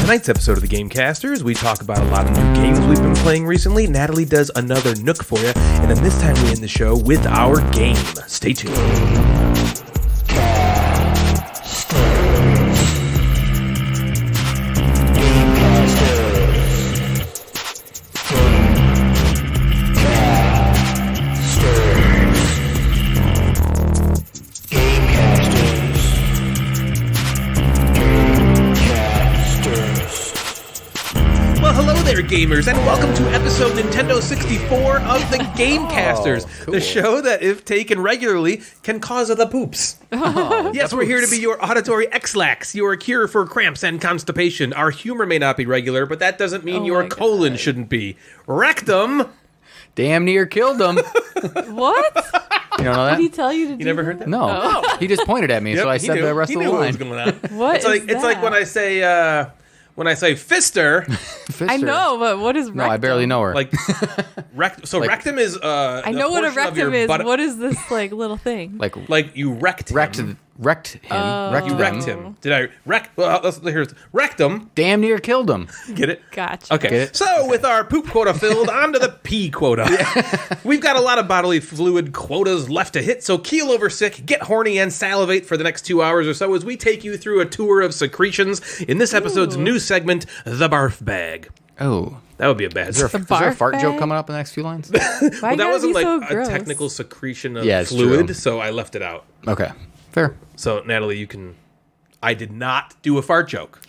tonight's episode of the Gamecasters, we talk about a lot of new games we've been playing recently. Natalie does another Nook for you, and then this time we end the show with our game. Stay tuned. Gamers, and welcome to episode Nintendo 64 of the Gamecasters, the show that, if taken regularly, can cause the poops. Yes, we're here to be your auditory X-lax, your cure for cramps and constipation. Our humor may not be regular, but that doesn't mean your colon shouldn't be. Rectum. Damn near killed him. What? You don't know that? Did he tell you to do never that? heard that? No. Oh. He just pointed at me, so I said the rest of the line. What was going on. What it's like is it's like that? when I say fister. I know, but what is rectum? No, I barely know her. Like rectum is I know what a rectum is. Butt- What is this little thing? like you wrecked him. wrecked him. You wrecked him. Did I wreck? Well, here's rectum. Damn near killed him. Get it? Gotcha. Okay. Get it? So with our poop quota filled, on to the pee quota. We've got a lot of bodily fluid quotas left to hit, so keel over sick, get horny, and salivate for the next 2 hours or so as we take you through a tour of secretions in this episode's new segment, The Barf Bag. Oh. That would be a bad Is there a fart joke coming up in the next few lines? Why that wasn't like so a gross? technical secretion of it's fluid, true. so I left it out. Okay. Fair. So, Natalie, you can... I did not do a fart joke.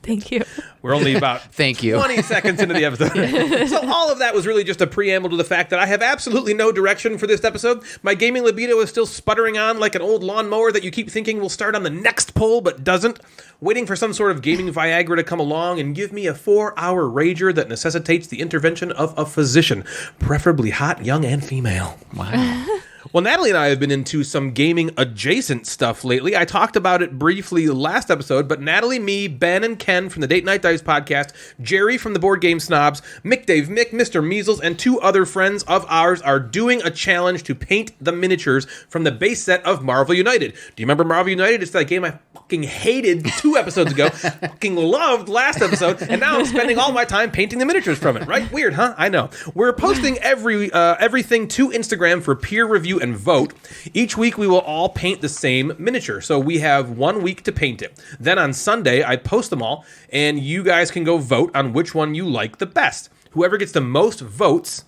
Thank you. We're only about Thank you. 20 seconds into the episode. So all of that was really just a preamble to the fact that I have absolutely no direction for this episode. My gaming libido is still sputtering on like an old lawnmower that you keep thinking will start on the next pull but doesn't. Waiting for some sort of gaming Viagra to come along and give me a 4-hour rager that necessitates the intervention of a physician, preferably hot, young, and female. Wow. Well, Natalie and I have been into some gaming-adjacent stuff lately. I talked about it briefly last episode, but Natalie, me, Ben, and Ken from the Date Night Dice podcast, Jerry from the Board Game Snobs, Mick Dave Mick, Mr. Measles, and 2 other friends of ours are doing a challenge to paint the miniatures from the base set of Marvel United. Do you remember Marvel United? It's that game I fucking hated 2 episodes ago, fucking loved last episode, and now I'm spending all my time painting the miniatures from it, right? Weird, huh? I know. We're posting everything to Instagram for peer review and vote. Each week we will all paint the same miniature. So we have 1 week to paint it. Then on Sunday I post them all and you guys can go vote on which one you like the best. Whoever gets the most votes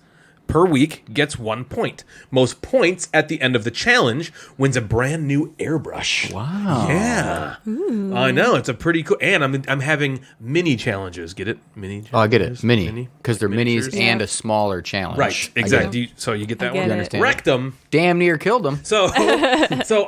per week gets 1 point. Most points at the end of the challenge wins a brand new airbrush. Wow. Yeah. Ooh. I know, it's a pretty cool, and I'm having mini challenges. Get it? Mini challenges? Oh, I get it. Mini. Because they're Miniatures. minis and a smaller challenge. Right, exactly. So you get that I get one? it. Understand. Rectum. Damn near killed him. So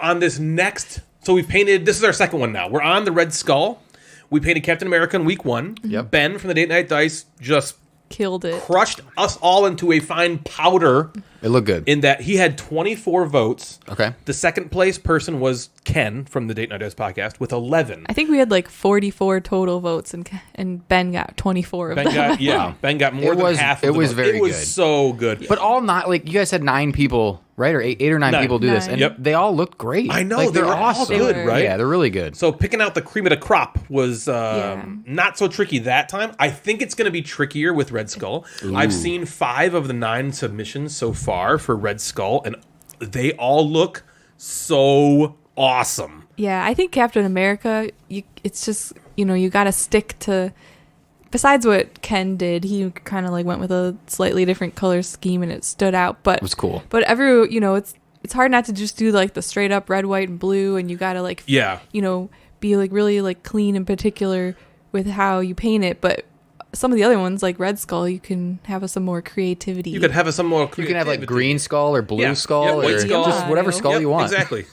on this next, so we've painted, this is our second one now. We're on the Red Skull. We painted Captain America in week 1. Yep. Ben from the Date Night Dice just Killed it. crushed us all into a fine powder It looked good. in that he had 24 votes. Okay. The second place person was Ken from the Date Night Dice podcast with 11. I think we had like 44 total votes, and Ben got 24 of them. Ben got more It than was- half of it the was votes. very It was good. so good. But all not, like, you guys had 9 people, right? Or 8 or 9 Nine. people do this. Nine. And Yep. they all looked great. I know, Like, they they're were all awesome. good, They were. right? Yeah, they're really good. So picking out the cream of the crop was Yeah. not so tricky that time. I think it's going to be trickier with Red Skull. I've seen 5 of the 9 submissions so far for Red Skull, and they all look so awesome. Yeah, I think Captain America, it's just, you got to stick to, besides what Ken did, he kind of like went with a slightly different color scheme and it stood out. But It was cool. But it's hard not to just do like the straight up red, white, and blue, and you got to like, Yeah. be like really like clean and particular with how you paint it. But some of the other ones, like Red Skull, you can have some more creativity. You could have some more You can have, like, creativity. green skull or blue Yeah. skull Yep, white or skull. just whatever skull Yep, you want. Exactly.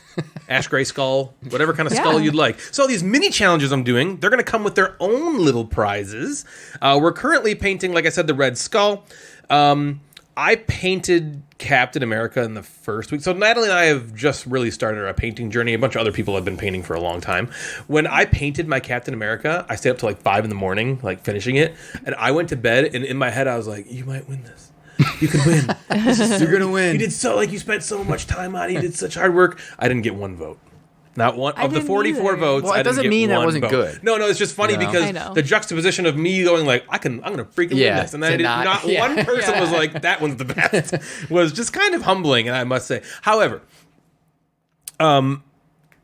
Ash gray skull, whatever kind of Yeah. skull you'd like. So these mini challenges I'm doing, they're going to come with their own little prizes. We're currently painting, like I said, the Red Skull. I painted Captain America in the first week. So Natalie and I have just really started our painting journey. A bunch of other people have been painting for a long time. When I painted my Captain America, I stayed up till like 5 in the morning, like finishing it. And I went to bed, and in my head, I was like, you might win this. You could win. You're going to win. You did so, like, you spent so much time on it. You did such hard work. I didn't get 1 vote. Not one I of the didn't 44 either. votes. Well, it I didn't doesn't get mean that one wasn't vote. good. No, it's just funny You know? because I know. the juxtaposition of me going like, I'm gonna freaking win this, and then to not yeah. one person was like, that one's the best. Was just kind of humbling, and I must say. However,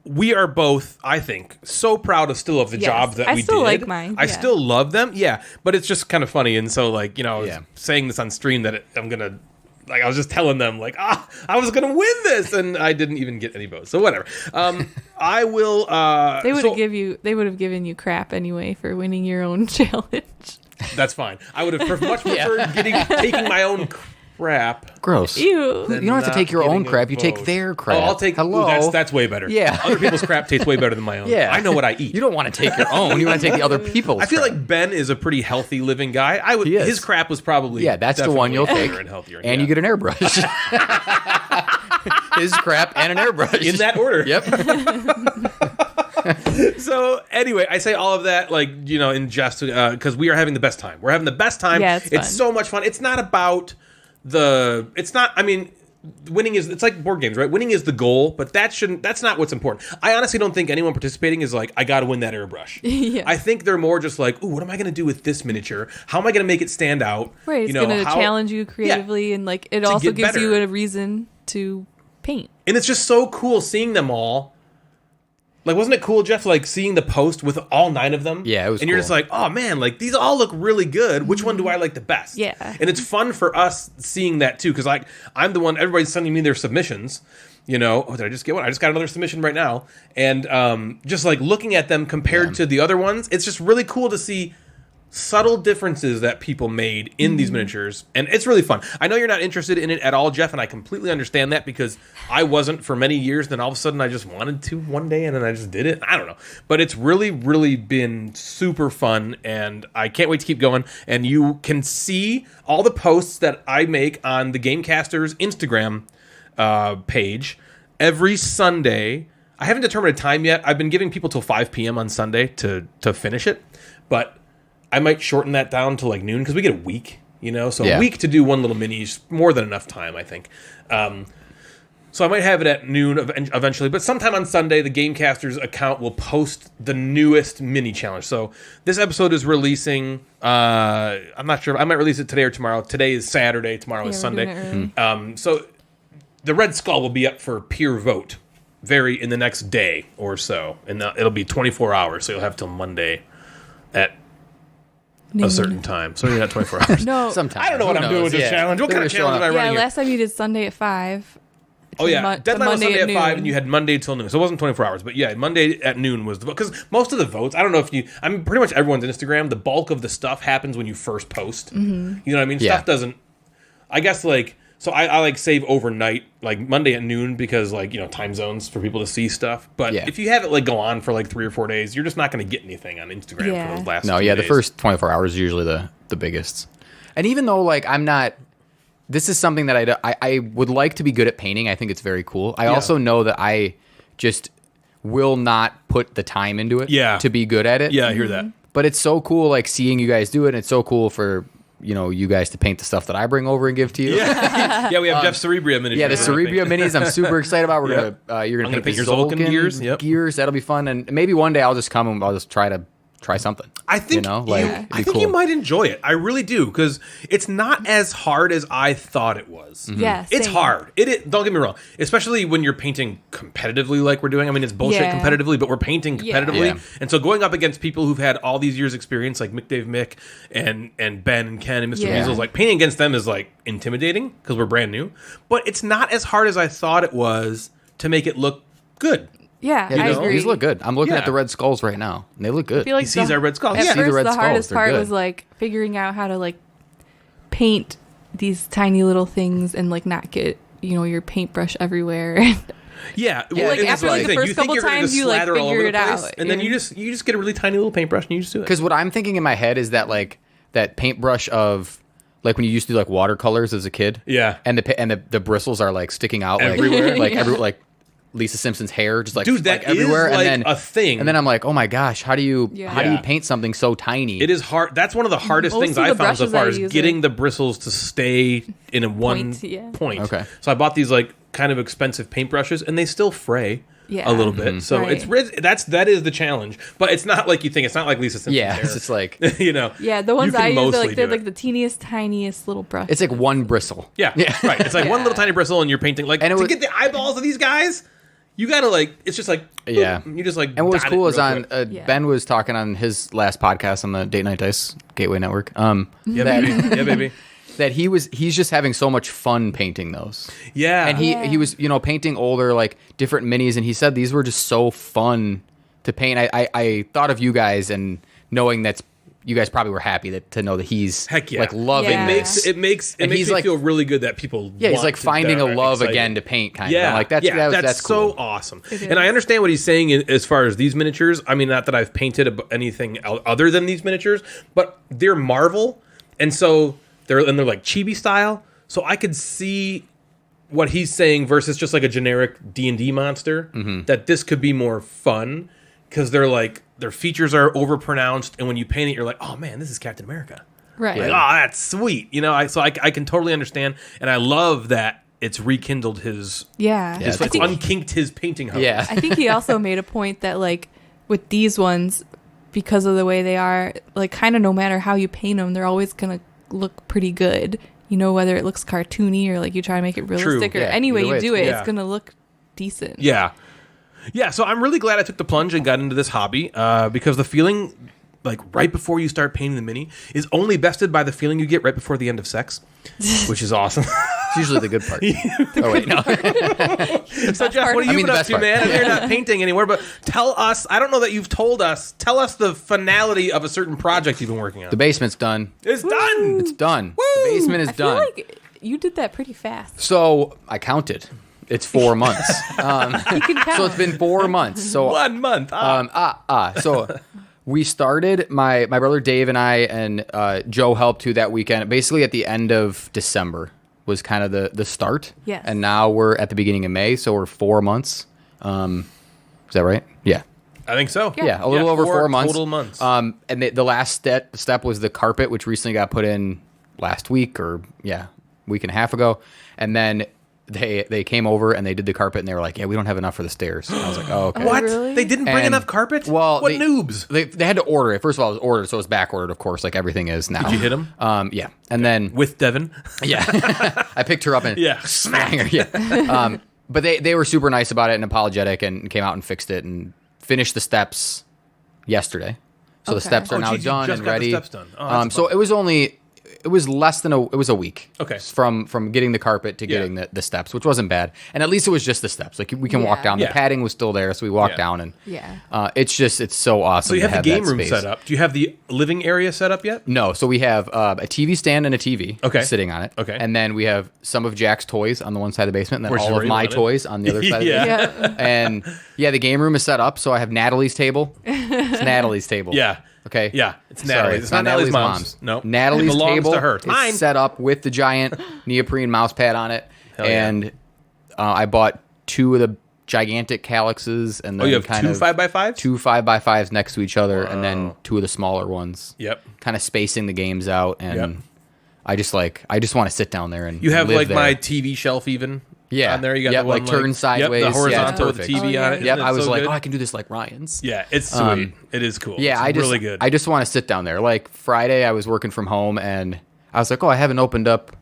we are both, I think, so proud of the Yes. job that I we still did. like mine, I yeah. still love them, yeah. But it's just kind of funny, and so like I was Yeah. saying this on stream that I'm gonna. Like I was just telling them, like, I was gonna win this, and I didn't even get any votes. So whatever. I will. They would have given you crap anyway for winning your own challenge. That's fine. I would have much preferred taking my own crap. Gross. Ew. You don't have to take your own getting a crap. You vote. take their crap. Oh, I'll take. Hello. Ooh, that's way better. Yeah. Other people's crap tastes way better than my own. Yeah. I know what I eat. You don't want to take your own. You want to take the other people's. I feel crap. like Ben is a pretty healthy living guy. He is. His crap was probably that's the one you'll definitely take. better and healthier. And you get an airbrush. His crap and an airbrush in that order. Yep. So anyway, I say all of that like in jest because we are having the best time. We're having the best time. Yeah, it's fun. so much fun. It's not about it's not. I mean, winning is. It's like board games, right? Winning is the goal, but that's not what's important. I honestly don't think anyone participating is like, I got to win that airbrush. Yeah. I think they're more just like, ooh, what am I going to do with this miniature? How am I going to make it stand out? Right, it's going to challenge you creatively, and like it also get gives you better. a reason to paint. And it's just so cool seeing them all. Like, wasn't it cool, Jeff, like seeing the post with all 9 of them? Yeah, it was And you're cool. just like, oh man, like these all look really good. Which one do I like the best? Yeah. And it's fun for us seeing that too, because like I'm the one, everybody's sending me their submissions. Oh, did I just get one? I just got another submission right now. And just like looking at them compared to the other ones, it's just really cool to see subtle differences that people made in these miniatures, and it's really fun. I know you're not interested in it at all, Jeff, and I completely understand that because I wasn't for many years. Then all of a sudden I just wanted to one day, and then I just did it. I don't know, but it's really, really been super fun, and I can't wait to keep going. And you can see all the posts that I make on the Gamecasters Instagram page every Sunday. I haven't determined a time yet. I've been giving people till 5 p.m. on Sunday to finish it, but I might shorten that down to like noon because we get a week, So a week to do one little mini is more than enough time, I think. So I might have it at noon eventually, but sometime on Sunday, the Gamecasters account will post the newest mini challenge. So this episode is releasing. I'm not sure. I might release it today or tomorrow. Today is Saturday. Tomorrow is we're Sunday. doing it early. So the Red Skull will be up for peer vote in the next day or so, and it'll be 24 hours. So you'll have till Monday at a certain time. So you're not 24 hours. No. Sometimes. I don't know what I'm doing with this challenge. What kind of challenge am I Yeah, running here? last time you did Sunday at 5. Oh, yeah. Deadline was Sunday at 5, noon. and you had Monday till noon. So it wasn't 24 hours. But yeah, Monday at noon was the vote. Because most of the votes, I don't know if pretty much everyone's Instagram, the bulk of the stuff happens when you first post. Mm-hmm. You know what I mean? Yeah. Stuff doesn't, I guess like, so I like save overnight, like Monday at noon because like, time zones for people to see stuff. But if you have it like go on for like 3 or 4 days, you're just not going to get anything on Instagram for those last 2 days. The first 24 hours is usually the biggest. And even though like I'm not, this is something that I would like to be good at painting. I think it's very cool. I also know that I just will not put the time into it to be good at it. Yeah, I hear that. But it's so cool like seeing you guys do it. And it's so cool for you guys to paint the stuff that I bring over and give to you. Yeah, we have Jeff Cerebria miniatures. Yeah, the Cerebria minis I'm super excited about. We're you're gonna paint paint your the Zolkin gears. Yep. Gears. That'll be fun. And maybe one day I'll just come and I'll just try something. I think it'd be I think cool. you might enjoy it. I really do because it's not as hard as I thought it was. Yeah, It's same. hard. Don't get me wrong, especially when you're painting competitively like we're doing. I mean, it's bullshit competitively, but we're painting competitively. Yeah. And so going up against people who've had all these years experience like Mick and Ben and Ken and Mr. Yeah. Weasels, like painting against them is like intimidating because we're brand new. But it's not as hard as I thought it was to make it look good. Yeah, Yeah, I agree. these look good. I'm looking Yeah. at the red skulls right now, and they look good. I feel like He sees our red skulls. At Yeah. See the first, red the skulls, hardest they're part good. was like figuring out how to like paint these tiny little things and like not get your paintbrush everywhere. Yeah, Yeah, like, it's after, like, the thing. first You think couple you're gonna times, just you, like, slather all figure over it the place, out. and then you Yeah. just get a really tiny little paintbrush and you just do it. Because what I'm thinking in my head is that like that paintbrush of like when you used to do like watercolors as a kid. Yeah. And the bristles are like sticking out like, Everywhere. like Yeah. like Lisa Simpson's hair just like Dude, that like, everywhere is, and like, then a thing. And then I'm like, oh my gosh, how do you Yeah. paint something so tiny? It is hard. That's one of the hardest Most things of the I've found so brushes I far is use getting are- the bristles to stay in a one Point, yeah. point. Okay. So I bought these like kind of expensive paintbrushes, and they still fray. Yeah. a little bit. So Right. that is the challenge, but it's not like you think. It's not like Lisa Simpson's Yeah, hair. it's just like you know. Yeah, the ones you can I use, mostly they're do like it. the teeniest, tiniest little brush. it's like one bristle. Yeah, right. It's like one little tiny bristle, and you're painting like And it to was- get the eyeballs of these guys. You gotta like. It's just like boop, Yeah. You just like. And what was dot it cool is real on quick. Yeah. Ben was talking on his last podcast on the Date Night Dice Gateway Network. Yeah, that, baby. Yeah, baby. that he's just having so much fun painting those. Yeah. And he was painting older like different minis, and he said these were just so fun to paint. I thought of you guys, and knowing that you guys probably were happy to know that he's Heck yeah. like loving Yeah. this. It makes And me he's like- feel really good that people. Yeah, he's want like to- finding that a are love excited. again to paint, kind Yeah, of. I'm like that's so cool. awesome. It And I is. understand what he's saying as far as these miniatures. I mean, not that I've painted anything other than these miniatures, but they're Marvel, and so they're like chibi style. So I could see what he's saying versus just like a generic D&D monster. That this could be more fun because they're like their features are overpronounced, and when you paint it, you're like, oh man, this is Captain America. right. Like, oh, that's sweet. You know, I can totally understand, and I love that it's rekindled his. Yeah. Yeah, It's it's cool. unkinked his painting hose. Yeah. I think he also made a point that like with these ones, because of the way they are, like kind of no matter how you paint them, they're always gonna look pretty good. You know, whether it looks cartoony or like you try to make it realistic or Yeah, any way either way you do it's it, cool. it's gonna look decent. Yeah. Yeah, so I'm really glad I took the plunge and got into this hobby because the feeling, like right before you start painting the mini, is only bested by the feeling you get right before the end of sex, which is awesome. It's usually the good part. Oh wait, no. So Jeff, what have I you mean, been the up best to, part. man? I know you're not painting anymore, but tell us. I don't know that you've told us. Tell us the finality of a certain project you've been working on. The basement's done. It's done. It's done. The basement is I feel done. like you did that pretty fast. So I counted. It's 4 months. You can count. So it's been 4 months. So 1 month. So we started. My brother Dave and I and Joe helped too that weekend. Basically, at the end of December was kind of the start. Yes. And now we're at the beginning of May, so we're 4 months. Is that right? Yeah. I think so. Yeah, a little over 4 months. Total months. And the last step was the carpet, which recently got put in last week or week and a half ago. And then they came over and they did the carpet and they were like, yeah, we don't have enough for the stairs. And I was like, oh, okay. What? Really? They didn't bring And- enough carpet? Well, what they- noobs? They had to order it. First of all, it was ordered, so it was back ordered, of course, like everything is now. Did you hit them? Yeah. And then With Devin? yeah, I picked her up and Yeah. sprang her. Yeah. But they were super nice about it and apologetic and came out and fixed it and finished the steps yesterday. So the Okay. steps are Oh, now geez, you done just and got the ready. steps done. Oh, that's So it was less than it was a week. Okay. From getting the carpet to getting the steps, which wasn't bad. And at least it was just the steps. Like we can walk Yeah. down. Yeah. The padding was still there, so we walked Yeah. down and Yeah. it's so awesome. So you to have the game that room space. set up. Do you have the living area set up yet? No, so we have a TV stand and a TV Okay. sitting on it. Okay. And then we have some of Jack's toys on the one side of the basement, and Which then is all where of you my want it. toys on the other side Yeah. of the basement. Yeah. And yeah, the game room is set up, so I have Natalie's table. It's Natalie's table. Yeah. Okay. Yeah, it's Sorry, Natalie's. It's not Natalie's mom's. No. Natalie's It belongs table to her. It's is mine. set up with the giant neoprene mouse pad on it. Hell yeah. And I bought 2 of the gigantic calyxes and then Oh, you have kind two of 5x5s? 2 5x5s next to each other, and then 2 of the smaller ones. Yep. Kind of spacing the games out, and Yep. I just want to sit down there and You have live like there. my TV shelf even Yeah. on there. You got Yep, the one like turned sideways. Yep, the Yeah, horizontal it's with the perfect. TV Oh, on yeah. it. Yep, Isn't I it was so like, good? oh, I can do this like Ryan's. Yeah, it's sweet. It is cool. Yeah, it's really good. I just want to sit down there. Like Friday, I was working from home, and I was like, oh, I haven't opened up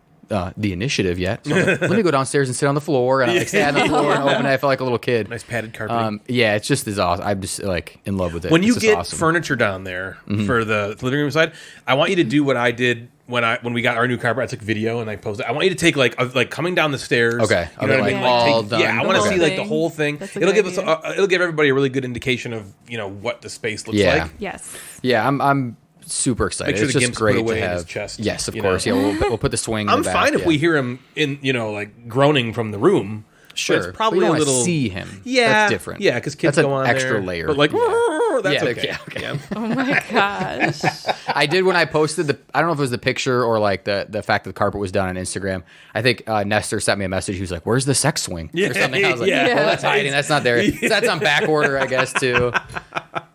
the initiative yet. So I was like, let me go downstairs and sit on the floor. And I like sat on the floor and opened it. I felt like a little kid. Nice padded carpeting. Yeah, it's just as awesome. I'm just like in love with it. When you It's just get awesome. furniture down there for the living room side, I want you to do what I did when we got our new carpet. I took video and I posted. I want you to take like coming down the stairs. Okay. you know what I Like, mean? all Take, done. yeah, I want to Okay. see like the whole thing. That's a It'll good give us idea. it'll give everybody a really good indication of what the space looks Yeah. like. Yes. Yeah, I'm super excited. Make sure it's the just gimp's put great away to in have. his chest, Yes, of you course. know? Yeah, we'll put the swing. I'm in the back, fine if yeah. we hear him in like groaning from the room. But Sure, it's probably we a don't little see him. Yeah, that's different. Yeah, because kids That's go an on extra there, layer. But like, that's Yeah, okay. yeah, okay. Yeah. Oh my gosh. I did when I posted I don't know if it was the picture or like the fact that the carpet was done on Instagram. I think Nestor sent me a message. He was like, "Where's the sex swing?" Yeah, or something. I was like, yeah. "Well, that's hiding. That's not there. That's on back order, I guess too."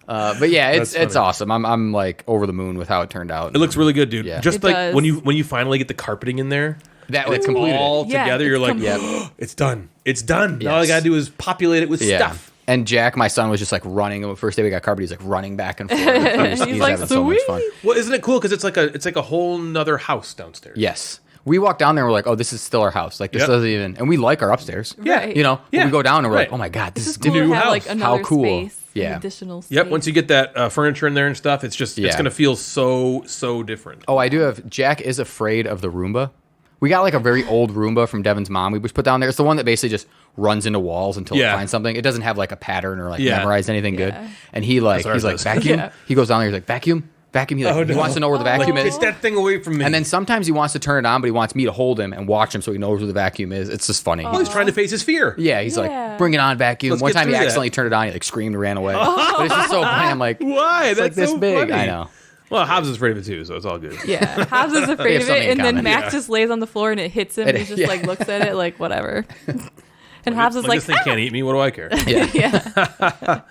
But yeah, it's That's awesome. I'm like over the moon with how it turned out. It looks really good, dude. Yeah. Just It like does. when you finally get the carpeting in there, that and it's it's completed. all Yeah, together. You're it's like, complete. it's done. It's done. Now all I Yes. gotta do is populate it with Yeah. stuff. And Jack, my son, was just like running. The first day we got carpet, he's like running back and forth. He's like, having so much fun. Well, isn't it cool? Because it's like a whole nother house downstairs. Yes. We walked down there and we're like, oh, this is still our house. Like, this doesn't even... And we like our upstairs. Right. You know? Yeah. We go down and we're Right. like, oh my God, this is cool new to have, house. like, another How cool. space, Yeah. an additional space. Yep. Once you get that furniture in there and stuff, it's just it's going to feel so different. Oh, I do have... Jack is afraid of the Roomba. We got like a very old Roomba from Devin's mom. We just put down there. It's the one that basically just runs into walls until it finds something. It doesn't have like a pattern or like memorize anything good. And he's like, vacuum. Yeah. He goes down there. He's like, vacuum. He wants to know where the vacuum is. Get that thing away from me. And then sometimes he wants to turn it on, but he wants me to hold him and watch him so he knows where the vacuum is. It's just funny. Oh, he's trying to face his fear. Yeah, he's like, bring it on, vacuum. Let's One get time he through that. accidentally turned it on. He like screamed and ran away. But it's just so funny. I'm like, Why? It's That's like this so big. funny. I know. Well, Hobbs is afraid of it too, so it's all good. Yeah, Hobbs is afraid of something it, in and then common. Max just lays on the floor and it hits him. And he just like looks at it like whatever. And Hobbs is like, this thing can't eat me. What do I care? Yeah.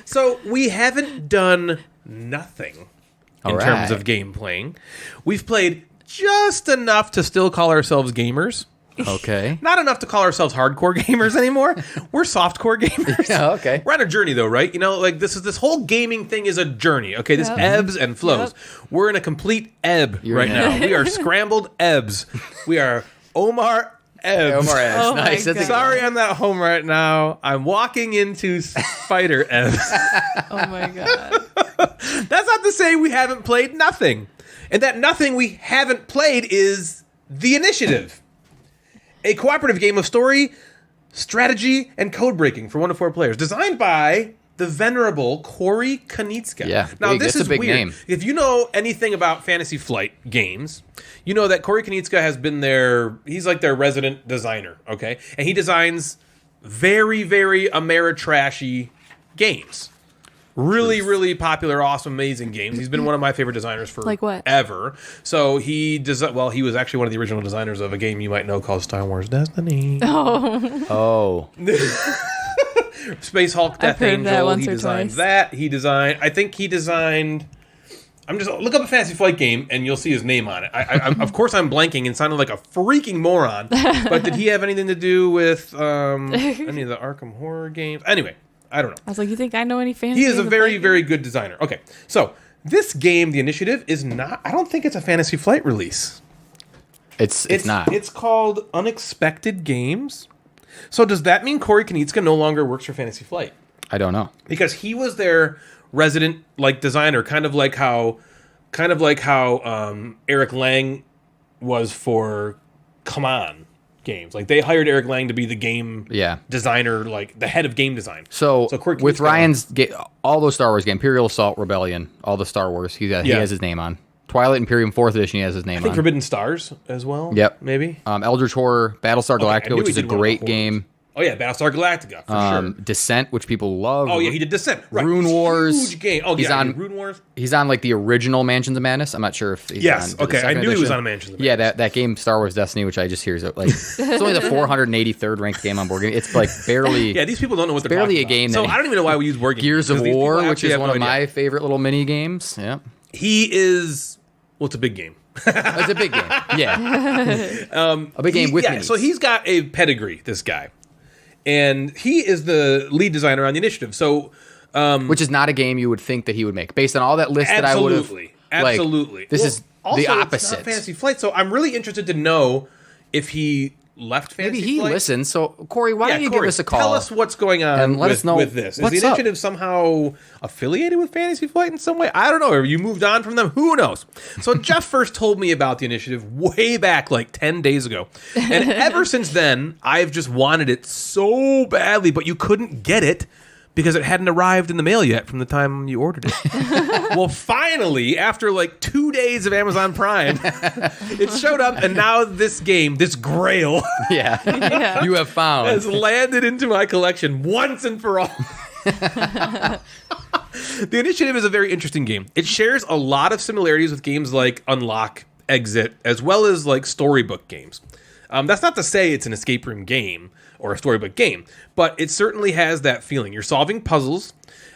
So we haven't done nothing in All terms right. of game playing. We've played just enough to still call ourselves gamers. Okay. Not enough to call ourselves hardcore gamers anymore. We're softcore gamers. Yeah, okay. We're on a journey though, right? You know, like this whole gaming thing is a journey. Okay, this ebbs and flows. We're in a complete ebb right now. We are scrambled ebbs. We are Omar ebbs. Omar Eds. Oh my Nice. That's a- God. Sorry, I'm not home right now. I'm walking into spider ebbs. oh my god. That's not to say we haven't played nothing. And that nothing we haven't played is The Initiative. A cooperative game of story, strategy, and code breaking for 1 to 4 players. Designed by the venerable Corey Konitska. Yeah, Now big. this That's is a big weird. name. If you know anything about Fantasy Flight games, you know that Corey Konitska has been he's like their resident designer, okay? And he designs very, very Ameritrashy games. Really popular, awesome, amazing games. He's been one of my favorite designers for Like what? ever. So he he was actually one of the original designers of a game you might know called Star Wars Destiny. Oh. Space Hulk Death I've heard of that Angel. once He or designed twice. that. I think he designed. Look up a Fantasy Flight game and you'll see his name on it. Of course I'm blanking and sounding like a freaking moron. But did he have anything to do with any of the Arkham horror games? Anyway, I don't know. I was like, you think I know any fantasy? He is a games very, like- very good designer. Okay, so this game, The Initiative, is not. I don't think it's a Fantasy Flight release. It's not. It's called Unexpected Games. So does that mean Corey Konitska no longer works for Fantasy Flight? I don't know. Because he was their resident designer, kind of like how Eric Lang was for Come On games. Like they hired Eric Lang to be the game designer, like the head of game design. So Corey with Konitska- Ryan's all those Star Wars games, Imperial Assault, Rebellion, all the Star Wars, he has his name on. Twilight Imperium 4th Edition, he has his name I think on. Forbidden Stars as well. Yep. Maybe. Eldritch Horror, Battlestar I Galactica, knew which he is a did one great about game. Oh yeah, Battlestar Galactica for sure. Descent, which people love. Oh yeah, he did Descent. Right. Rune Wars. Huge game. Oh He's yeah, on- Rune Wars. He's on like the original Mansions of Madness. I'm not sure if he's Yes, on the okay, I second knew he was edition. on Mansions of Yeah, Madness. that game Star Wars Destiny, which I just hear is like it's only the 483rd ranked game on board game. It's like barely Yeah, these people don't know what they're barely talking a game about. So that- I don't even know why we use board games. Gears of because these War, people which actually is have one no of idea. my favorite little mini games. Yeah, He is. Well, it's a big game. it's a big game. Yeah, a big game with minis. So he's got a pedigree. This guy, and he is the lead designer on the Initiative. So which is not a game you would think that he would make based on all that list that I would have. absolutely. This Well, is also, the it's not opposite. Fantasy Flight. So I'm really interested to know if he left Fantasy Maybe he Flight. listens. So Corey, why don't you Corey, give us a call? Tell us what's going on and let with, us know with this. Is what's the up. Initiative somehow affiliated with Fantasy Flight in some way? I don't know. Or you moved on from them? Who knows? So Jeff first told me about the Initiative way back like 10 days ago. And ever since then, I've just wanted it so badly, but you couldn't get it because it hadn't arrived in the mail yet from the time you ordered it. Well, finally, after like 2 days of Amazon Prime, it showed up, and now this game, this grail, Yeah. You have found. has landed into my collection once and for all. The Initiative is a very interesting game. It shares a lot of similarities with games like Unlock, Exit, as well as like storybook games. That's not to say it's an escape room game or a storybook game, but it certainly has that feeling. You're solving puzzles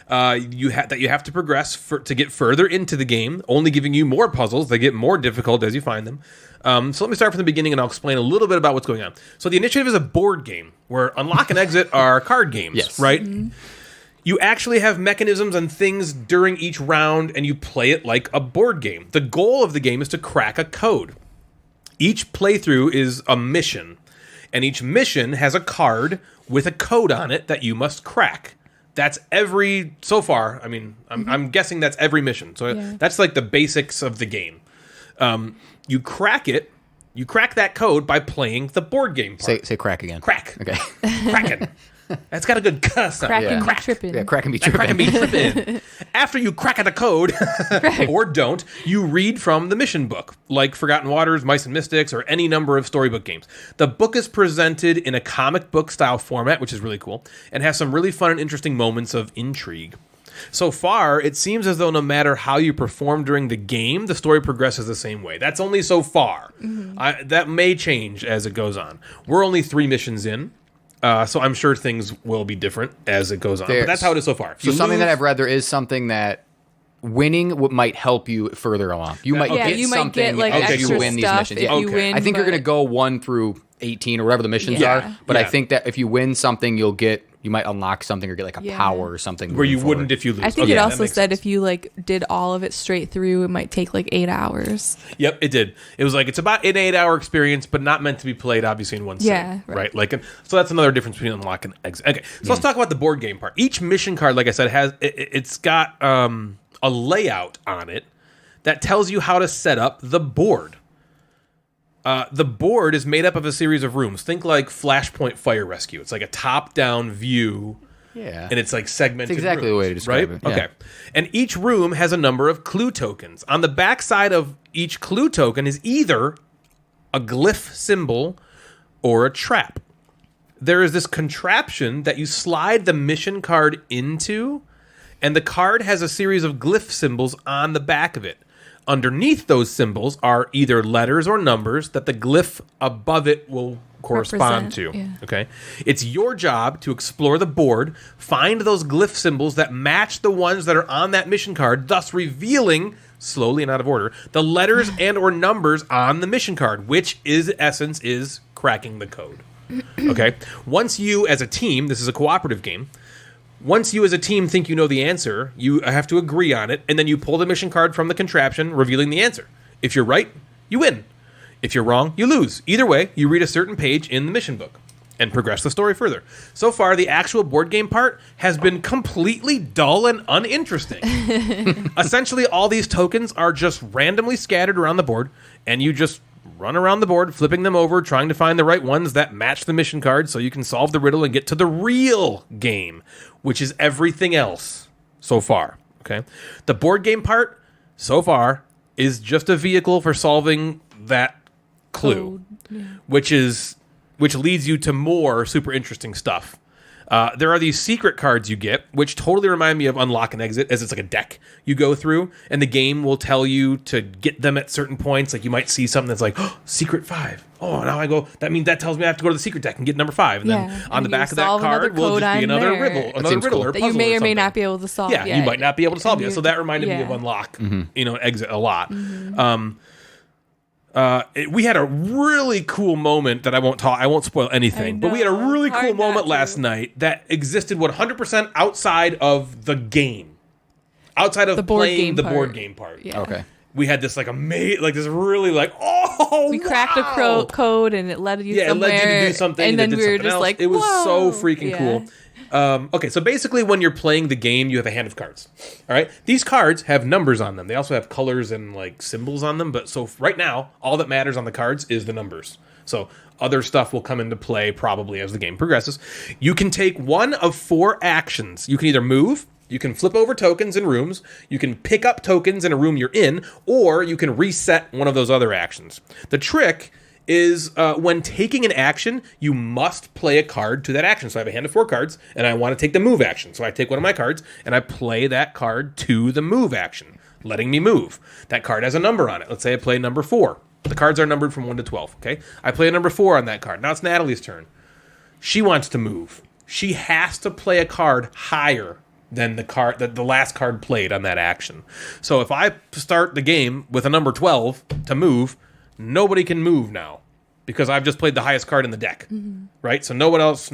that you have to progress to get further into the game, only giving you more puzzles. They get more difficult as you find them. So let me start from the beginning, and I'll explain a little bit about what's going on. So the Initiative is a board game where Unlock and Exit are card games, Yes. right? You actually have mechanisms and things during each round, and you play it like a board game. The goal of the game is to crack a code. Each playthrough is a mission, and each mission has a card with a code on it that you must crack. That's so far, I mean, I'm guessing that's every mission. So that's like the basics of the game. You crack that code by playing the board game part. Say crack again. Crack. Okay. Cracking. That's got a good cuss on it. Cracking Crack. be tripping. Yeah, crack and be tripping. Crack and be tripping. After you crack the code, or don't, you read from the mission book, like Forgotten Waters, Mice and Mystics, or any number of storybook games. The book is presented in a comic book style format, which is really cool, and has some really fun and interesting moments of intrigue. So far, it seems as though no matter how you perform during the game, the story progresses the same way. That's only so far. That may change as it goes on. We're only 3 missions in. So I'm sure things will be different as it goes on. But that's how it is so far. So something that I've read, there is something that winning might help you further along. You might get something like if extra you win these stuff missions. if you win. I think you're going to go 1 through 18 or whatever the missions are. But I think that if you win something, you might unlock something or get like a power or something. Where you wouldn't if you lose. I think it also said if you like did all of it straight through, it might take like 8 hours. Yep, it did. It was like it's about an 8-hour experience, but not meant to be played obviously in one sitting. Yeah, right. Like, so that's another difference between unlock and exit. Okay, so let's talk about the board game part. Each mission card, like I said, it's got a layout on it that tells you how to set up the board. The board is made up of a series of rooms. Think like Flashpoint Fire Rescue. It's like a top-down view. Yeah. And it's like segmented. That's exactly rooms, the way to describe right? it. Yeah. Okay. And each room has a number of clue tokens. On the back side of each clue token is either a glyph symbol or a trap. There is this contraption that you slide the mission card into, and the card has a series of glyph symbols on the back of it. Underneath those symbols are either letters or numbers that the glyph above it will correspond to. Yeah. Okay, it's your job to explore the board, find those glyph symbols that match the ones that are on that mission card, thus revealing, slowly and out of order, the letters and or numbers on the mission card, which is essence is cracking the code. Okay, once you as a team, this is a cooperative game. Once you as a team think you know the answer, you have to agree on it, and then you pull the mission card from the contraption, revealing the answer. If you're right, you win. If you're wrong, you lose. Either way, you read a certain page in the mission book and progress the story further. So far, the actual board game part has been completely dull and uninteresting. Essentially, all these tokens are just randomly scattered around the board, and you just run around the board, flipping them over, trying to find the right ones that match the mission card so you can solve the riddle and get to the real game, which is everything else so far. Okay, the board game part so far is just a vehicle for solving that clue, which leads you to more super interesting stuff. There are these secret cards you get, which totally remind me of Unlock and Exit, as it's like a deck you go through, and the game will tell you to get them at certain points. Like you might see something that's like, oh, secret 5. Oh, now I go. That tells me I have to go to the secret deck and get number 5. And then on the back of that card will just be another riddle or that puzzle you may or may something. not be able to solve. Yeah, you might not be able to solve it. So that reminded me of Unlock, Exit a lot. We had a really cool moment that I won't spoil anything, but we had a really cool moment last night that existed 100% outside of the game, outside of playing the board game part. Yeah. Okay. We had this this really we cracked a code and it led you somewhere. It led you to do something, and then we were just else. like, it was whoa. so freaking cool. Okay, so basically when you're playing the game, you have a hand of cards. All right? These cards have numbers on them. They also have colors and like symbols on them, but so right now, all that matters on the cards is the numbers. So other stuff will come into play probably as the game progresses. You can take one of 4 actions. You can either move, you can flip over tokens in rooms, you can pick up tokens in a room you're in, or you can reset one of those other actions. The trick is when taking an action, you must play a card to that action. So I have a hand of 4 cards, and I want to take the move action. So I take one of my cards, and I play that card to the move action, letting me move. That card has a number on it. Let's say I play number 4. The cards are numbered from 1 to 12, okay? I play a number 4 on that card. Now it's Natalie's turn. She wants to move. She has to play a card higher than the last card played on that action. So if I start the game with a number 12 to move, nobody can move now because I've just played the highest card in the deck, right? So no one else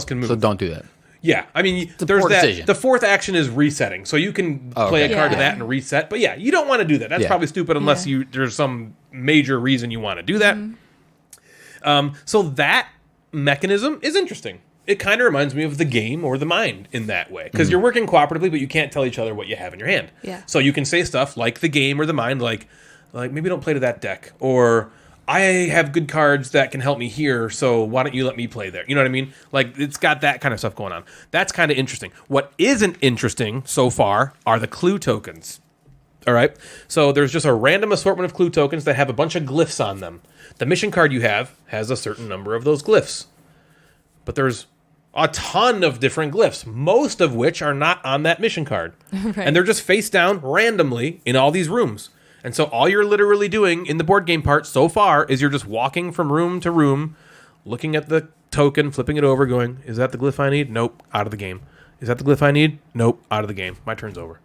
can move. So don't do that. Yeah, I mean, a there's poor that. decision. The fourth action is resetting, so you can play a card to Yeah. that and reset. But yeah, you don't want to do that. That's probably stupid unless there's some major reason you want to do that. So that mechanism is interesting. It kind of reminds me of the game or the mind in that way, because you're working cooperatively, but you can't tell each other what you have in your hand. Yeah. So you can say stuff like the game or the mind, like maybe don't play to that deck, or I have good cards that can help me here, so why don't you let me play there? You know what I mean? Like, it's got that kind of stuff going on. That's kind of interesting. What isn't interesting so far are the clue tokens. All right? So there's just a random assortment of clue tokens that have a bunch of glyphs on them. The mission card you have has a certain number of those glyphs. But there's a ton of different glyphs, most of which are not on that mission card. Right. And they're just face down randomly in all these rooms. And so all you're literally doing in the board game part so far is you're just walking from room to room, looking at the token, flipping it over, going, is that the glyph I need? Nope, out of the game. Is that the glyph I need? Nope, out of the game. My turn's over.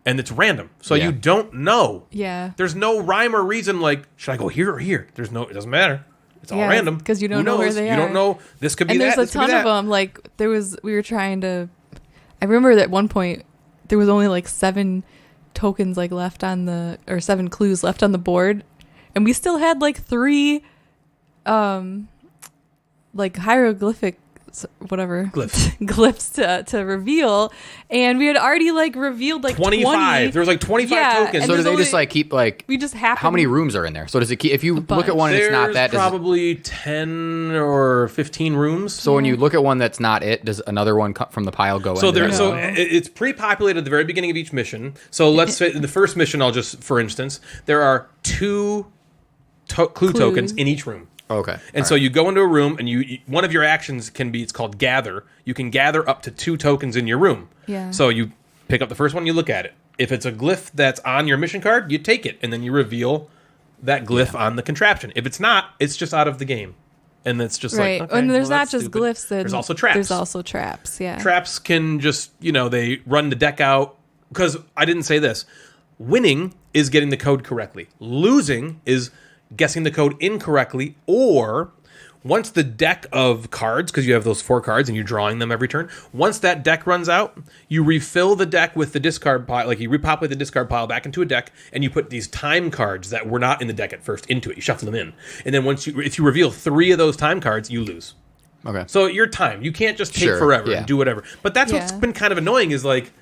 And it's random. So you don't know. Yeah. There's no rhyme or reason like, should I go here or here? It doesn't matter. It's all random. Because you don't Who know where knows? they You are. don't know. This could be And that. there's a This could be ton of that. them. Like, we were trying to, I remember that at one point, there was only like 7 tokens like left on the, or 7 clues left on the board. And we still had like 3, like hieroglyphic, whatever. glyphs to reveal. And we had already like revealed like 25. 20. There was like 25 tokens. So do there's they only- just like keep like? We just happened. How many rooms are in there? So does it keep? If you look at one and it's not that, does it, probably 10 or 15 rooms. so when you look at one that's not it, does another one from the pile go? So into there, that? so it's pre-populated at the very beginning of each mission. So let's say the first mission, I'll just, for instance, there are 2 clue tokens in each room. Okay. And so you go into a room, and you one of your actions can be, it's called gather. You can gather up to 2 tokens in your room. Yeah. So you pick up the first one, you look at it. If it's a glyph that's on your mission card, you take it, and then you reveal that glyph on the contraption. If it's not, it's just out of the game. And it's just Right. like, okay, And there's well, not that's just stupid. glyphs. There's also traps. There's also traps, yeah. Traps can just, they run the deck out. Because I didn't say this. Winning is getting the code correctly. Losing is guessing the code incorrectly, or once the deck of cards, because you have those 4 cards and you're drawing them every turn, once that deck runs out, you refill the deck with the discard pile, like you repopulate the discard pile back into a deck, and you put these time cards that were not in the deck at first into it. You shuffle them in. And then if you reveal 3 of those time cards, you lose. Okay. So you're timed. You can't just take Sure, forever yeah. and do whatever. But that's what's been kind of annoying is like,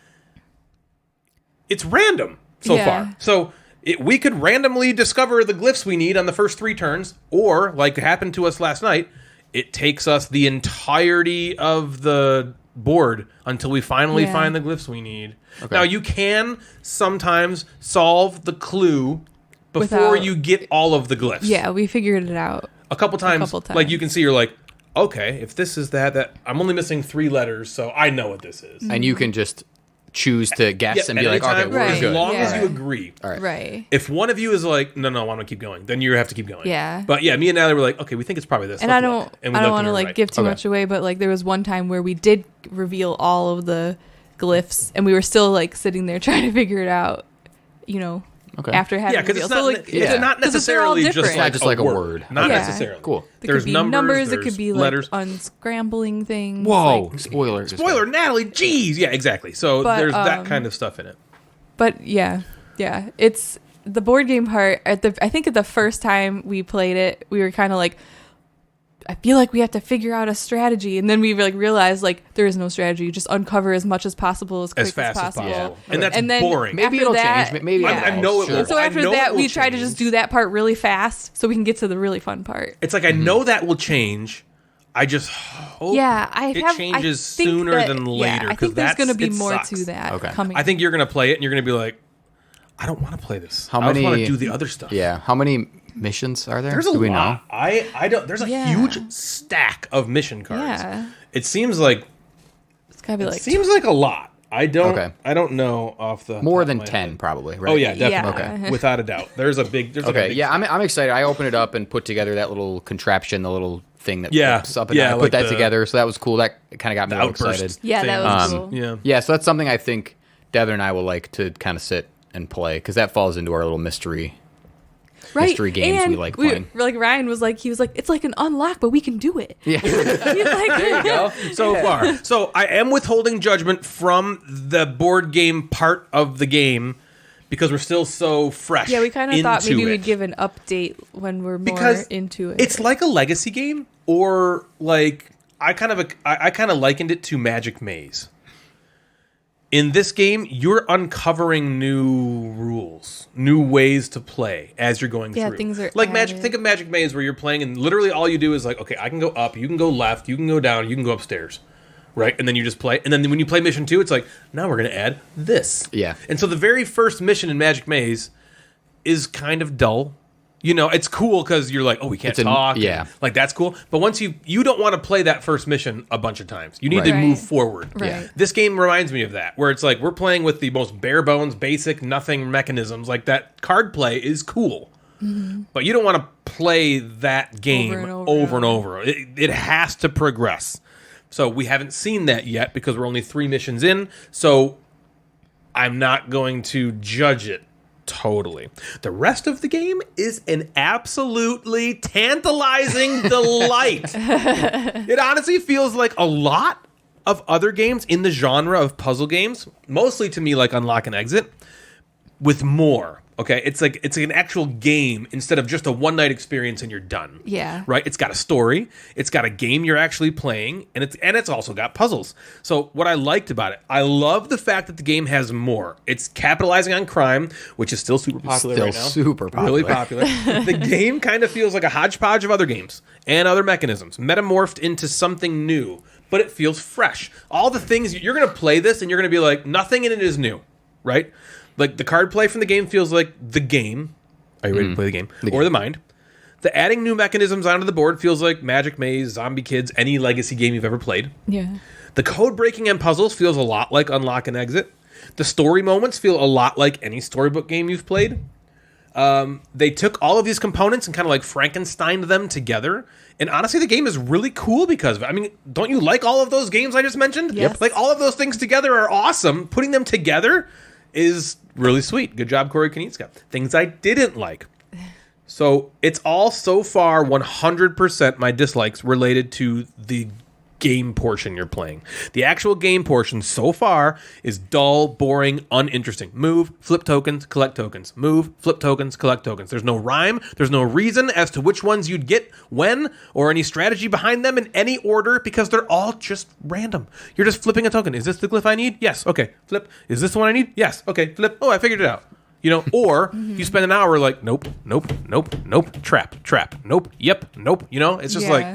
it's random so far. So we could randomly discover the glyphs we need on the first 3 turns, or like happened to us last night, it takes us the entirety of the board until we finally find the glyphs we need. Okay. Now you can sometimes solve the clue before you get all of the glyphs. Yeah, we figured it out. A couple times. Like you can see, you're like, okay, if this is that I'm only missing 3 letters, so I know what this is. And you can just choose to guess and be like, okay, we're as good. long as you agree. All right. Right. If one of you is like, no, I want to keep going, then you have to keep going. Yeah. But yeah, me and Natalie were like, okay, we think it's probably this. And Let's I look. And we don't looked want to and we were like right. give too much away, but like there was one time where we did reveal all of the glyphs, and we were still like sitting there trying to figure it out, Okay. after having because revealed. it's not, So like, it's not 'cause they're all necessarily just different. like, It's not just like a word. Not Yeah. necessarily. Cool. It There's could be numbers, it could be like letters. unscrambling things. Whoa. like- Spoiler. Spoiler, Natalie, jeez. Yeah, exactly. So But, there's that kind of stuff in it. But yeah, it's the board game part. I think at the first time we played it, we were kind of like, I feel like we have to figure out a strategy, and then we like realized like there is no strategy. You just uncover as much as possible as quick As fast as possible. possible. And that's then boring. Maybe after it'll that, change. Maybe yeah. I know it will. So I after know that, it will we try to just change. do that part really fast so we can get to the really fun part. It's like I know that will change. I just hope it changes sooner than later. Yeah, I think there's going to be more to that Okay. coming. I think you're going to play it and you're going to be like, I don't want to play this. How I just want many- to do the other stuff. Yeah. How many missions are there? There's a Do we lot. know? I don't. There's a huge stack of mission cards. Yeah. It seems like It's gotta be like a lot. I don't. Okay. I don't know off the More top than of my 10, head. probably. Right? Oh yeah, definitely. Yeah. Okay. Without a doubt. There's a big. There's like a Okay. big Yeah. I'm excited. I opened it up and put together that little contraption, the little thing that Yeah. flips up and Yeah, down. I like put that the- together, so that was cool. That kind of got me real outburst excited. Yeah, that was things. cool. Yeah. Yeah. So that's something I think Devin and I will like to kind of sit and play because that falls into our little mystery. mystery games we like playing. Like Ryan was like, it's like an unlock, but we can do it. Yeah. He's like, There you go. So far. So I am withholding judgment from the board game part of the game because we're still so fresh. Yeah, we kind of thought maybe into we'd it. give an update when we're more Because into it. It's like a legacy game, or like I kind of likened it to Magic Maze. In this game, you're uncovering new rules, new ways to play as you're going through. Things are like Magic. added. Think of Magic Maze, where you're playing, and literally all you do is like, okay, I can go up, you can go left, you can go down, you can go upstairs, right? And then you just play. And then when you play mission 2, it's like, now we're going to add this. Yeah. And so the very first mission in Magic Maze is kind of dull. You know, it's cool because you're like, oh, we can't talk. Yeah. And, like, that's cool. But once you don't want to play that first mission a bunch of times. You need to Right. move forward. Right. Yeah. This game reminds me of that, where it's like we're playing with the most bare bones, basic, nothing mechanisms. Like, that card play is cool. But you don't want to play that game over and over. It has to progress. So we haven't seen that yet because we're only 3 missions in. So I'm not going to judge it totally. The rest of the game is an absolutely tantalizing delight. It honestly feels like a lot of other games in the genre of puzzle games, mostly to me like Unlock and Exit, with more. Okay, it's like it's an actual game instead of just a one-night experience and you're done. Yeah. Right? It's got a story, it's got a game you're actually playing, and it's also got puzzles. So what I liked about it, I love the fact that the game has more. It's capitalizing on crime, which is still super popular right now. Super popular. Really popular. The game kind of feels like a hodgepodge of other games and other mechanisms, metamorphed into something new, but it feels fresh. All the things you're going to play this and you're going to be like, nothing in it is new, right? Like, the card play from the game feels like the game. Are you ready to play the game? Or the mind. The adding new mechanisms onto the board feels like Magic Maze, Zombie Kids, any legacy game you've ever played. Yeah. The code breaking and puzzles feels a lot like Unlock and Exit. The story moments feel a lot like any storybook game you've played. They took all of these components and kind of like Frankensteined them together. And honestly, the game is really cool because of it. I mean, don't you like all of those games I just mentioned? Yes. Like, all of those things together are awesome. Putting them together is really sweet. Good job, Corey Konitska. Things I didn't like. So it's all so far 100% my dislikes related to the game portion you're playing. The actual game portion so far is dull, boring, uninteresting. Move, flip tokens, collect tokens. Move, flip tokens, collect tokens. There's no rhyme. There's no reason as to which ones you'd get when or any strategy behind them in any order because they're all just random. You're just flipping a token. Is this the glyph I need? Yes. Okay. Flip. Is this the one I need? Yes. Okay. Flip. Oh, I figured it out. You know, or you spend an hour like, nope, nope, nope, nope, trap, nope, yep, nope. You know, it's just like,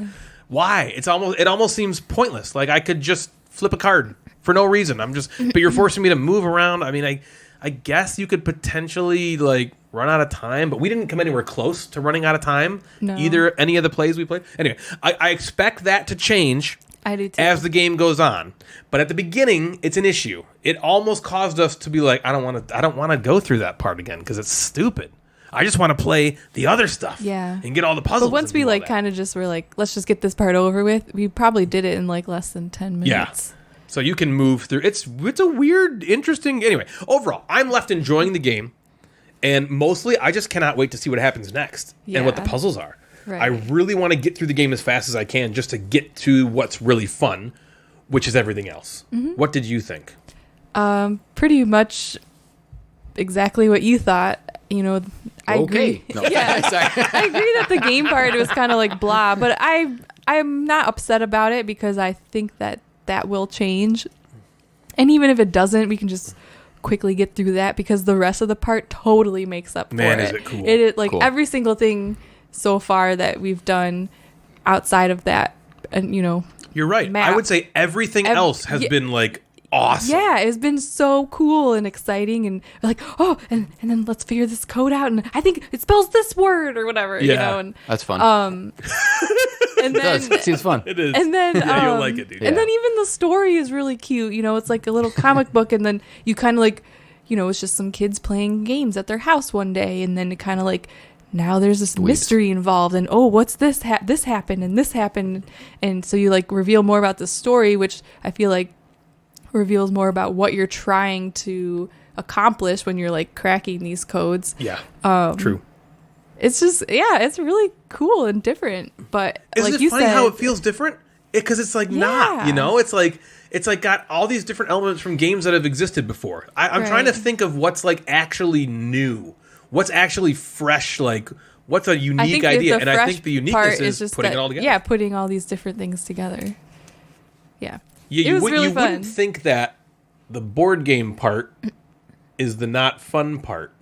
why? It almost seems pointless. Like, I could just flip a card for no reason. But you're forcing me to move around. I mean, I guess you could potentially like run out of time, but we didn't come anywhere close to running out of time. No. Either any of the plays we played. Anyway, I expect that to change. I do too. As the game goes on. But at the beginning, it's an issue. It almost caused us to be like, I don't want to go through that part again because it's stupid. I just want to play the other stuff. Yeah. And get all the puzzles. But once we like kind of just were like, let's just get this part over with, we probably did it in like less than 10 minutes. Yeah. So you can move through. It's a weird, interesting. Anyway, overall, I'm left enjoying the game. And mostly, I just cannot wait to see what happens next and what the puzzles are. Right. I really want to get through the game as fast as I can just to get to what's really fun, which is everything else. Mm-hmm. What did you think? Pretty much exactly what you thought. You know, I agree. No. Yeah, Sorry. I agree that the game part was kind of like blah, but I'm not upset about it because I think that will change. And even if it doesn't, we can just quickly get through that because the rest of the part totally makes up for it. Man, is it cool. It is like Cool. every single thing so far that we've done outside of that, and you know, You're right. map. I would say everything else has been like awesome. yeah, it's been so cool and exciting, and like, oh, and then let's figure this code out, and I think it spells this word or whatever, you Yeah. know, and That's fun. and it does. then It seems fun. It is. and then yeah, you'll like it, dude. and then even the story is really cute, you know, it's like a little comic book, and then you kind of like, you know, it's just some kids playing games at their house one day, and then it kind of like, now there's this mystery involved, and oh, what's this? This happened, and this happened, and so you like reveal more about the story, which I feel like reveals more about what you're trying to accomplish when you're like cracking these codes. Yeah. True. It's just, it's really cool and different. But Isn't like it you funny said, how it feels different? Because it's like not, you know? It's like got all these different elements from games that have existed before. I'm trying to think of what's like actually new. What's actually fresh, like what's a unique idea? And I think the uniqueness is just putting it all together. Yeah, putting all these different things together. Yeah. You it was really fun. wouldn't think that the board game part is the not fun part.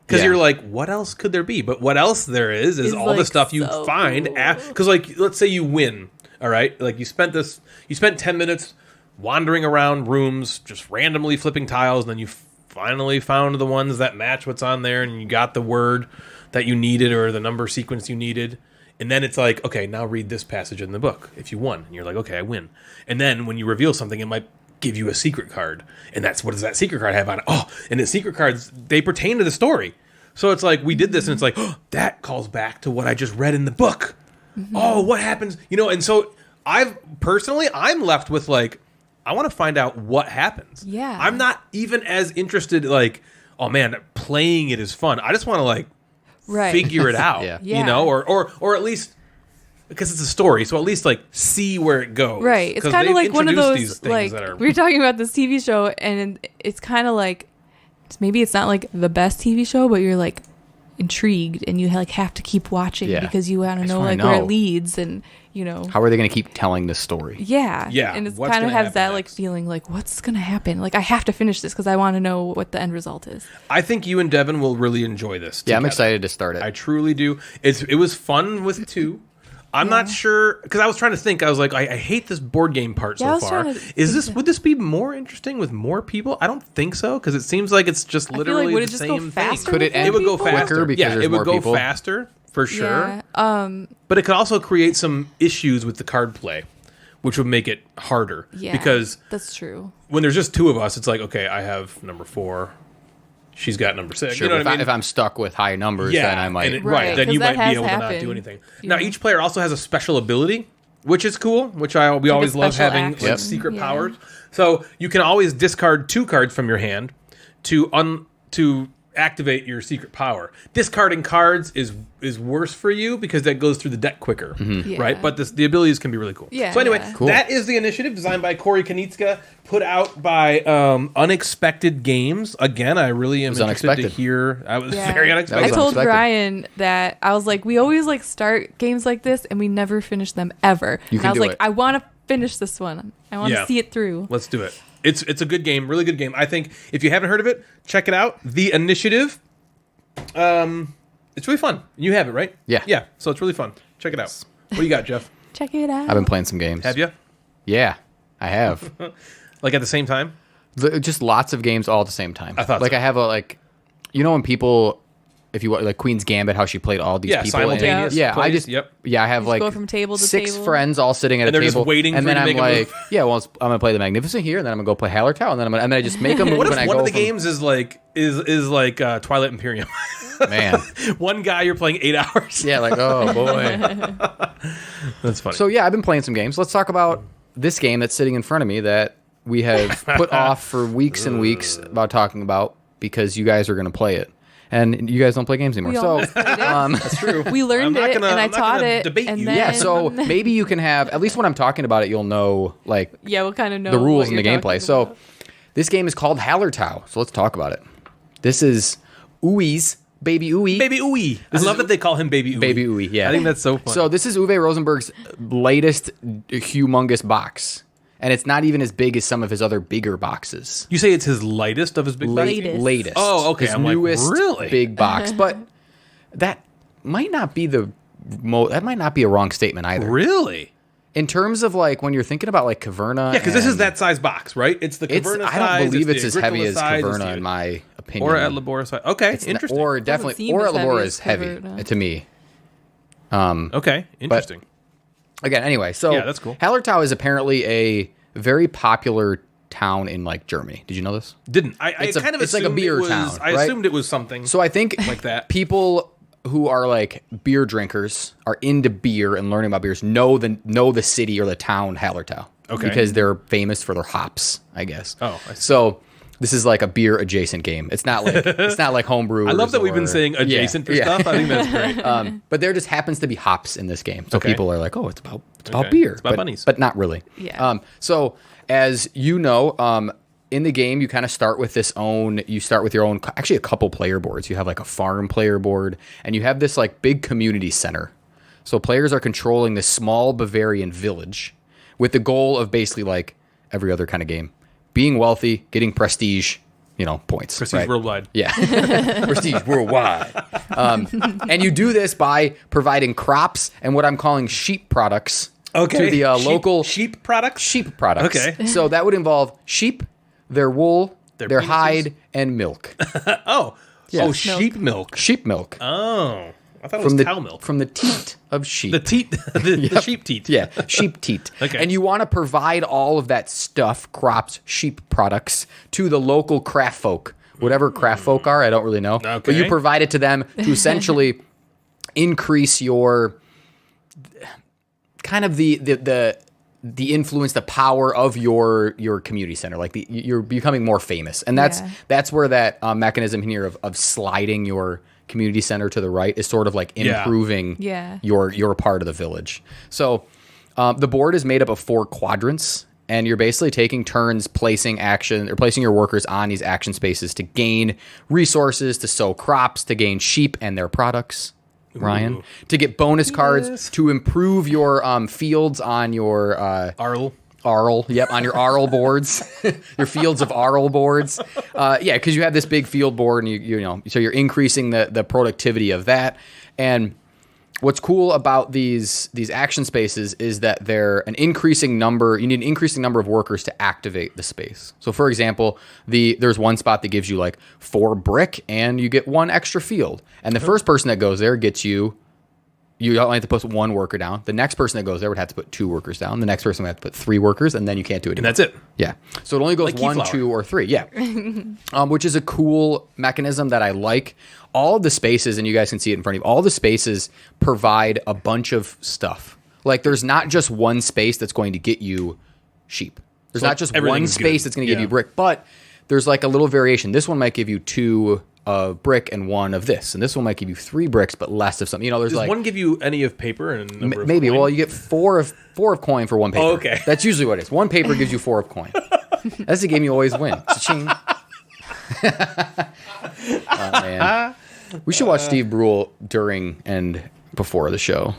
Because you're like, what else could there be? But what else there is all the like stuff you so find. cool. Because like, let's say you win, all right? Like you spent 10 minutes wandering around rooms, just randomly flipping tiles, and then you finally found the ones that match what's on there, and you got the word that you needed or the number sequence you needed. And then it's like, okay, now read this passage in the book if you won. And you're like, okay, I win. And then when you reveal something, it might give you a secret card. And that's, what does that secret card have on it? Oh, and the secret cards, they pertain to the story. So it's like, we did this, and it's like, oh, that calls back to what I just read in the book. Mm-hmm. Oh, what happens? You know, and so I'm left with like, I want to find out what happens. Yeah. I'm not even as interested, like, oh man, playing it is fun. I just want to like figure it out, you know, or at least, because it's a story, so at least like see where it goes. Right. It's kind of like one of those, like, we were talking about this TV show, and it's kind of like, maybe it's not like the best TV show, but you're like intrigued, and you like have to keep watching because you want to know like where it leads, and you know, how are they going to keep telling the story? Yeah, and it kind of has that like feeling like, what's going to happen? Like, I have to finish this because I want to know what the end result is. I think you and Devin will really enjoy this together. Yeah, I'm excited to start it. I truly do. It was fun with 2. I'm not sure, because I was trying to think. I was like, I hate this board game part so far. Would this be more interesting with more people? I don't think so, because it seems like it's just literally would it the just same go faster? thing. Could it end It would go faster because it would go people? faster for sure. Yeah. But it could also create some issues with the card play, which would make it harder. Yeah, because that's true. When there's just 2 of us, it's like, okay, I have number 4. She's got number 6. Sure, you know what I mean? If I'm stuck with high numbers, then I might. Then you might be able to not do anything. Now, each player also has a special ability, which is cool, which we always love having like, secret powers. So you can always discard 2 cards from your hand to activate your secret power. Discarding cards is worse for you because that goes through the deck quicker, right? But the abilities can be really cool. Yeah, so anyway, that is the initiative designed by Corey Kanitska, put out by Unexpected Games. Again, I really am interested to hear. I was very unexpected. I told Brian that I was like, we always like start games like this and we never finish them ever. And I was like, I want to finish this one. I want to see it through. Let's do it. It's a good game, really good game. I think if you haven't heard of it, check it out. The Initiative. It's really fun. You have it, right? Yeah. Yeah. So it's really fun. Check it out. What do you got, Jeff? Check it out. I've been playing some games. Have you? Yeah, I have. Like at the same time? Just lots of games all at the same time. I thought like so. I have you know when people, if you like Queen's Gambit, how she played all these people. Simultaneous. Plays. I have like go from table to 6 table. friends all sitting at and a they're table, just waiting and for then you to I'm make a like, move. I'm gonna play the Magnificent here, and then I'm gonna go play Hallertau, and then I just make a move. What and if I one go of the from, games is like Twilight Imperium? Man, one guy you're playing 8 hours. Yeah, like, oh boy, that's funny. So yeah, I've been playing some games. Let's talk about this game that's sitting in front of me that we have put off for weeks and weeks about talking about because you guys are going to play it, and you guys don't play games anymore. So that's true. We learned it, and I taught it. And then, yeah, so maybe you can have at least when I'm talking about it, you'll know like we'll kind of know the rules and the gameplay. So this game is called Hallertau. So let's talk about it. This is Uwe's Baby Uwe. Baby Uwe. I love that they call him Baby Uwe. Baby Uwe, yeah. I think that's so fun. So this is Uwe Rosenberg's latest humongous box. And it's not even as big as some of his other bigger boxes. You say it's his lightest of his big boxes? Latest. Oh, okay. His I'm newest like, really? big box. But that might not be that might not be a wrong statement either. Really? In terms of like when you're thinking about like Caverna. Yeah, because this is that size box, right? It's the Caverna size. I don't believe it's as heavy Agricola as size, Caverna in my opinion. Or at Labora size. Okay, interesting. Or definitely, or at Labora is heavy to me. Okay, interesting. Again, anyway, so yeah, that's cool. Hallertau is apparently a very popular town in like Germany. Did you know this? Didn't. It's like a beer town. I assumed it was something. So I think like that. People who are like beer drinkers are into beer and learning about beers know the city or the town Hallertau. Okay. Because they're famous for their hops, I guess. Oh, I see. So this is like a beer adjacent game. It's not like homebrew. I love that we've been saying adjacent for stuff. I think that's great. But there just happens to be hops in this game, so people are like, "Oh, it's about Okay. beer, It's about bunnies." but not really. Yeah. So as you know, in the game, you kind of start with you start with your own. Actually, a couple player boards. You have like a farm player board, and you have this like big community center. So players are controlling this small Bavarian village, with the goal of basically like every other kind of game, being wealthy, getting prestige, points. Prestige right? worldwide. Yeah. Prestige worldwide. And you do this by providing crops and what I'm calling sheep products to the local... Sheep products? Sheep products. Okay. So that would involve sheep, their wool, their penises? hide, and milk. Oh. Yeah. Oh, sheep milk. Sheep milk. Oh. I thought it was cow milk. From the teat of sheep. The teat. The sheep teat. Yeah, sheep teat. Okay. And you want to provide all of that stuff, crops, sheep products, to the local craft folk. Whatever craft folk are, I don't really know. Okay. But you provide it to them to essentially increase your kind of the influence, the power of your community center. Like you're becoming more famous. And that's where that mechanism here of sliding your community center to the right is sort of like improving your part of the village. So the board is made up of 4 quadrants, and you're basically taking turns placing your workers on these action spaces to gain resources, to sow crops, to gain sheep and their products. Ryan, to get bonus cards, to improve your fields on your Arl, yep, on your Arl boards, your fields of Arl boards. Because you have this big field board, and so you're increasing the productivity of that. And what's cool about these action spaces is that they're an increasing number. You need an increasing number of workers to activate the space. So, for example, there's one spot that gives you like 4 brick, and you get 1 extra field. And the first person that goes there gets you. You only have to put 1 worker down. The next person that goes there would have to put 2 workers down. The next person would have to put 3 workers, and then you can't do it anymore. And that's it. Yeah. So it only goes Like 1, Keyflower. 2, or 3. Yeah. Which is a cool mechanism that I like. All of the spaces, and you guys can see it in front of you, all the spaces provide a bunch of stuff. Like there's not just one space that's going to get you sheep. There's So not just one everything's space good. that's going to give you brick, but there's like a little variation. This one might give you 2 of brick and 1 of this, and this one might give you 3 bricks but less of something. There's Does like one give you any of paper and a number of maybe. coin? Well, you get 4 of coin for 1 paper. Oh, okay. That's usually what it is. 1 paper gives you 4 of coin. That's the game you always win. Cha-ching. Oh man, we should watch Steve Brule during and before the show.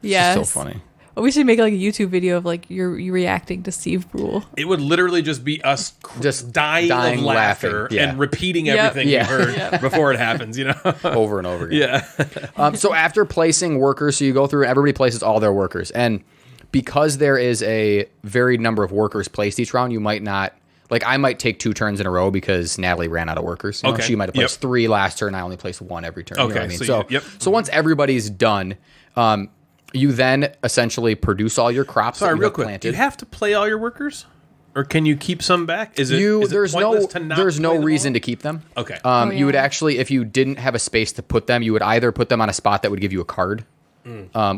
Yes. It's so funny. We should make like a YouTube video of like you reacting to Steve Brule. It would literally just be us Just dying of laughter laughing, yeah. and repeating Yep. everything Yeah. we heard before it happens, Over and over again. Yeah. So after placing workers, so you go through and everybody places all their workers. And because there is a varied number of workers placed each round, you might not, like I might take 2 turns in a row because Natalie ran out of workers. Okay. She might have placed 3 last turn. I only placed 1 every turn. You know Okay, what I mean? so So once everybody's done, you then essentially produce all your crops that Sorry, you real have quick. planted. Do you have to play all your workers? Or can you keep some back? Is it There's pointless to not there's no play them reason all? to keep them. Okay. You would yeah. actually, if you didn't have a space to put them, you would either put them on a spot that would give you a card,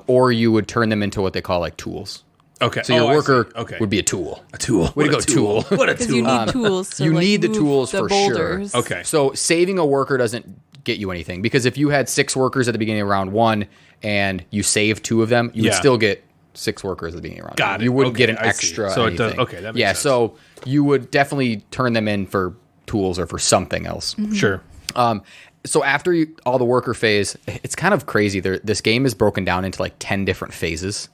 or you would turn them into what they call like tools. Okay. So your worker Okay. would be a tool. A tool. Way to What go, a tool. What a Because tool. you need tools. To, you like, need the move tools the for boulders. sure. Okay. So saving a worker doesn't get you anything, because if you had 6 workers at the beginning of round 1 and you saved 2 of them, you would Yeah. still get 6 workers at the beginning of round 2. Got it. You wouldn't Okay, get an I see. extra. So it does- anything. okay, that makes yeah. sense. So you would definitely turn them in for tools or for something else. Sure. So after all the worker phase, it's kind of crazy. This game is broken down into like 10 different phases.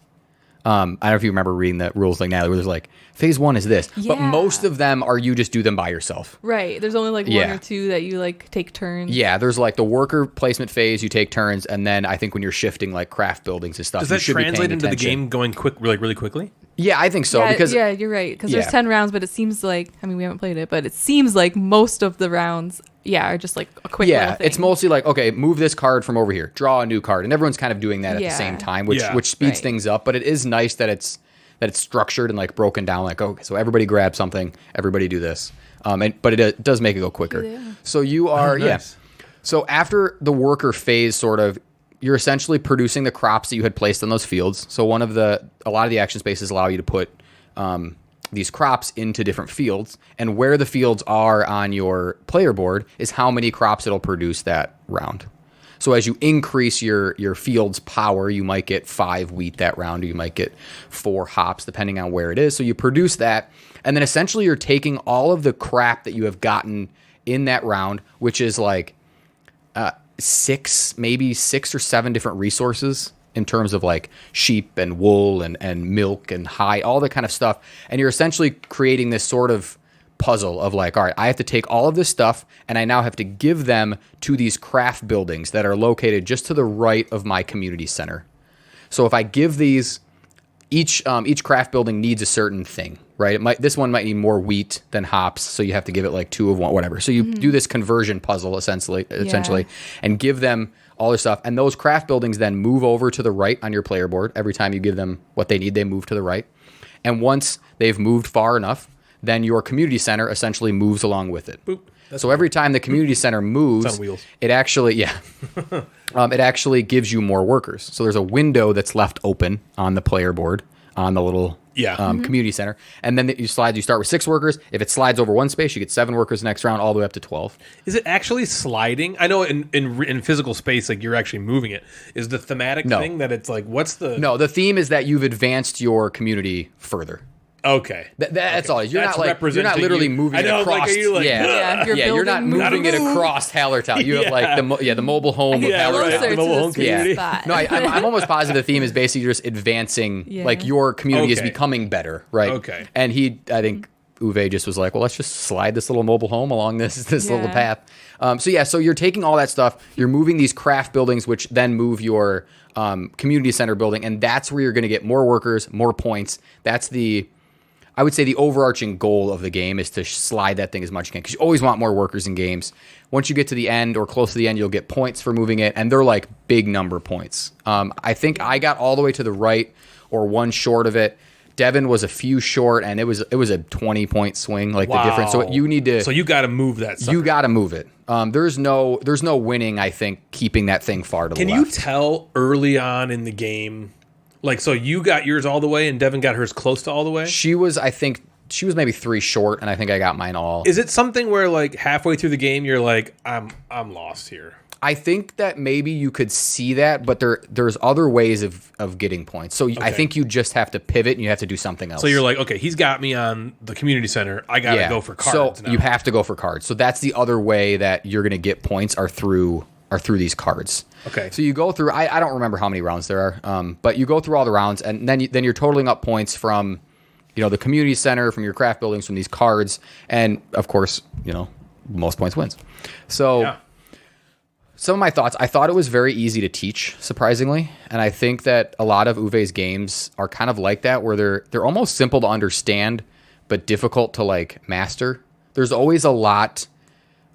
I don't know if you remember reading the rules like Natalie, where there's like phase 1 is this, but Yeah. most of them are you just do them by yourself. Right. There's only like 1 Yeah. or 2 that you like take turns. Yeah, there's like the worker placement phase, you take turns, and then I think when you're shifting like craft buildings and stuff, Does you that should be translate paying into the attention. game going quick, like really quickly? Yeah, I think so, Yeah, because yeah, you're right. Because Yeah. there's 10 rounds, but it seems like, I mean, we haven't played it, but it seems like most of the rounds, are just like a quick little thing. it's mostly like, okay, move this card from over here, draw a new card, and everyone's kind of doing that at the Yeah. same time, which Yeah. speeds Right. things up. But it is nice that it's structured and like broken down. Like, okay, so everybody grab something, everybody do this. But it does make it go quicker. Yeah. So you are nice. So after the worker phase, sort of, you're essentially producing the crops that you had placed on those fields. So a lot of the action spaces allow you to put these crops into different fields, and where the fields are on your player board is how many crops it'll produce that round. So as you increase your field's power, you might get 5 wheat that round, or you might get 4 hops, depending on where it is. So you produce that, and then essentially you're taking all of the crap that you have gotten in that round, which is like 6 or 7 different resources in terms of like sheep and wool and milk and hide, all that kind of stuff. And you're essentially creating this sort of puzzle of like, all right, I have to take all of this stuff and I now have to give them to these craft buildings that are located just to the right of my community center. So if I give these, each craft building needs a certain thing, right? This one might need more wheat than hops, so you have to give it like 2 of one, whatever. So you do this conversion puzzle essentially, and give them all their stuff. And those craft buildings then move over to the right on your player board. Every time you give them what they need, they move to the right. And once they've moved far enough, then your community center essentially moves along with it. Boop. So every time the community center moves, it's on wheels. it actually, it actually gives you more workers. So there's a window that's left open on the player board on the little community center. And then you start with 6 workers. If it slides over 1 space, you get 7 workers next round, all the way up to 12. Is it actually sliding? I know in physical space, like you're actually moving it. Is the thematic thing that it's like, what's the... No, the theme is that you've advanced your community further. Okay. That's all. You're not literally moving it across. You're not moving it across Hallertau. You have like the mobile home of Hallertau. Closer The mobile home to the community. spot. No, I'm almost positive the theme is basically just advancing, like your community is becoming better, right? Okay. And I think Uwe just was like, well, let's just slide this little mobile home along this little path. So you're taking all that stuff, you're moving these craft buildings, which then move your community center building, and that's where you're going to get more workers, more points. That's I would say the overarching goal of the game is to slide that thing as much as you can, because you always want more workers in games. Once you get to the end or close to the end, you'll get points for moving it, and they're like big number points. I think I got all the way to the right or 1 short of it. Devin was a few short, and it was a 20-point swing, like the difference. So you need to. So you got to move that sucker. You got to move it. There's no winning, I think, keeping that thing far to the left. Can you tell early on in the game? Like, so you got yours all the way, and Devin got hers close to all the way? She was maybe 3 short, and I think I got mine all. Is it something where, like, halfway through the game, you're like, I'm lost here? I think that maybe you could see that, but there's other ways of getting points. So I think you just have to pivot, and you have to do something else. So you're like, okay, he's got me on the community center. I got to go for cards now. You have to go for cards. So that's the other way that you're going to get points are through these cards. Okay. So you go through, I don't remember how many rounds there are, but you go through all the rounds, and then you're totaling up points from, the community center, from your craft buildings, from these cards, and of course, most points wins. So some of my thoughts, I thought it was very easy to teach, surprisingly, and I think that a lot of Uwe's games are kind of like that, where they're almost simple to understand, but difficult to like master. There's always a lot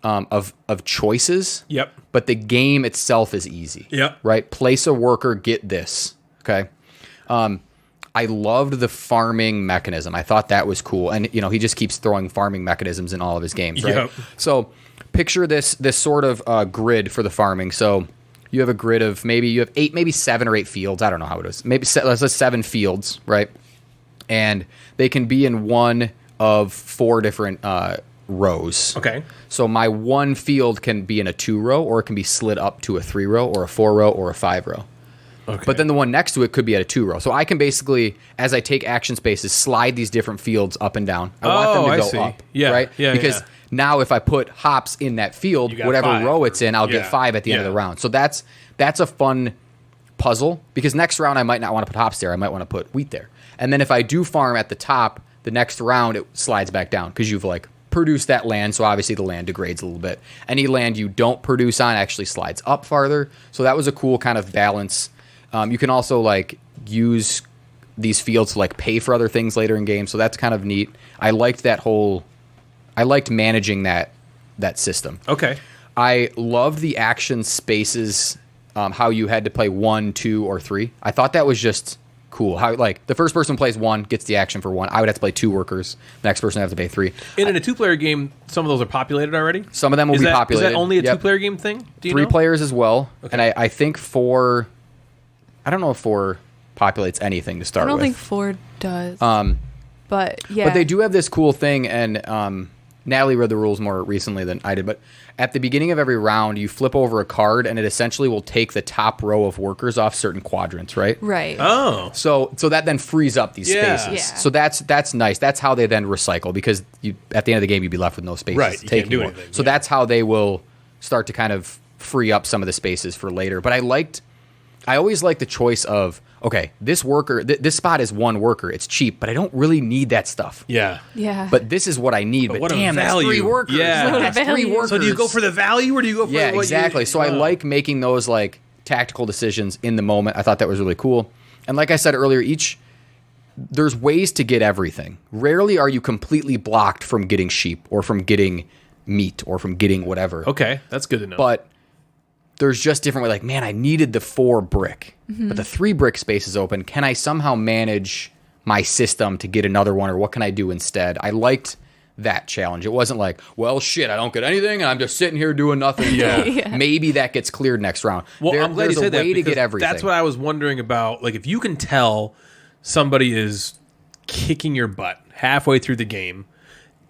of choices. Yep. But the game itself is easy. Yep. Right? Place a worker, get this. Okay. I loved the farming mechanism. I thought that was cool. And, he just keeps throwing farming mechanisms in all of his games, right? Yep. So picture this sort of grid for the farming. So you have a grid of maybe 7 or 8 fields. I don't know how it is. Maybe let's say 7 fields, right? And they can be in one of 4 different rows. Okay. So my 1 field can be in a 2 row, or it can be slid up to a 3 row or a 4 row or a 5 row. Okay. But then the one next to it could be at a 2 row. So I can basically, as I take action spaces, slide these different fields up and down. I want them to go up. Yeah. Right? Yeah. Because now if I put hops in that field, whatever 5. row it's in, I'll get 5 at the end of the round. So that's a fun puzzle, because next round I might not want to put hops there. I might want to put wheat there. And then if I do farm at the top, the next round it slides back down, because you've like produce that land, so obviously the land degrades a little bit. Any land you don't produce on actually slides up farther, so that was a cool kind of balance. You can also like use these fields to like pay for other things later in game, so that's kind of neat. I liked managing that system. Okay. I loved the action spaces, how you had to play 1, 2, or 3. I thought that was just cool. How like the first person plays 1 gets the action for 1. I would have to play 2 workers. The next person would have to pay 3. And in a 2-player game, some of those are populated already? Some of them will be populated. Is that only a 2-player game thing? Do you 3 know? players as well. Okay. And I think 4... I don't know if 4 populates anything to start with. I don't think 4 does. But yeah. But they do have this cool thing, and Natalie read the rules more recently than I did, but at the beginning of every round, you flip over a card, and it essentially will take the top row of workers off certain quadrants, right? Right. Oh. So that then frees up these Yeah. spaces. Yeah. So that's nice. That's how they then recycle, because at the end of the game, you'd be left with no spaces Right, to you take can't do anymore. anything, So yeah. that's how they will start to kind of free up some of the spaces for later. But I always liked the choice of, okay, this worker, this spot is one worker. It's cheap, but I don't really need that stuff. Yeah. Yeah. But this is what I need. But what a damn, that's 3 value. workers. Yeah. Like, What a that's 3 value. workers. So do you go for the value or do you go for Yeah, what exactly. You, So I like making those like tactical decisions in the moment. I thought that was really cool. And like I said earlier, there's ways to get everything. Rarely are you completely blocked from getting sheep or from getting meat or from getting whatever. Okay, that's good to know. But there's just different ways. Like, man, I needed the 4 brick, but the 3 brick space is open. Can I somehow manage my system to get another one, or what can I do instead? I liked that challenge. It wasn't like, well, shit, I don't get anything, and I'm just sitting here doing nothing. Yeah. Yeah. Maybe that gets cleared next round. Well, I'm glad you there's said a way that to get because everything. that's what I was wondering about. Like, if you can tell somebody is kicking your butt halfway through the game,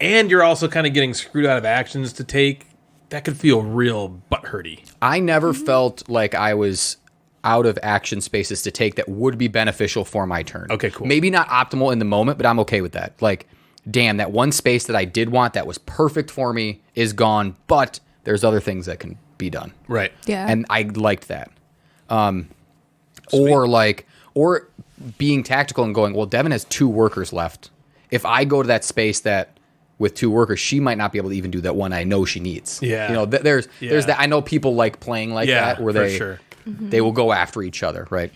and you're also kind of getting screwed out of actions to take, that could feel real butt-hurty. I never felt like I was out of action spaces to take that would be beneficial for my turn. Okay, cool. Maybe not optimal in the moment, but I'm okay with that. Like, damn, that one space that I did want that was perfect for me is gone, but there's other things that can be done. Right. Yeah. And I liked that. Or being tactical and going, well, Devin has 2 workers left. If I go to that space with 2 workers, she might not be able to even do that one I know she needs. Yeah. You know, there's Yeah. that. I know people like playing like Yeah, that, where for they sure. they will go after each other, right?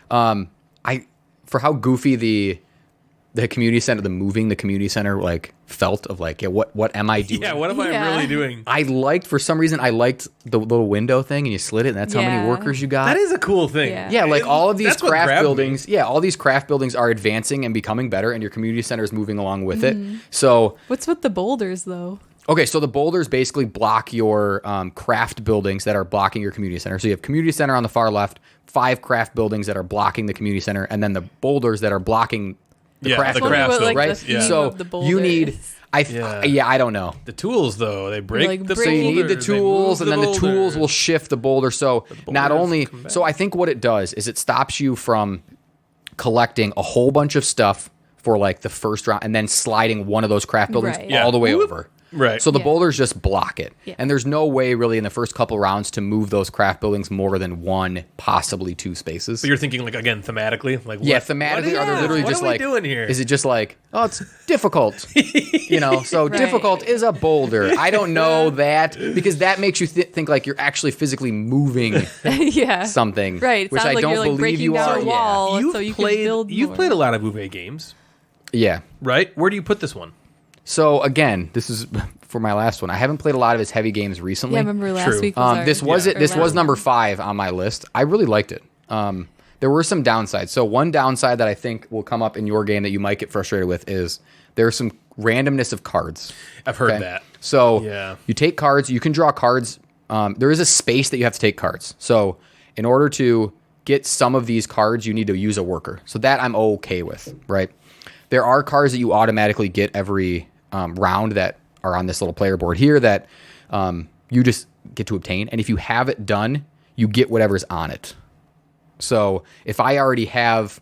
For how goofy the community center, the community center like felt of like, yeah, what am I doing? Yeah, what am I Yeah. really doing? For some reason, I liked the little window thing, and you slid it, and that's how many Yeah. workers you got. That is a cool thing. Yeah. Yeah, like all of these That's what craft grabbed me. buildings. Yeah, all these craft buildings are advancing and becoming better, and your community center is moving along with Mm-hmm. it. So, What's with the boulders though? okay, so the boulders basically block your craft buildings that are blocking your community center. So you have community center on the far left, 5 craft buildings that are blocking the community center, and then the boulders that are blocking the Yeah, craft the buildings, craft What, like, right? the theme So of the you need. boulders? I don't know. The tools, though, they break Like the break- So you need the boulders, they move tools, and then the tools will boulders. shift the boulder. So not boulders only, come back. so I think what it does is it stops you from collecting a whole bunch of stuff for like the first round, and then sliding one of those craft buildings Right. Yeah. all the way Whoop. over. Right. So the Yeah. boulders just block it. Yeah. And there's no way really in the first couple rounds to move those craft buildings more than 1, possibly 2 spaces. But you're thinking, like, again, thematically? Like, Yeah, what- thematically, what are they literally what just are we like, doing here? is it just like, oh, it's difficult? So Right. difficult is a boulder. I don't know that, because that makes you think like you're actually physically moving Yeah. something. Right. It which sounds I like don't you're like believe breaking you down are. a wall You've so you played, can build You've more. played a lot of Uwe games, Yeah. right? Where do you put this one? So again, this is for my last one. I haven't played a lot of his heavy games recently. Yeah, remember last True. week was our, This was or it. This last was number one. 5 on my list. I really liked it. There were some downsides. So one downside that I think will come up in your game that you might get frustrated with is there's some randomness of cards. I've heard Okay? that. So Yeah. you take cards. You can draw cards. There is a space that you have to take cards. So in order to get some of these cards, you need to use a worker. So that I'm okay with, right? There are cards that you automatically get every round that are on this little player board here that you just get to obtain. And if you have it done, you get whatever's on it. So if I already have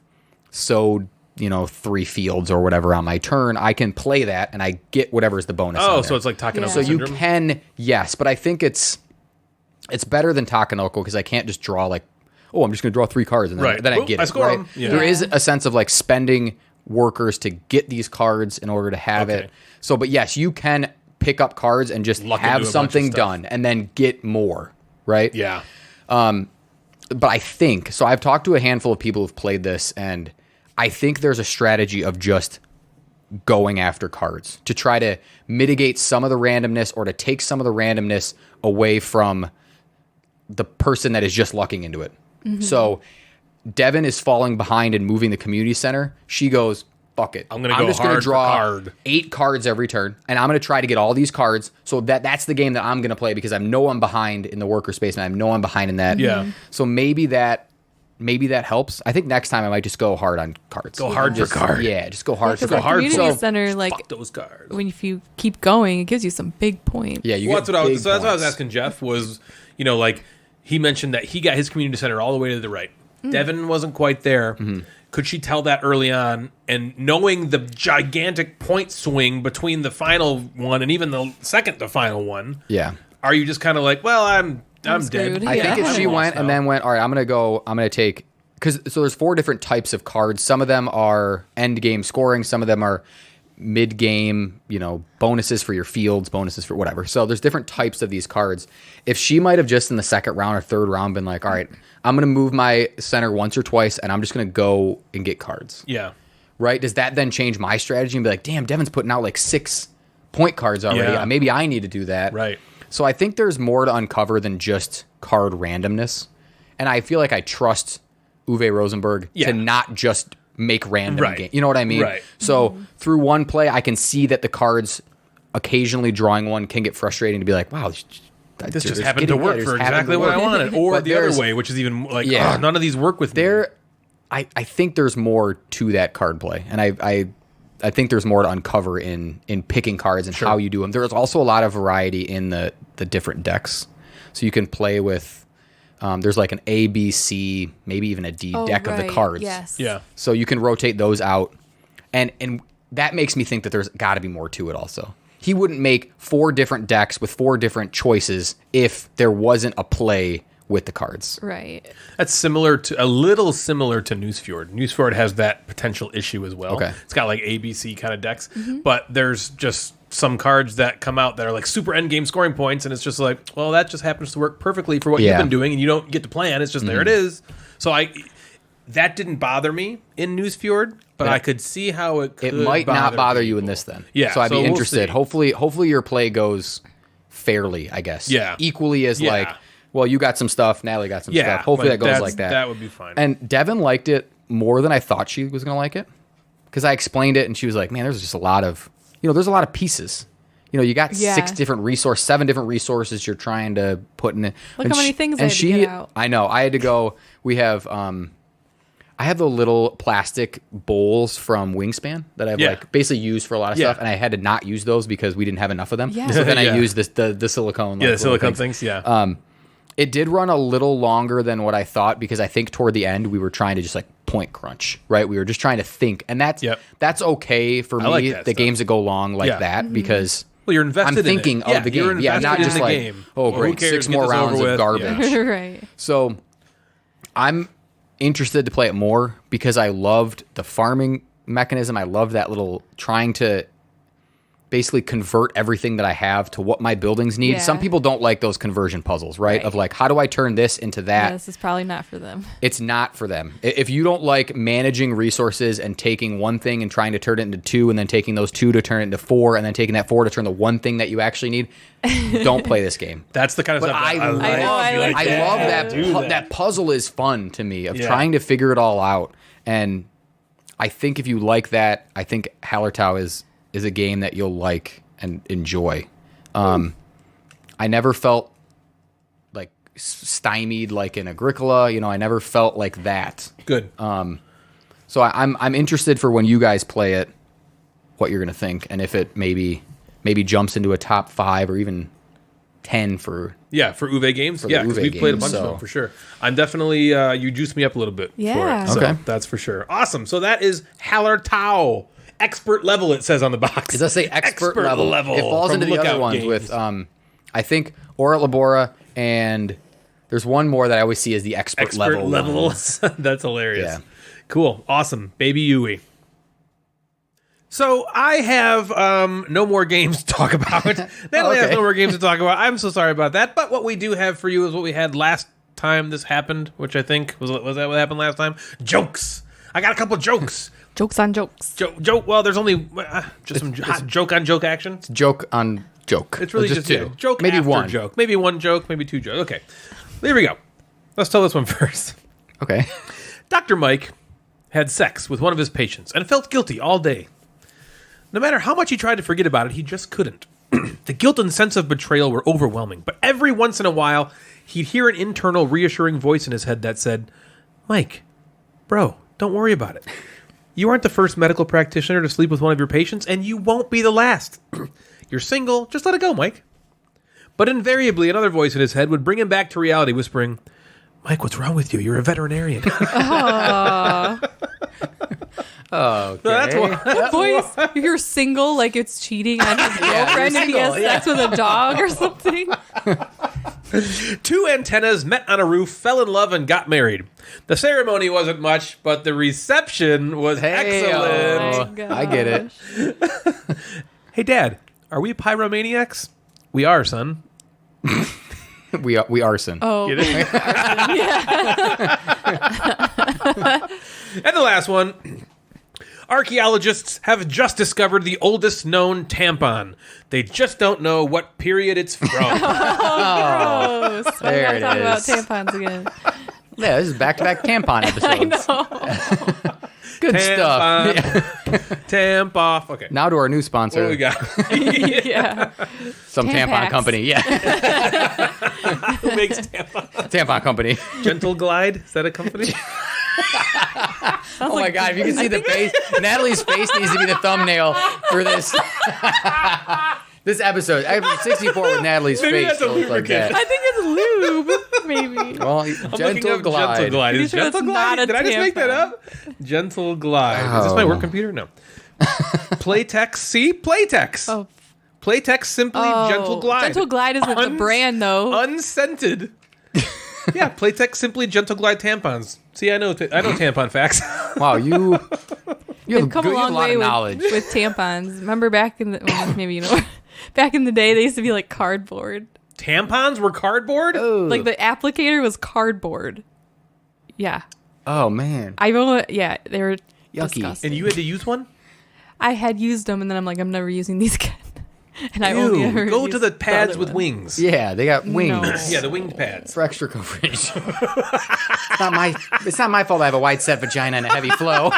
sowed, 3 fields or whatever on my turn, I can play that and I get whatever's the bonus. Oh, on so there. it's like Takanoko Yeah. So you syndrome? can, yes, but I think it's better than Takanoko because I can't just draw like, oh, I'm just going to draw 3 cards and then, Right. then I Oop, get I it. score Right? 'em. Yeah. There is Yeah. a sense of like spending workers to get these cards in order to have Okay. it. So, but yes, you can pick up cards and just Luck into a have bunch of something stuff. done and then get more, right? Yeah. But I think, so I've talked to a handful of people who've played this, and I think there's a strategy of just going after cards to try to mitigate some of the randomness or to take some of the randomness away from the person that is just lucking into it. So Devin is falling behind and moving the community center. She goes, fuck it. I'm gonna go just gonna hard for draw card. 8 cards every turn, and I'm going to try to get all these cards. So that's the game that I'm going to play because I know I'm behind in the worker space, and I know I'm behind in that. Yeah. So maybe that maybe that helps. I think next time I might just go hard on cards. Go hard for card. Yeah, just go hard for Because card. the community center, like, Fuck those cards. if you keep going, it gives you some big points. Yeah, you Well, get that's what I was points. asking Jeff was, like he mentioned that he got his community center all the way to the right. Devin wasn't quite there. Mm-hmm. Could she tell that early on? And knowing the gigantic point swing between the final one and even the second to final one, Yeah. are you just kind of like, well, I'm screwed. dead? I think if Yeah. she I'm went lost and now. then went, all right, I'm going to take, because so there's 4 different types of cards. Some of them are end game scoring. Some of them are mid game, bonuses for your fields, bonuses for whatever. So there's different types of these cards. If she might have just in the second round or third round been like, all right, I'm going to move my center once or twice and I'm just going to go and get cards. Yeah. Right? Does that then change my strategy and be like, damn, Devin's putting out like 6 point cards already. Yeah. Maybe I need to do that. Right. So I think there's more to uncover than just card randomness. And I feel like I trust Uwe Rosenberg Yeah. to not just make random Right. games. You know what I mean? Right. So through one play, I can see that the cards occasionally drawing one can get frustrating to be like, wow, This just happened to work for exactly what I wanted. Or But the other there's- way, which is even like, Yeah. none of these work with me. I think there's more to that card play. And I think there's more to uncover in picking cards and how you do them. There's also a lot of variety in the different decks. So you can play with, there's like an A, B, C, maybe even a D deck of the cards. Yes. Yeah. So you can rotate those out. And that makes me think that there's got to be more to it also. He wouldn't make 4 different decks with 4 different choices if there wasn't a play with the cards. Right. That's a little similar to Newsfjord. Newsfjord has that potential issue as well. Okay. It's got like ABC kind of decks, but there's just some cards that come out that are like super end game scoring points, and it's just like, well, that just happens to work perfectly for what you've Yeah. been doing, and you don't get to plan. It's just there it is. So that didn't bother me in Newsfjord, but Yeah. I could see how it could. It might not bother you in people. this then. Yeah, So I'd so be we'll interested. see. Hopefully your play goes fairly, I guess. Yeah. Equally as Yeah. like, well, you got some stuff, Natalie got some Yeah, stuff. Hopefully that goes that's- like that. That would be fine. And Devin liked it more than I thought she was going to like it. Because I explained it and she was like, man, there's just a lot of, there's a lot of pieces. You got Yeah. 7 different resources you're trying to put in it. Look And how many things I had to get out. I know. I had to go. We have, I have the little plastic bowls from Wingspan that I've Yeah. like basically used for a lot of Yeah. stuff. And I had to not use those because we didn't have enough of them. Yeah. So then Yeah. I used the silicone. yeah, the little silicone things. Yeah. It did run a little longer than what I thought because I think toward the end we were trying to just like point crunch, right? We were just trying to think, and that's Yep. that's okay for me. like that The stuff. games that go long like Yeah. that because Well, you're invested I'm thinking in it. of the You're game, yeah, not invested just in the like, game. oh Well, who great, cares? 6 Get more this over rounds with. of garbage. Yeah. Right. So I'm interested to play it more because I loved the farming mechanism. I loved that little trying to basically convert everything that I have to what my buildings need. Yeah. Some people don't like those conversion puzzles, right? Right. Of like, how do I turn this into that? Yeah, this is probably not for them. It's not for them. If you don't like managing resources and taking one thing and trying to turn it into 2 and then taking those 2 to turn it into 4 and then taking that 4 to turn the one thing that you actually need, don't play this game. That's the kind of But stuff I that love. I like I that. love that. Do that. That puzzle is fun to me of Yeah. trying to figure it all out. And I think if you like that, I think Hallertau is a game that you'll like and enjoy. I never felt like stymied like in Agricola. I never felt like that. Good. So I'm interested for when you guys play it, what you're gonna think, and if it maybe jumps into a top 5 or even 10 for. Yeah, for Uwe games. the Yeah, because Uwe we've played a games, bunch of so- them for sure. I'm definitely you juiced me up a little bit. Yeah. For it, so Okay. that's for sure. Awesome. So that is Hallertau. Expert level, it says on the box. It does say expert level. It falls from into the other Lookout ones Games. with, I think, Ora Labora, and there's one more that I always see as the expert level. ones. That's hilarious. Yeah. Cool. Awesome. Baby Uwe. So I have no more games to talk about. Natalie has Okay. no more games to talk about. I'm so sorry about that. But what we do have for you is what we had last time this happened, which I think was that what happened last time? Jokes. I got a couple jokes. Jokes on jokes. Joke. Well, there's only just some hot joke on joke action. Joke on joke. It's really Or just 2. yeah, joke. Maybe after one joke. Maybe one joke. Maybe 2 jokes. Okay. Here we go. Let's tell this one first. Okay. Dr. Mike had sex with one of his patients and felt guilty all day. No matter how much he tried to forget about it, he just couldn't. The guilt and sense of betrayal were overwhelming, but every once in a while, he'd hear an internal, reassuring voice in his head that said, Mike, bro, don't worry about it. You aren't the first medical practitioner to sleep with one of your patients, and you won't be the last. You're single, just let it go, Mike. But invariably, another voice in his head would bring him back to reality, whispering, Mike, what's wrong with you? You're a veterinarian. Oh, okay. That's why. That voice, you're single, like it's cheating on his girlfriend if he has sex with a dog or something. Two antennas met on a roof, fell in love, and got married. The ceremony wasn't much, but the reception was excellent. Oh my I get it. Hey, Dad, are we pyromaniacs? We are, son. We arson. Oh, Get it? And the last one. Archaeologists have just discovered the oldest known tampon. They just don't know what period it's from. gross. There We it gotta talk is. about tampons again. Yeah, this is back-to-back tampon episodes. I know. Good stuff. Tampon. Tamp off. Okay. Now to our new sponsor, What do we got? Yeah. some tampon Tampax. company. Yeah, Who makes tampon? tampon company. Gentle Glide? Is that a company? Oh my god, if you can see the face, Natalie's face needs to be the thumbnail for this. This episode, episode 64 with Natalie's Maybe face. that's a looks like lubricant. that. I think it's lube, maybe. Well, I'm looking gentle up glide. Gentle Glide. Pretty Is sure Gentle that's Glide? not a Did I just make that tampon. up? Gentle Glide. Is this my work computer? No. Playtex. See? Playtex. Oh. Playtex Simply Gentle Glide. Gentle Glide is with the brand, though. Unscented. Yeah, Playtex Simply Gentle Glide tampons. See, I know tampon facts. Wow, you have They've come good, a long lot way of with, knowledge. with tampons. Remember back in the maybe you know back in the day they used to be like cardboard. Tampons were cardboard? Like the applicator was cardboard. Yeah. Oh man, I know. Yeah, they were Yucky. disgusting. And you had to use one? I had used them, and then I'm like, I'm never using these again. And I only ever Ew, go to used the pads other with one. wings. yeah, they got wings. No. Yeah, the winged pads. For extra coverage. It's not my fault I have a wide set vagina and a heavy flow.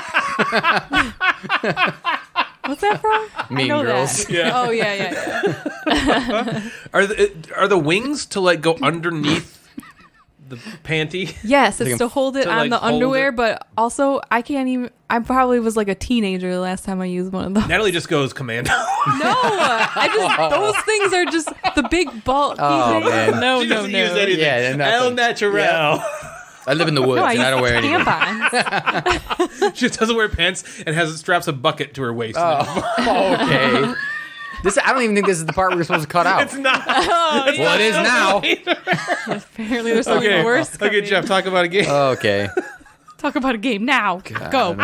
What's that from? Mean I know Girls. That. Yeah. Oh yeah. Are the wings to like go underneath the panty? Yes, Like it's to hold it to, on like, the hold underwear, it. but also I can't even. I probably was like a teenager the last time I used one of those. Natalie just goes commando. No, I just those things are just the big bulky Oh, things. man. No, She no, doesn't no. use anything. Yeah, nothing. El natural. I live in the woods No, I and I use don't wear anything. tampons. She just doesn't wear pants and straps a bucket to her waist. Oh, okay. I don't even think this is the part we're supposed to cut out. It's not. Oh, Well, it is now. apparently there's something Okay. worse. Okay, coming. Jeff, talk about a game. Okay. Talk about a game now. Go.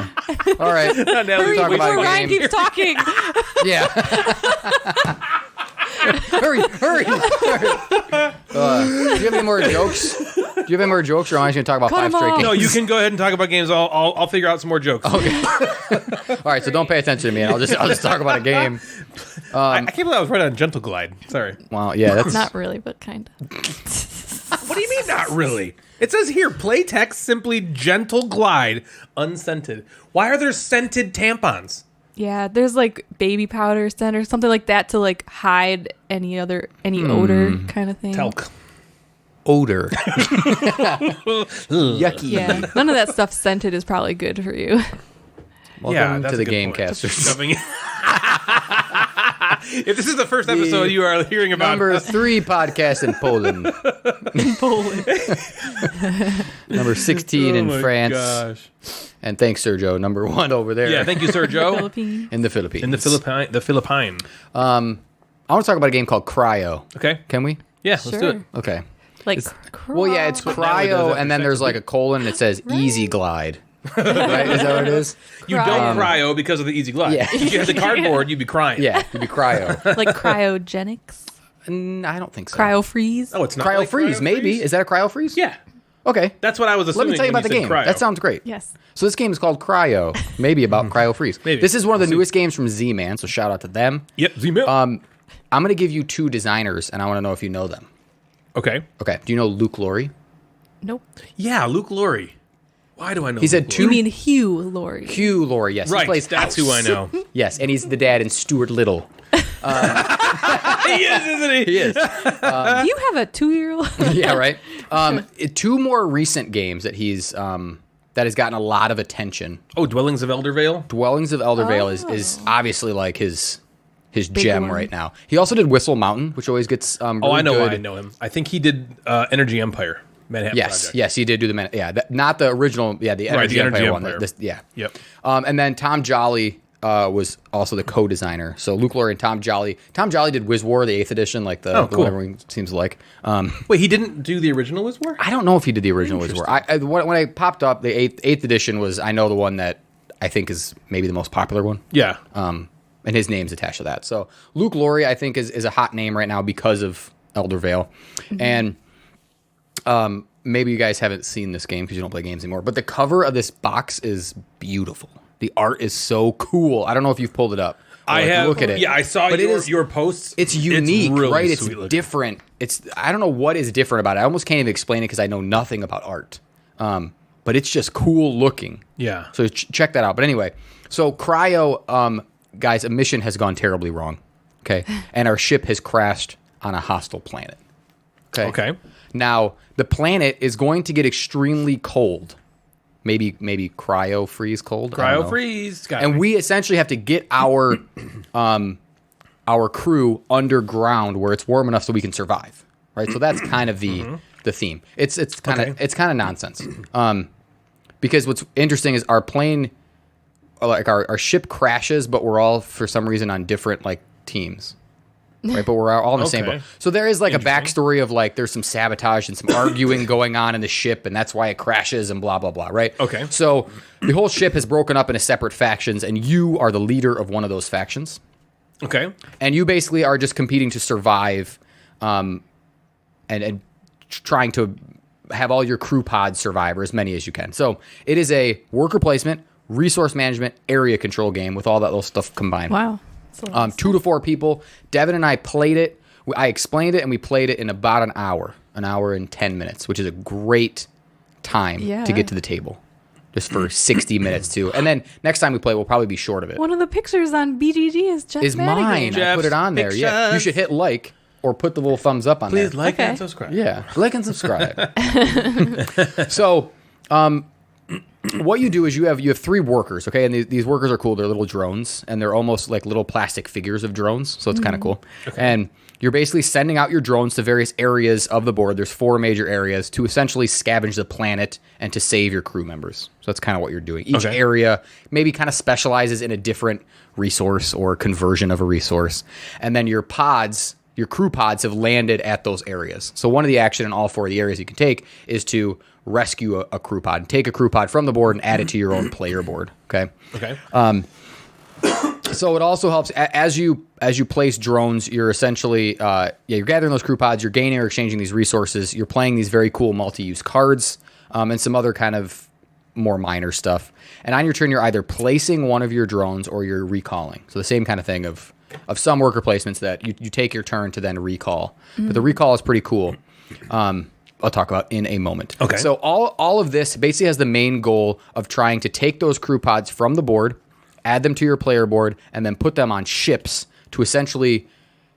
All right. Natalie, talk wait about Before a Ryan game. keeps talking. Yeah. hurry. Do you have any more jokes? Do you have any more jokes, or am I just going to talk about Cut 'em 5 straight off. games? No, you can go ahead and talk about games. I'll figure out some more jokes. Okay. All right, so don't pay attention to me, and I'll just talk about a game. I can't believe I was right on Gentle Glide. Sorry. Wow, yeah, that's Not really, but kind of. What do you mean not really? It says here, Playtex Simply Gentle Glide unscented. Why are there scented tampons? Yeah, there's like baby powder scent or something like that to like hide any odor kind of thing. Talc. odor. Yucky. Yeah, none of that stuff scented is probably good for you. Welcome that's to the a good point. Gamecasters. Shoving it- If this is the first episode you are hearing about, Number 3 podcast in Poland. Poland. Number 16 oh in my France. Gosh. And thanks, Sergio. Number 1 over there. Yeah, thank you, Sir Joe. Philippines. In the Philippines. In the Philippine. I want to talk about a game called Cryo. Okay. Can we? Yeah, let's do Sure. it. Okay. Like, Well, yeah, it's what Natalie does Cryo, after and then sex there's with like a colon, and it says Easy Glide. Right? Is that what it is? You don't cryo because of the easy glide. Yeah. If you had the cardboard, you'd be crying. Yeah, it'd be Cryo. like cryogenics, I don't think so. cryo freeze. Oh, it's not Cryo like freeze, maybe. freeze? Is that a Cryo freeze? Yeah. Okay. That's what I was Let assuming. me tell you when about the said game. Cryo. That sounds great. Yes. So this game is called Cryo. Maybe about Cryo Freeze. Maybe. This is one of the We'll see. newest games from Z-Man, so shout out to them. Yep. Zemail. I'm going to give you 2 designers, and I want to know if you know them. Okay. Okay. Do you know Luke Laurie? Nope. Yeah, Luke Laurie. Why do I know? He said Luke two- You mean Hugh Laurie? Hugh Laurie, yes. Laurie? He plays Right. That's who I know. Yes, and he's the dad in Stuart Little. He is, isn't he? He is. Do you have a 2-year-old? Yeah, right. 2 more recent games that he's that has gotten a lot of attention. Oh, Dwellings of Eldervale? Dwellings of Eldervale is obviously like his gem one. right now. He also did Whistle Mountain, which always gets really I know good. why I know him. I think he did Energy Empire. Manhattan Project. Yes, he did do not the original, the Energy Empire one. Yep. And then Tom Jolly was also the co-designer. So Luke Laurie and Tom Jolly. Tom Jolly did Wiz War, the 8th edition, like the one everyone seems to like. Wait, he didn't do the original Wiz War? I don't know if he did the original Wiz War. When I popped up, the 8th edition was, I know, the one that I think is maybe the most popular one. Yeah. And his name's attached to that. So Luke Laurie, I think, is a hot name right now because of Eldervale. And maybe you guys haven't seen this game because you don't play games anymore, but the cover of this box is beautiful. The art is so cool. I don't know if you've pulled it up. I have. Look at it. Yeah, I saw your posts. It's unique, really right? It's looking. different. I don't know what is different about it. I almost can't even explain it because I know nothing about art. But it's just cool looking. Yeah. So check that out. But anyway, so Cryo, guys, a mission has gone terribly wrong. Okay. And our ship has crashed on a hostile planet. Okay. Now, the planet is going to get extremely cold. Maybe cryo freeze cold. Cryo freeze. And we essentially have to get our crew underground where it's warm enough so we can survive. Right? So that's kind of the theme. It's kind of nonsense. Because what's interesting is our plane, like our ship crashes, but we're all for some reason on different like teams. Right, but we're all in the same boat. So there is like a backstory of like there's some sabotage and some arguing going on in the ship, and that's why it crashes and blah blah blah. Right. Okay. So the whole ship has broken up into separate factions, and you are the leader of one of those factions. Okay. And you basically are just competing to survive, and trying to have all your crew pods survive, or as many as you can. So it is a worker placement, resource management, area control game with all that little stuff combined. Wow. 2 to 4 people. Devin and I played it. I explained it, and we played it in about an hour and 10 minutes, which is a great time to get to the table. Just for 60 minutes, too. And then next time we play, we'll probably be short of it. One of the pictures on BGG is Jeff mine. Madigan. I put it on there. Pictures. Yeah, you should hit like or put the little thumbs up on there. Please like and subscribe. Yeah, like and subscribe. So, what you do is you have 3 workers, okay? And these workers are cool. They're little drones, and they're almost like little plastic figures of drones, so it's kind of cool. Okay. And you're basically sending out your drones to various areas of the board. There's 4 major areas to essentially scavenge the planet and to save your crew members. So that's kind of what you're doing. Each area maybe kind of specializes in a different resource or conversion of a resource. And then your crew pods have landed at those areas. So one of the action in all 4 of the areas you can take is to rescue a crew pod. Take a crew pod from the board and add it to your own player board. Okay. So it also helps as you place drones. You're essentially you're gathering those crew pods. You're gaining or exchanging these resources. You're playing these very cool multi-use cards and some other kind of more minor stuff. And on your turn, you're either placing one of your drones or you're recalling. So the same kind of thing of some worker placements that you take your turn to then recall. But the recall is pretty cool. I'll talk about in a moment. Okay. So all of this basically has the main goal of trying to take those crew pods from the board, add them to your player board, and then put them on ships to essentially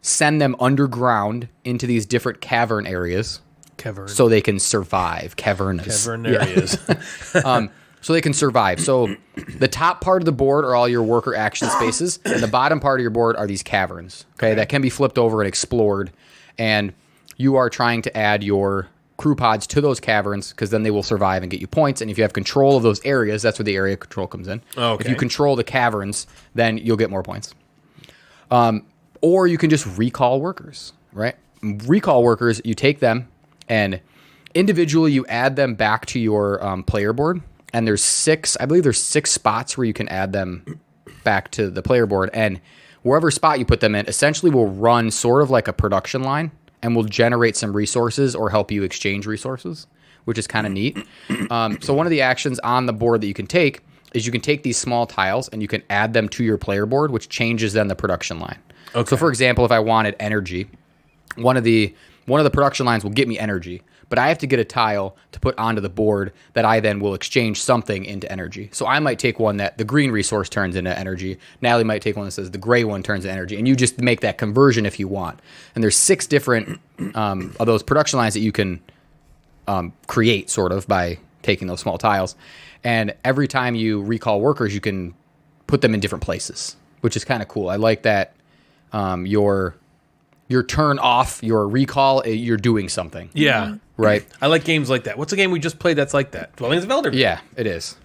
send them underground into these different cavern areas. So they can survive. Cavern areas. So they can survive. So the top part of the board are all your worker action spaces, and the bottom part of your board are these caverns, okay, that can be flipped over and explored. And you are trying to add your crew pods to those caverns because then they will survive and get you points. And if you have control of those areas, that's where the area control comes in. Okay. If you control the caverns, then you'll get more points. Or you can just recall workers, right? Recall workers, you take them and individually you add them back to your player board. And there's 6 spots where you can add them back to the player board. And wherever spot you put them in essentially will run sort of like a production line and will generate some resources or help you exchange resources, which is kind of neat. So one of the actions on the board that you can take is you can take these small tiles and you can add them to your player board, which changes then the production line. Okay. So for example, if I wanted energy, one of the production lines will get me energy, but I have to get a tile to put onto the board that I then will exchange something into energy. So I might take one that the green resource turns into energy. Natalie might take one that says the gray one turns into energy, and you just make that conversion if you want. And there's 6 different of those production lines that you can create sort of by taking those small tiles. And every time you recall workers, you can put them in different places, which is kind of cool. I like that your turn off, your recall, you're doing something. Yeah. Right? I like games like that. What's a game we just played that's like that? Dwellings of Eldervale. Yeah, it is.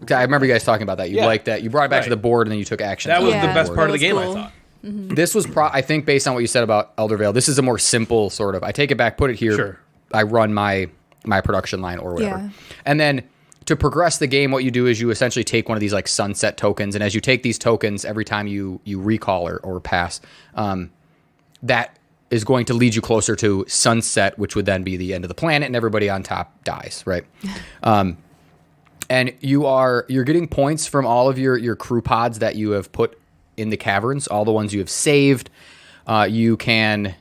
I remember you guys talking about that. You liked that. You brought it back to the board and then you took action. That was Yeah, the best part of the that game, was I cool. thought. This was, I think, based on what you said about Eldervale, this is a more simple sort of, I take it back, put it here, Sure. I run my production line or whatever. Yeah. And then to progress the game, what you do is you essentially take one of these like sunset tokens, and as you take these tokens, every time you recall or pass, that is going to lead you closer to sunset, which would then be the end of the planet, and everybody on top dies, right? And you're getting points from all of your crew pods that you have put in the caverns, all the ones you have saved. You can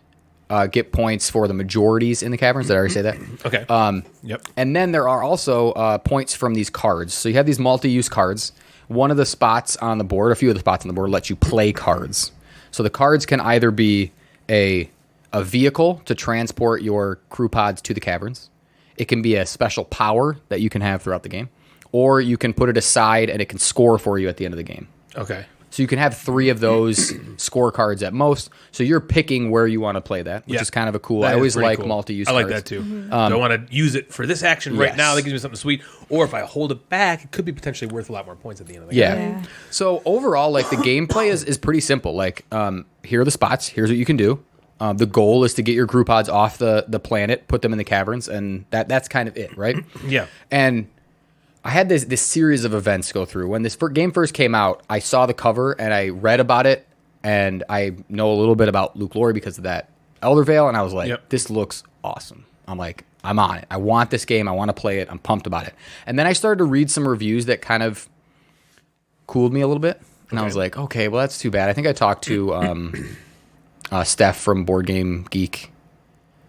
get points for the majorities in the caverns. Did I already say that? Okay. Yep. And then there are also points from these cards. So you have these multi-use cards. One of the spots on the board, a few of the spots on the board, let you play cards. So the cards can either be a vehicle to transport your crew pods to the caverns. It can be a special power that you can have throughout the game. Or you can put it aside and it can score for you at the end of the game. Okay. So you can have 3 of those scorecards at most. So you're picking where you want to play that, which is kind of a cool. I always like cool. multi-use I cards. like that too. Do I want to use it for this action right Yes. now? That gives me something sweet. Or if I hold it back, it could be potentially worth a lot more points at the end of the Yeah. game. Yeah. So overall, like the gameplay is pretty simple. Like here are the spots. Here's what you can do. The goal is to get your crew pods off the planet, put them in the caverns, and that's kind of it, right? Yeah. And I had this series of events go through. When this game first came out, I saw the cover and I read about it, and I know a little bit about Luke Laurie because of that Eldervale, and I was like, this looks awesome. I'm like, I'm on it. I want this game. I want to play it. I'm pumped about it. And then I started to read some reviews that kind of cooled me a little bit, and I was like, okay, well, that's too bad. I think I talked to Steph from Board Game Geek,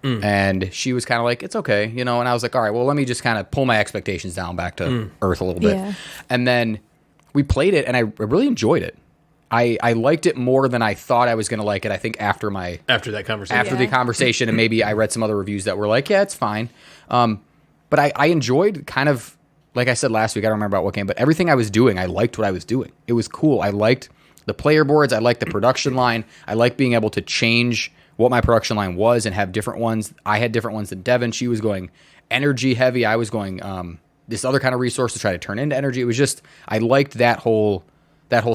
and she was kind of like, it's okay, you know, and I was like, all right, well, let me just kind of pull my expectations down back to earth a little bit. Yeah. And then we played it, and I really enjoyed it. I liked it more than I thought I was going to like it, I think, after That conversation. after the conversation, and maybe I read some other reviews that were like, yeah, it's fine. But I enjoyed kind of, like I said last week, I don't remember about what game, but everything I was doing, I liked what I was doing. It was cool. I liked the player boards. I liked the production line. I liked being able to change what my production line was and have different ones. I had different ones than Devin. She was going energy heavy. I was going this other kind of resource to try to turn into energy. It was just, I liked that whole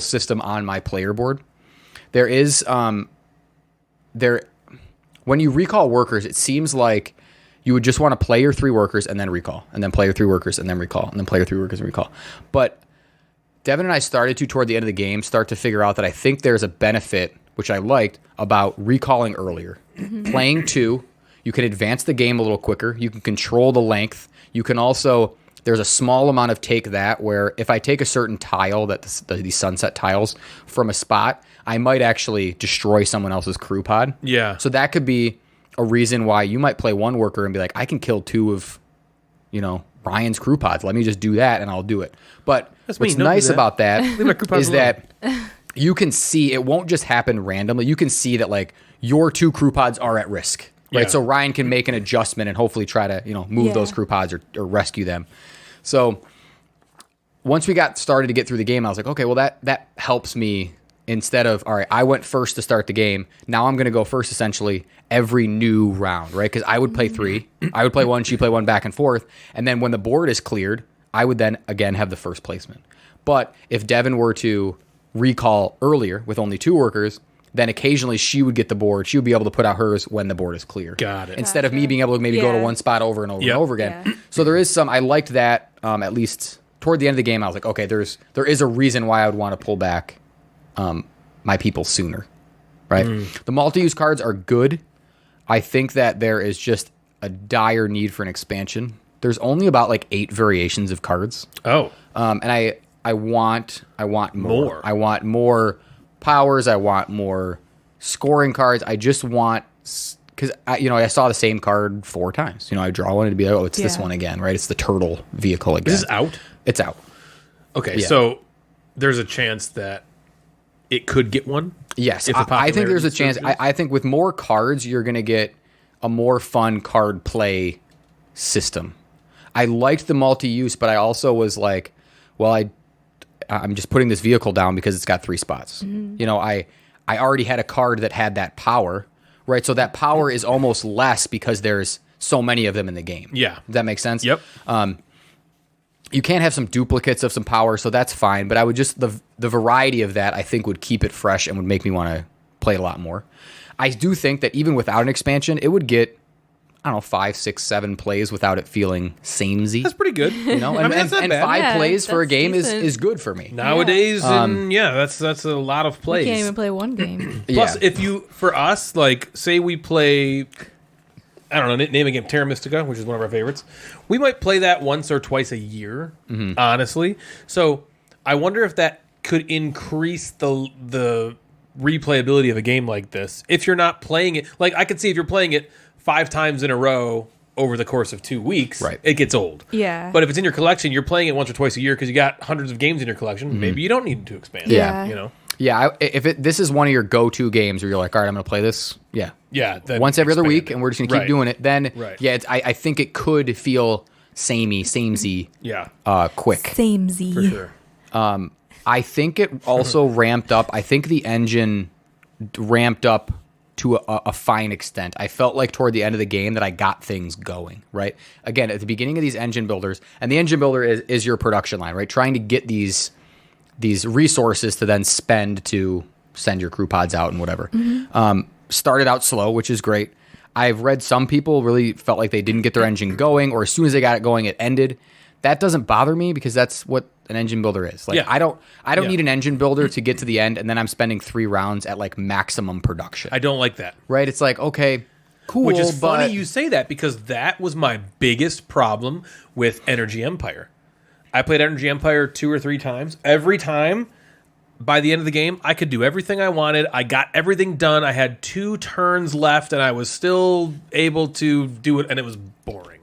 system on my player board. There is when you recall workers, it seems like you would just want to play your 3 workers and then recall, and then play your 3 workers and then recall, and then play your 3 workers and recall. But Devin and I started to, toward the end of the game, start to figure out that I think there's a benefit, which I liked, about recalling earlier. Playing 2, you can advance the game a little quicker. You can control the length. You can also, there's a small amount of take that, where if I take a certain tile, these sunset tiles, from a spot, I might actually destroy someone else's crew pod. Yeah. So that could be a reason why you might play 1 worker and be like, I can kill 2 of, Ryan's crew pods. Let me just do that and I'll do it. But That's me. what's Don't do nice that. about that my crew pods is alone. that you can see, it won't just happen randomly. You can see that like your 2 crew pods are at risk, right? Yeah. So Ryan can make an adjustment and hopefully try to, move those crew pods or rescue them. So once we got started to get through the game, I was like, okay, well that helps me. Instead of, all right, I went first to start the game. Now I'm going to go first essentially every new round, right? Because I would play 3. I would play 1, she'd play 1 back and forth. And then when the board is cleared, I would then again have the first placement. But if Devin were to recall earlier with only 2 workers, then occasionally she would get the board. She would be able to put out hers when the board is clear. Got it. Instead of me being able to maybe go to Yeah. one spot over and over Yep. and over again. Yeah. So there is some, I liked that at least toward the end of the game. I was like, okay, there is a reason why I would want to pull back my people sooner, right? The multi-use cards are good. I think that there is just a dire need for an expansion. There's only about like 8 variations of cards. Oh. And I want More. I want more powers. I want more scoring cards. I just want, because I saw the same card 4 times. I draw one and it'd be like, oh, it's this Yeah. one again, right? It's the turtle vehicle again. Is this out? It's out. Okay, Yeah. so there's a chance that it could get one? Yes, If the I think there's a popularity chance. surges? I think with more cards, you're going to get a more fun card play system. I liked the multi-use, but I also was like, well, I'm just putting this vehicle down because it's got 3 spots. You know, I already had a card that had that power, right? So that power is almost less because there's so many of them in the game. Yeah. Does that make sense? Yep. You can't have some duplicates of some power, so that's fine. But I would just, the variety of that, I think, would keep it fresh and would make me want to play a lot more. I do think that even without an expansion, it would get, I don't know, 5, 6, 7 plays without it feeling samey. That's pretty good. You know, I mean, that's not and bad. 5 plays for a that's game decent. is good for me. Nowadays, that's a lot of plays. You can't even play one game. Plus, if you, for us, like, say we play, I don't know, name a game, Terra Mystica, which is one of our favorites. We might play that once or twice a year, honestly. So I wonder if that could increase the replayability of a game like this. If you're not playing it, like, I could see if you're playing it 5 times in a row over the course of 2 weeks, right, it gets old. Yeah. But if it's in your collection, you're playing it once or twice a year because you got hundreds of games in your collection. Maybe you don't need to expand. Yeah. You know. Yeah, if this is one of your go-to games where you're like, all right, I'm going to play this, Yeah. Then once every other expand week, it. and we're just going to keep doing it, then, I think it could feel samey, Yeah. quick. Samey. For sure. I think it also ramped up. I think the engine ramped up to a fine extent. I felt like toward the end of the game that I got things going, right? Again, at the beginning of these engine builders, and the engine builder is your production line, right? Trying to get these resources to then spend to send your crew pods out and whatever. Started out slow, which is great. I've read some people really felt like they didn't get their engine going, or as soon as they got it going, it ended. That doesn't bother me because that's what an engine builder is. Like, I don't need an engine builder to get to the end and then I'm spending 3 rounds at like maximum production. I don't like that. Right? It's like, okay, cool. Which is but funny you say that because that was my biggest problem with Energy Empire. I played Energy Empire 2 or 3 times. Every time, by the end of the game, I could do everything I wanted. I got everything done. I had 2 turns left, and I was still able to do it, and it was boring.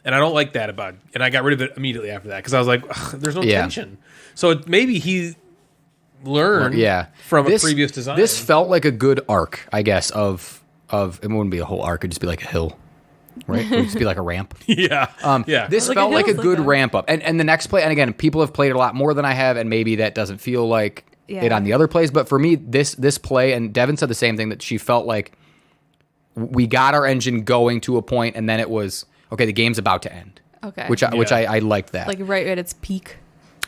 And I don't like that about it. And I got rid of it immediately after that because I was like, there's no tension. So maybe he learned from a previous design. This felt like a good arc, I guess, of it wouldn't be a whole arc. It'd just be like a hill. Right? It would just be like a ramp. This felt like a good ramp up. And the next play, and again, people have played a lot more than I have, and maybe that doesn't feel like it on the other plays. But for me, this play, and Devin said the same thing, that she felt like we got our engine going to a point, and then it was, okay, the game's about to end. Okay. Which I liked that. Like right at its peak.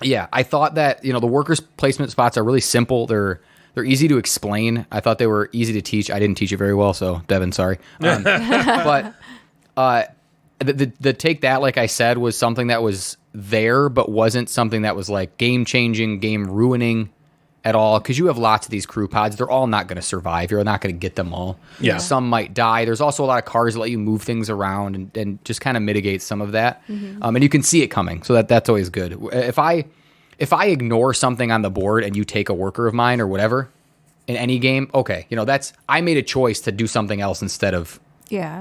Yeah, I thought that, the workers' placement spots are really simple. They're easy to explain. I thought they were easy to teach. I didn't teach it very well, so Devin, sorry. But the take that, like I said, was something that was there, but wasn't something that was like game changing, game ruining at all. Because you have lots of these crew pods, they're all not going to survive. You're not going to get them all. Yeah. Some might die. There's also a lot of cars that let you move things around and just kind of mitigate some of that. And you can see it coming, so that's always good. If I ignore something on the board and you take a worker of mine or whatever in any game, okay, I made a choice to do something else instead of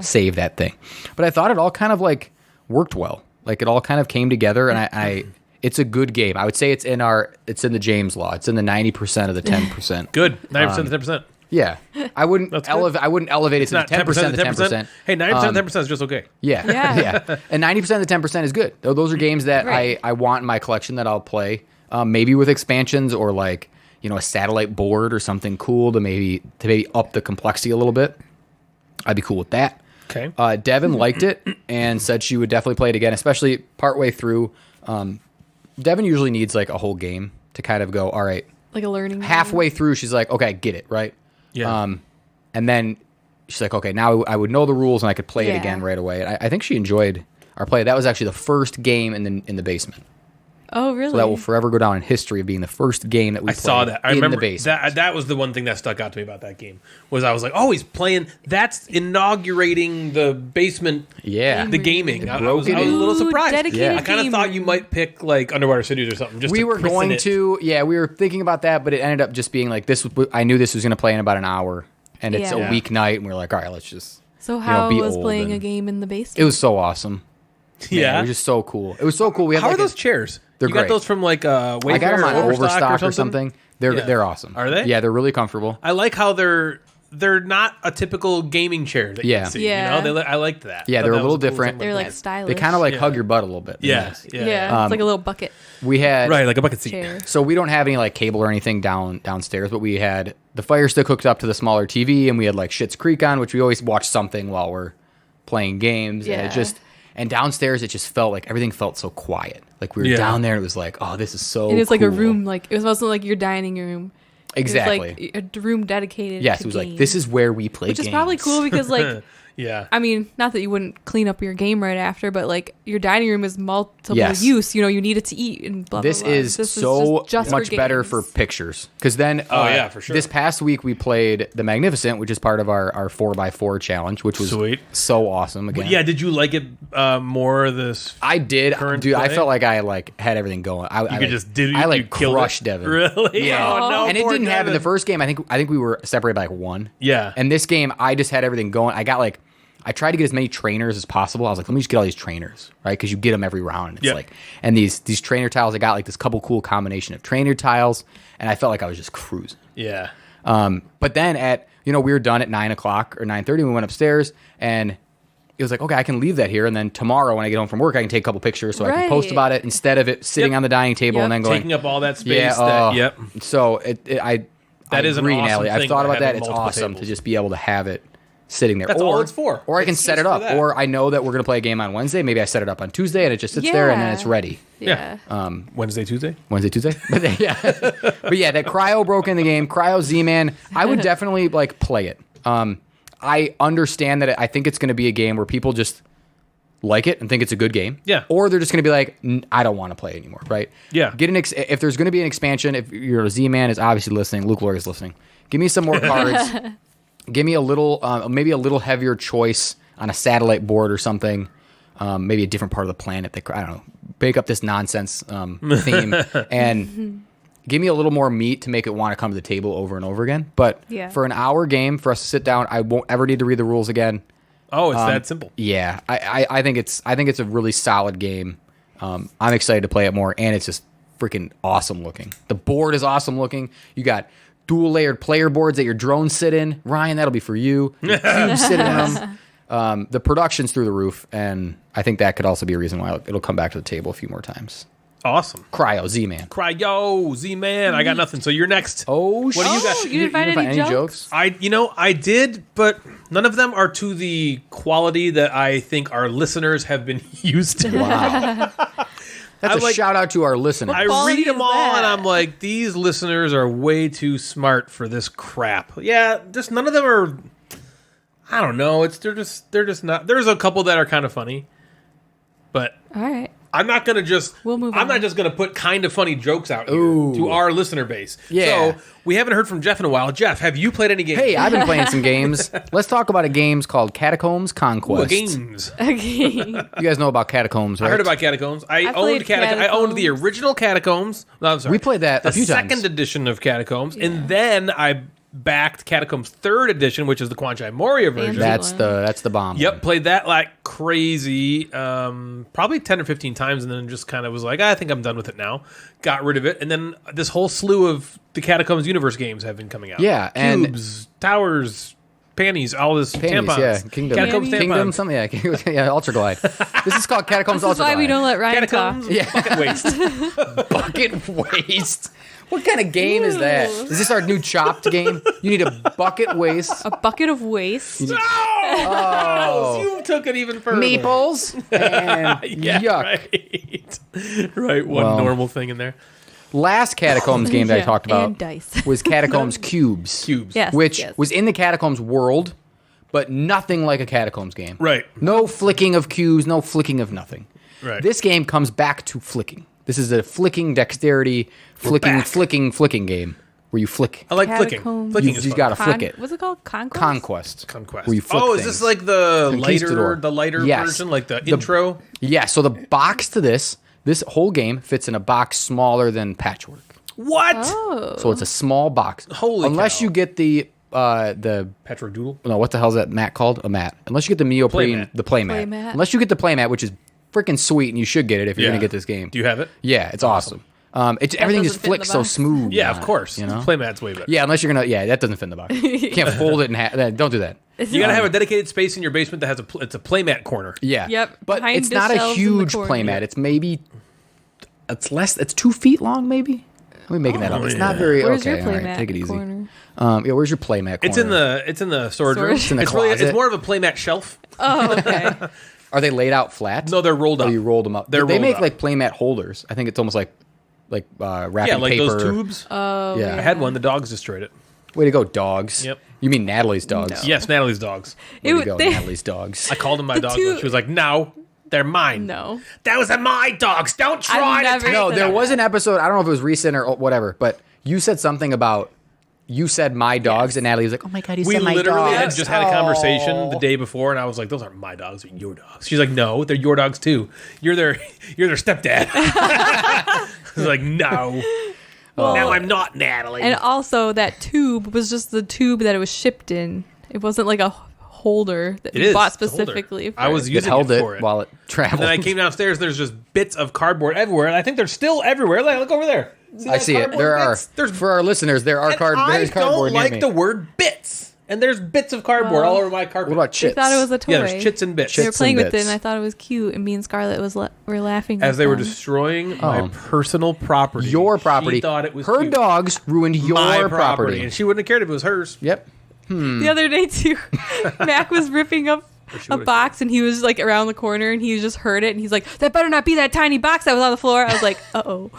save that thing. But I thought it all kind of like worked well. Like it all kind of came together, and I it's a good game. I would say it's in the James Law. It's in the 90% of the 10%. Good. 90% of the 10%. Yeah. I wouldn't elevate it to the 10% of the 10%. Hey, 90% of the 10% is just okay. Yeah. And 90% of the 10% is good. Those are games that I want in my collection that I'll play. Maybe with expansions or like, a satellite board or something cool to maybe up the complexity a little bit. I'd be cool with that. Okay. Devin liked it and said she would definitely play it again, especially partway through. Devin usually needs like a whole game to kind of go, all right. Like a learning halfway through, she's like, okay, I get it, right? Yeah. And then she's like, okay, now I would know the rules and I could play it again right away. And I think she enjoyed our play. That was actually the first game in the basement. Oh, really? So that will forever go down in history of being the first game that we played. I saw that. I remember the basement. that was the one thing that stuck out to me about that game. Was I was like, oh, he's playing. That's inaugurating the basement. Yeah, the gaming. I was a little surprised. I kind of thought you might pick like Underwater Cities or something. Just we were going to. Yeah, we were thinking about that, but it ended up just being like this. I knew this was going to play in about an hour, and it's a weeknight, and we were like, all right, let's just. So how was playing a game in the basement? It was so awesome. Yeah, it was just so cool. It was so cool. We had how are those chairs? They're you great. got those from like Wayfair I got them on Overstock or something. They're awesome. Are they? Yeah, they're really comfortable. I like how they're they're not a typical gaming chair that Yeah. you see. Yeah. You know, I liked that. Yeah, Thought they're that a was little cool different. something They're like like that. stylish. They kind of like Yeah. hug your butt a little bit. Yeah, Yeah, it's like a little bucket We had right, like a bucket seat. chair. So we don't have any like cable or anything downstairs, but we had the Fire Stick hooked up to the smaller TV, and we had like Schitt's Creek on, which we always watch something while we're playing games. Yeah. And downstairs it just felt like everything felt so quiet. Like we were Yeah. down there, and it was like, oh, this is so. It was like a cool. room, like it was also like your dining room. Exactly. It was like a room dedicated. Yes, to it was like games. this is where we play. Which games. is probably cool because like Yeah. I mean, not that you wouldn't clean up your game right after, but like your dining room is multiple Yes. use. You know, you need it to eat and blah This blah blah. is This so just much better games. for pictures. Because then, yeah, for sure. This past week we played the Magnificent, which is part of our 4x4 challenge, which was Sweet. so awesome. Again, Yeah, did you like it more this I did, current dude. I play? felt like I like had everything going. I could like, just did I you like killed it? crushed Devin. Really? Yeah, Oh, no, and it poor didn't happen the Devin. first game. I think we were separated by like one. Yeah. And this game, I just had everything going. I tried to get as many trainers as possible. I was like, let me just get all these trainers, right? Because you get them every round. It's Yeah. like, and these trainer tiles, I got like this couple cool combination of trainer tiles, and I felt like I was just cruising. Yeah. But then we were done at 9 o'clock or 9:30. We went upstairs, and it was like, okay, I can leave that here, and then tomorrow when I get home from work, I can take a couple pictures so I can post Right. about it instead of it sitting Yep. on the dining table Yep. and then going Taking up all that space. Yeah, that, yep. So I is an agree, awesome Natalie. I've thing thought by about that. having It's multiple awesome tables. to just be able to have it sitting there. That's all it's for. Or I can It's set it just for up. that. Or I know that we're going to play a game on Wednesday. Maybe I set it up on Tuesday and it just sits there and then Yeah. it's ready. Yeah. Wednesday, Tuesday? Wednesday, Tuesday. But yeah, that Cryo broke in the game. Cryo Z-Man. I would definitely like play it. I understand that I think it's going to be a game where people just like it and think it's a good game. Yeah. Or they're just going to be like, I don't want to play anymore, right? Yeah. If there's going to be an expansion, if your Z-Man is obviously listening, Luke Lawyer is listening, give me some more cards. Give me a little, maybe a little heavier choice on a satellite board or something. Maybe a different part of the planet. I don't know. Bake up this nonsense theme and give me a little more meat to make it want to come to the table over and over again. But Yeah. for an hour game, for us to sit down, I won't ever need to read the rules again. Oh, it's that simple. Yeah, I think it's a really solid game. I'm excited to play it more, and it's just freaking awesome looking. The board is awesome looking. You got dual layered player boards that your drones sit in. Ryan, that'll be for you. Your cubes sit in them. The production's through the roof, and I think that could also be a reason why it'll come back to the table a few more times. Awesome. Cryo Z-Man. Cryo, Z-Man. I got nothing. So you're next. Oh, What do you got? You didn't find any jokes? I did, but none of them are to the quality that I think our listeners have been used to. Wow. That's I'm a like- shout out to our listeners. I quality read them is all that? and I'm like, these listeners are way too smart for this crap. Yeah, just none of them are. I don't know. They're just not. There's a couple that are kind of funny, but All right. I'm not gonna just. We'll move I'm on. not just gonna put kind of funny jokes out here Ooh. to our listener base. Yeah. So we haven't heard from Jeff in a while. Jeff, have you played any games? Hey, I've been playing some games. Let's talk about a game called Catacombs Ooh, Conquest. games. Okay. You guys know about Catacombs, right? I heard about Catacombs. I owned played I owned the Catacombs. original Catacombs. No, I'm sorry. We played that a few The times. second edition of Catacombs, and then I backed Catacombs third edition, which is the Kwanchai Moria version. Fancy. That's the bomb. Yep, played that like crazy, probably 10 or 15 times, and then just kind of was like, I think I'm done with it now. Got rid of it, and then this whole slew of the Catacombs universe games have been coming out. Yeah, and- Cubes, towers, panties, all this Panties, tampons. yeah. Kingdom. Catacombs Panties. Kingdom, tampons. something, yeah, Ultra Glide. This is called Catacombs This is Ultra why Glide. we don't let Ryan talk. Catacombs, Yeah. bucket waste. Bucket waste. What kind of game is that? Is this our new Chopped game? You need a bucket waste. A bucket of waste. Oh, you took it even further. Meeples and Yeah, yuck. right, one Well, normal thing in there. Last Catacombs game that I Yeah, talked about and dice. was Catacombs Cubes. Cubes. Yes. Which yes. was in the Catacombs world, but nothing like a Catacombs game. Right. No flicking of cubes, no flicking of nothing. Right. This game comes back to flicking. This is a flicking dexterity, back. flicking game where you flick. I like flicking. Catacombs. Flicking You is just fun. gotta flick it. What's it called? Conquest? Conquest. Conquest. Where you flick is things. this like the Conquistador. lighter Yes. version, like the intro? Yeah, so the box to this whole game fits in a box smaller than Patchwork. What? Oh. So it's a small box. Holy Unless cow. you get the Petro Doodle? no, what the hell is that mat called? A mat. Unless you get the neoprene, Playmat. the playmat. Playmat. Unless you get the playmat, which is freaking sweet, and you should get it if you're Yeah. gonna get this game. Do you have it? Yeah, it's awesome. Everything just doesn't fit in flicks the so box. smooth. Yeah, on of it, course. You know? Playmat's way better. Yeah, unless you're gonna. Yeah, that doesn't fit in the box. You can't fold it in half. Don't do that. You gotta have a dedicated space in your basement that has it's a playmat corner. Yeah. Yep, But behind it's the not a shelves in the huge corner. playmat. It's maybe. It's less. It's 2 feet long, maybe. Let me making that up. It's not very. Where's okay, your all right, playmat take it easy. corner? Yeah, where's your playmat corner? It's in the storage room. Storage. in the It's closet. more of a playmat shelf. Oh, okay. Are they laid out flat? No, they're rolled Oh, up. you rolled them up. They're They rolled make up. like playmat holders. I think it's almost like wrapping Yeah, like paper. those tubes. Oh, Yeah. I had one. The dogs destroyed it. Way to go, dogs. Yep. You mean Natalie's dogs? No. Yes, Natalie's dogs. Way to It- go, they- Natalie's dogs. I called them my The dogs. two- And she was like, "No, they're mine." No. Those are my dogs. Don't try I've to never take No, said there that. was an episode. I don't know if it was recent or whatever, but you said something about you said my dogs, and Natalie was like, "Oh my god, you We said my literally dogs." had just had a conversation the Oh. day before, and I was like, "Those aren't my dogs; they're your dogs." She's like, "No, they're your dogs too. You're their stepdad." I was like, "No, now I'm not Natalie." And also, that tube was just the tube that it was shipped in. It wasn't like a holder that It we is. bought It's a holder. specifically. I was It using held it it for it. while it traveled. And then I came downstairs. There's just bits of cardboard everywhere, and I think they're still everywhere. Like, look over there. I see it. There are There's for our listeners. There are and there's I cardboard don't near like me. the word bits, and there's bits of cardboard all over my carpet. What about They chits? thought it was a toy. Yeah, there's chits and bits. They were Chits playing and with it, bits. and I thought it was cute. And me and Scarlett were laughing As with they were them. destroying my personal property. your property. She thought it was her cute. dogs ruined your My property. and she wouldn't have cared if it was hers. Yep. The other day too. Mac was ripping up a would've box, and he was like around the corner, and he just heard it, and he's like, "That better not be that tiny box that was on the floor." I was like, "Uh oh."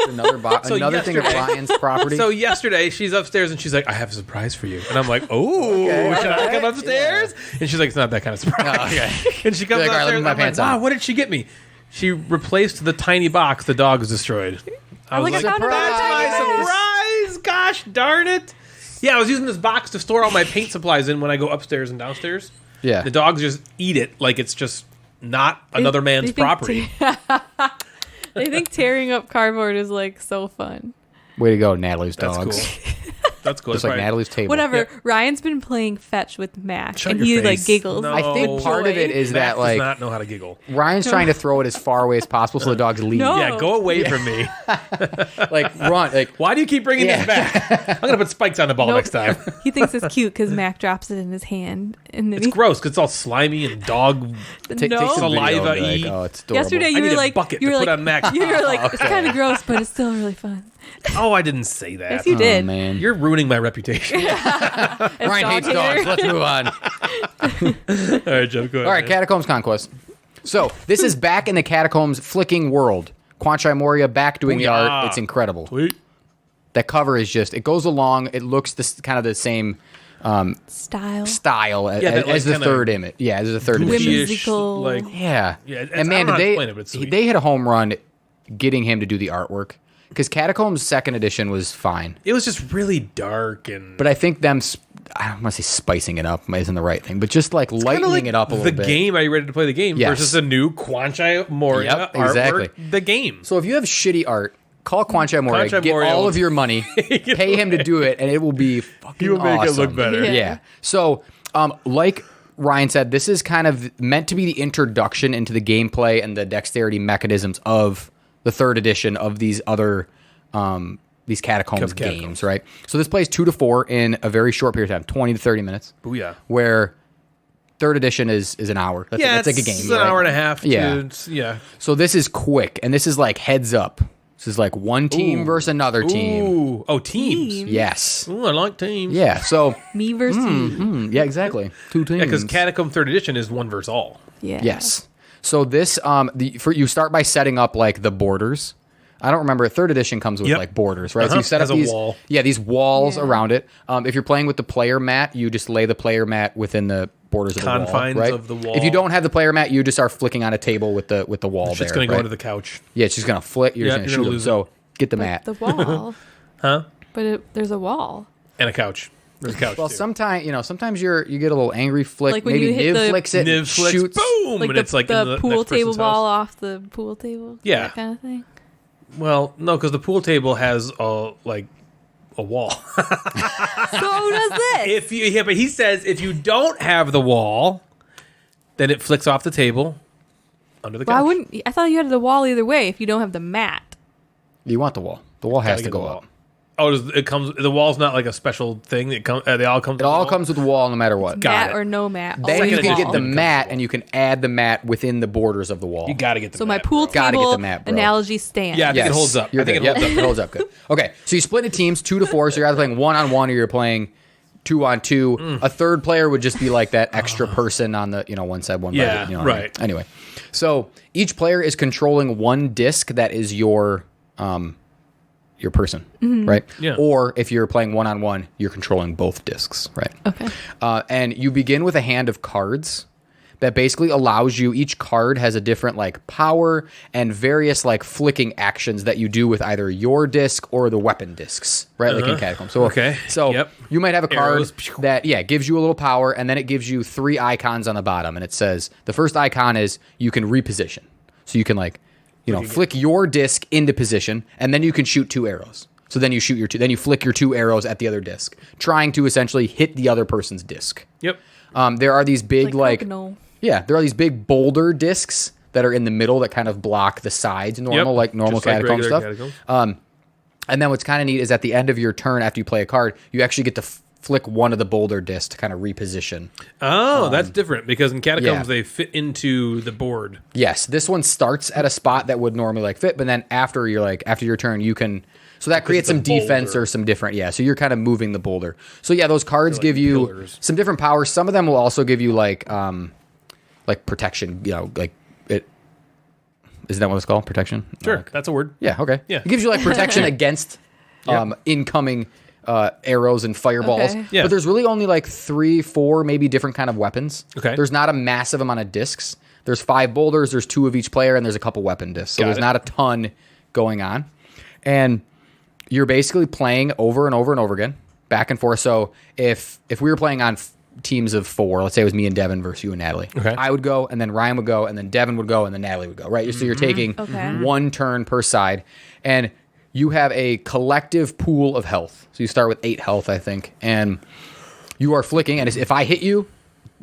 Another another thing of yesterday- Ryan's property. So yesterday, she's upstairs and she's like, "I have a surprise for you," and I'm like, "Oh, should I come upstairs?" And she's like, "It's not that kind of surprise." Oh, okay. And she comes You're like, "All right, let upstairs. me And put my I'm like, pants "Wow, on." what did she get me?" She replaced the tiny box the dog was destroyed. I was like, like, I found it "That's on my Conquest." surprise! Gosh darn it!" Yeah, I was using this box to store all my paint supplies in when I go upstairs and downstairs. Yeah. The dogs just eat it like it's just not another man's They think property. They think tearing up cardboard is like so fun. Way to go, Natalie's That's dogs. cool. That's cool. Just That's like right. Natalie's table. Whatever. Yep. Ryan's been playing fetch with Mac, Shut and your he face. like giggles. No. I think part of it is Mac that does like not know how to giggle. Ryan's trying to throw it as far away as possible so the dogs leave. No. Yeah, go away from me. Like run. Like Why do you keep bringing Yeah. this back? I'm gonna put spikes on the ball Nope. next time. He thinks it's cute because Mac drops it in his hand, and then It's gross because it's all slimy and dog. take no. some video and be Saliva-y. like, oh, it's adorable. Yesterday I you need were a like, bucket you to were put like, on Mac. you were like, it's kind of gross, but it's still really fun. Oh, I didn't say that. Yes, you Oh, did. man. You're ruining my reputation. As Ryan dog hates hater. dogs. Let's move on. All right, Joe, go ahead. All right, man. Catacombs Conquest. So this is back in the Catacombs flicking world. Quanchai Moria back doing the Booyah. art. It's incredible. Sweet. That cover is just, it goes along, it looks kind of the same Style. style as, Yeah, that, like, as the kinda third image. Yeah, as the third image. Goofy-ish, Whimsical. like Yeah. Yeah, it's- and man, I don't know how to did explain it, but it's sweet. they hit a home run getting him to do the artwork. Because Catacombs second edition was fine. it was just really dark and. But I think I don't want to say spicing it up isn't the right thing, but just like lightening like it up a little the bit. game. Are you ready to play the game Yes. versus the new Quanchai Moria Yep, exactly. artwork? The game. So if you have shitty art, call Quanchai Moria, Quanchai get Moria all will- of your money, pay him to do it, and it will be fucking He will make it look awesome. better. Yeah. Yeah. So, like Ryan said, this is kind of meant to be the introduction into the gameplay and the dexterity mechanisms of the third edition of these other these Catacombs Catacombs. games, right? So this plays 2 to 4 in a very short period of time, 20 to 30 minutes. Booyah. Where third edition is an hour. That's, Yeah, that's like a it's game. an right? hour and a half. Yeah. Yeah. So this is quick, and this is like heads up. This is like one team versus another team. Ooh. Oh, teams. Team. Yes. Ooh, I like teams. Yeah. So Me versus you. yeah, exactly. 2 teams. Yeah, because Catacomb Third Edition is one versus all. Yeah. Yes. So this you start by setting up like the borders. I don't remember. Third edition comes with Yep. like borders, right? So Uh-huh. you set Has up a these wall. Yeah, these walls Yeah. around it. If you're playing with the player mat, you just lay the player mat within the borders of Confines the wall, right? of the wall. If you don't have the player mat, you just are flicking on a table with the wall It's there. just going to go right? into the couch. Yeah, it's just gonna flick. You're Yeah, just you're gonna gonna shoot them. lose So get the But mat. the wall. Huh? But there's a wall. And a couch. There's a couch, Well, too. sometimes you get a little angry flick. Like when maybe you hit Niv the- flicks it, Niv flicks, shoots. boom! Like and it's like the in the pool next table person's ball house. off the pool table. Yeah. That kind of thing. Well, no, because the pool table has a wall. So does this. But he says if you don't have the wall, then it flicks off the table under the couch. Why wouldn't I thought you had the wall either way if you don't have the mat. You want the wall. The wall has to go up. Oh, it comes. The wall's not like a special thing. It comes. They all come. It all comes with the wall, no matter what. Mat or no mat. Then you can get the wall. mat, and you can add the mat within the borders of the wall. You got to get the So mat, my pool bro. Gotta get table the mat, bro. analogy stands. Yeah, I think it holds up. You're I think good. it holds Yep, it holds up good. Okay, so you split into teams 2 to 4. So you're either playing 1-on-1 or you're playing 2-on-2. A third player would just be like that extra person on the one side, one Yeah, by the, what I mean? right. Anyway, so each player is controlling one disc that is your person, right? Yeah. Or if you're playing 1-on-1, you're controlling both discs, right? Okay. And you begin with a hand of cards that basically allows you, each card has a different like power and various like flicking actions that you do with either your disc or the weapon discs, right? Like in Catacombs. So, Yep. you might have a card Arrows. that, gives you a little power, and then it gives you 3 icons on the bottom. And it says, the first icon is you can reposition. So you can like, flick your disc into position, and then you can shoot 2 arrows. So then you shoot then you flick your 2 arrows at the other disc, trying to essentially hit the other person's disc. Yep. There are these big there are these big boulder discs that are in the middle that kind of block the sides normal Just like Catacomb regular stuff. Catacombs. And then what's kind of neat is at the end of your turn after you play a card, you actually get to flick one of the boulder discs to kind of reposition. Oh, that's different because in Catacombs yeah. they fit into the board. Yes, this one starts at a spot that would normally like fit, but then after your turn you can. So that creates some defense or some different, so you're kind of moving the boulder. So yeah, those cards give you some different powers. Some of them will also give you like protection, like it. Isn't that what it's called? Protection? Sure, that's a word. Yeah, okay. Yeah. It gives you like protection against incoming arrows and fireballs. Okay. Yeah. But there's really only like 3, 4 maybe different kind of weapons. Okay. There's not a massive amount of discs. There's 5 boulders, there's 2 of each player, and there's a couple weapon discs. So there's not a ton going on. And you're basically playing over and over and over again, back and forth. So if we were playing on teams of 4, let's say it was me and Devin versus you and Natalie. Okay. I would go, and then Ryan would go, and then Devin would go, and then Natalie would go, right? So you're taking one turn per side, and you have a collective pool of health. So you start with 8 health, I think, and you are flicking, and if I hit you,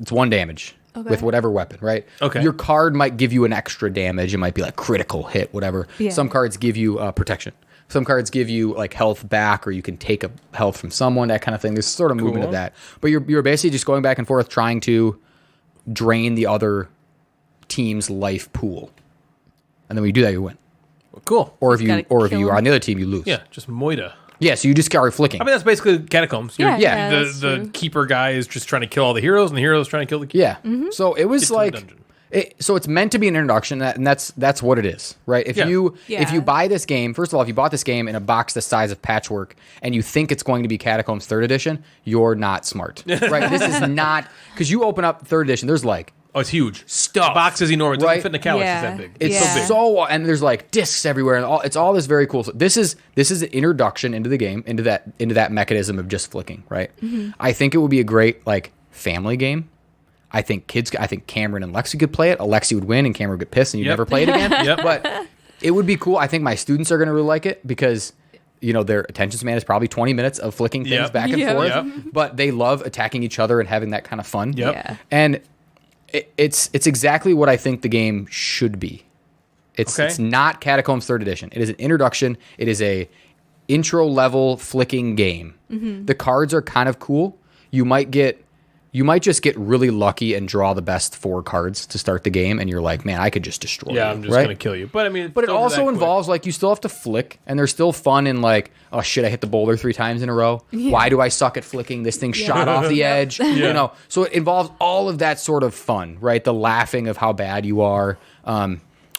it's 1 damage with whatever weapon, right? Okay. Your card might give you an extra damage. It might be like critical hit, whatever. Yeah. Some cards give you protection. Some cards give you like health back, or you can take a health from someone, that kind of thing. There's sort of movement of that. But you're basically just going back and forth trying to drain the other team's life pool. And then when you do that, you win. Cool. Or if you gotta are kill on the other team, you lose. Yeah, just Moida. Yeah, so you just start flicking. I mean, that's basically Catacombs. Yeah, The that's true. keeper guy is just trying to kill all the heroes, and the heroes trying to kill the keeper. Yeah. So it was Get to the like dungeon. so it's meant to be an introduction, and that's what it is, right? If you buy this game, first of all, if you bought this game in a box the size of Patchwork and you think it's going to be Catacombs 3rd edition, you're not smart, right? This is not, because you open up 3rd edition, there's like Oh, it's huge. Stuff. The box is enormous. It doesn't Right? fit in a couch. Yeah. It's that big. It's Yeah. so and there's like discs everywhere, and it's all this very cool. So this is an introduction into the game, into that mechanism of just flicking, right? I think it would be a great like family game. I think Cameron and Lexi could play it. Alexi would win, and Cameron would get pissed, and you'd Yep. never play it again. Yep. But it would be cool. I think my students are going to really like it because their attention span is probably 20 minutes of flicking things Yep. back and Yep. forth. Yep. But they love attacking each other and having that kind of fun. Yep. Yeah. And it's exactly what I think the game should be. It's not Catacombs 3rd edition. It is an introduction. It is a intro level flicking game. The cards are kind of cool. You might just get really lucky and draw the best 4 cards to start the game, and you're like, man, I could just destroy you. Yeah, I'm just right? going to kill you. But I mean, But it also involves like you still have to flick, and there's still fun in like, oh shit, I hit the boulder 3 times in a row. Why do I suck at flicking? This thing shot off the edge. So it involves all of that sort of fun, right? The laughing of how bad you are,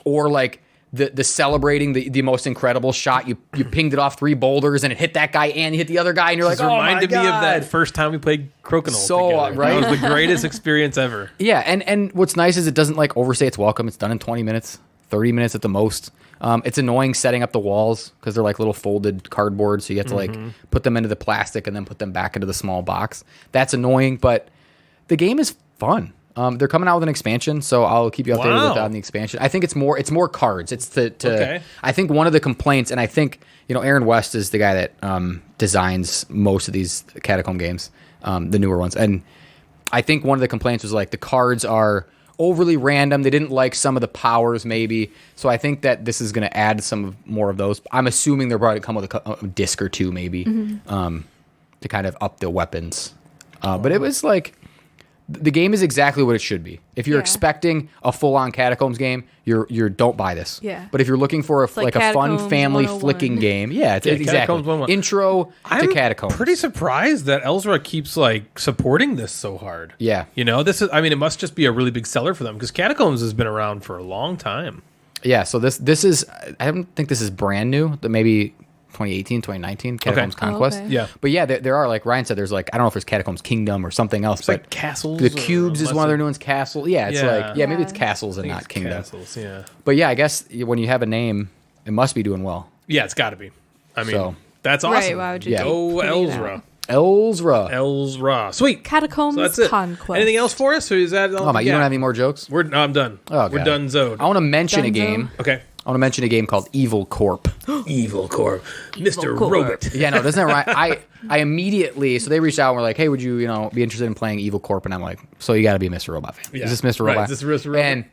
or like the celebrating the most incredible shot. You pinged it off 3 boulders and it hit that guy and you hit the other guy, and you're like, It oh my reminded me of God. that first time we played Crokinole So, together. right? That was the greatest experience ever. Yeah, and what's nice is it doesn't like overstay its welcome. It's done in 20 minutes, 30 minutes at the most. It's annoying setting up the walls because they're like little folded cardboard, so you have to like put them into the plastic and then put them back into the small box. That's annoying, but the game is fun. They're coming out with an expansion, so I'll keep you updated with on the expansion. I think it's more cards. It's Okay. I think one of the complaints, and I think Aaron West is the guy that designs most of these Catacomb games, the newer ones, and I think one of the complaints was like the cards are overly random. They didn't like some of the powers, maybe. So I think that this is going to add more of those. I'm assuming they're probably come with a disc or two, maybe, to kind of up the weapons. But it was like the game is exactly what it should be. If you're expecting a full-on Catacombs game, you're don't buy this. Yeah. But if you're looking for a fun family 101. flicking game, it's exactly 101. intro to Catacombs. Pretty surprised that Elzra keeps like supporting this so hard. Yeah. This is. I mean, it must just be a really big seller for them because Catacombs has been around for a long time. Yeah. So this is. I don't think this is brand new. Maybe 2018, 2019, Catacombs Conquest. okay. Yeah. But yeah, there are, like Ryan said, there's like, I don't know if there's Catacombs Kingdom or something else, but like castles. the Cubes is one of their new ones, Castle. Yeah, it's Yeah. like, maybe it's Castles and not Kingdom. Castles, yeah. But yeah, I guess when you have a name, it must be doing well. Yeah, it's got to be. I mean, So- that's awesome. Right, why would you Yeah. keep Oh, putting it Elzra. out? Elzra. Sweet. Catacombs So that's it. Conquest. Anything else for us? Or is that all? Oh my, you don't have any more jokes? I'm done. Oh, We're God. done zoned. I want to mention a Dunzo? game. Okay. I want to mention a game called Evil Corp. Evil Corp. Mr. Corp. Robot. Yeah, no, doesn't that right? I immediately, so they reached out and were like, hey, would you, be interested in playing Evil Corp? And I'm like, so you got to be a Mr. Robot fan. Yeah. Is this Mr. Right, Robot? is this Mr. Robot? And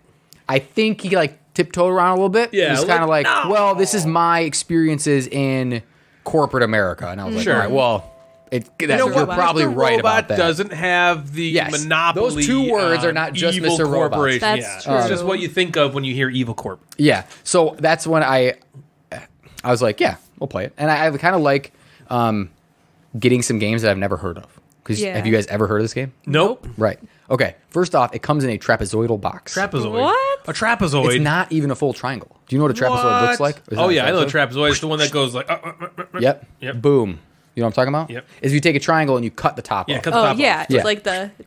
I think he like tiptoed around a little bit. Yeah, He's like, kind of like, no. well, this is my experiences in corporate America. And I was like, Sure. all right, well, you're what? probably Mr. right Robot about that. doesn't have the Yes. monopoly. Those two words are on not just evil Mr. Robot. Corporation. That's yeah. It's true. just what you think of when you hear Evil Corp. Yeah. So that's when I was like, yeah, we'll play it. And I kind of like getting some games that I've never heard of. Because Yeah. have you guys ever heard of this game? Nope. Right. Okay. First off, it comes in a trapezoidal box. Trapezoid. What? A trapezoid. It's not even a full triangle. Do you know what a trapezoid looks like? Is Oh that yeah, I know the trapezoid? trapezoid. It's the one that goes like. Yep. Yep. Boom. You know what I'm talking about? Yep. Is if you take a triangle and you cut the top Yeah, off. cut the Oh top yeah, off. Yeah. it's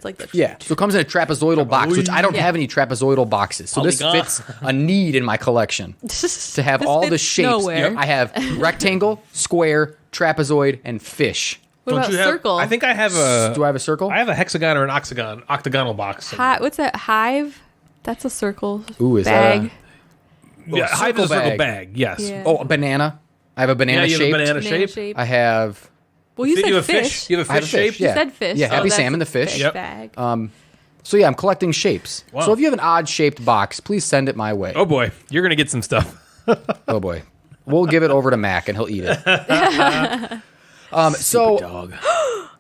like the Yeah. So it comes in a trapezoidal box, which I don't Yeah. have any trapezoidal boxes. So this Polygon. fits a need in my collection to have all the fits shapes. nowhere. I have rectangle, square, trapezoid, and fish. What Don't about you have? circle? I think I have a. Do I have a circle? I have a hexagon or an octagonal box. What's that? Hive? That's a circle. Ooh, is bag. that Yeah, a hive is a circle circle bag. bag. Yes. Yeah. Oh, a banana. I have a Yeah, banana you have shape. a banana Banana shape. I have. Well, you You said have fish. You have a I have fish a fish, shape. yeah. You said fish. Yeah, so happy that's salmon, the a fish. Yep. Bag. So yeah, I'm collecting shapes. Wow. So if you have an odd shaped box, please send it my way. Oh boy, you're gonna get some stuff. Oh boy. We'll give it over to Mac and he'll eat it. So Dog.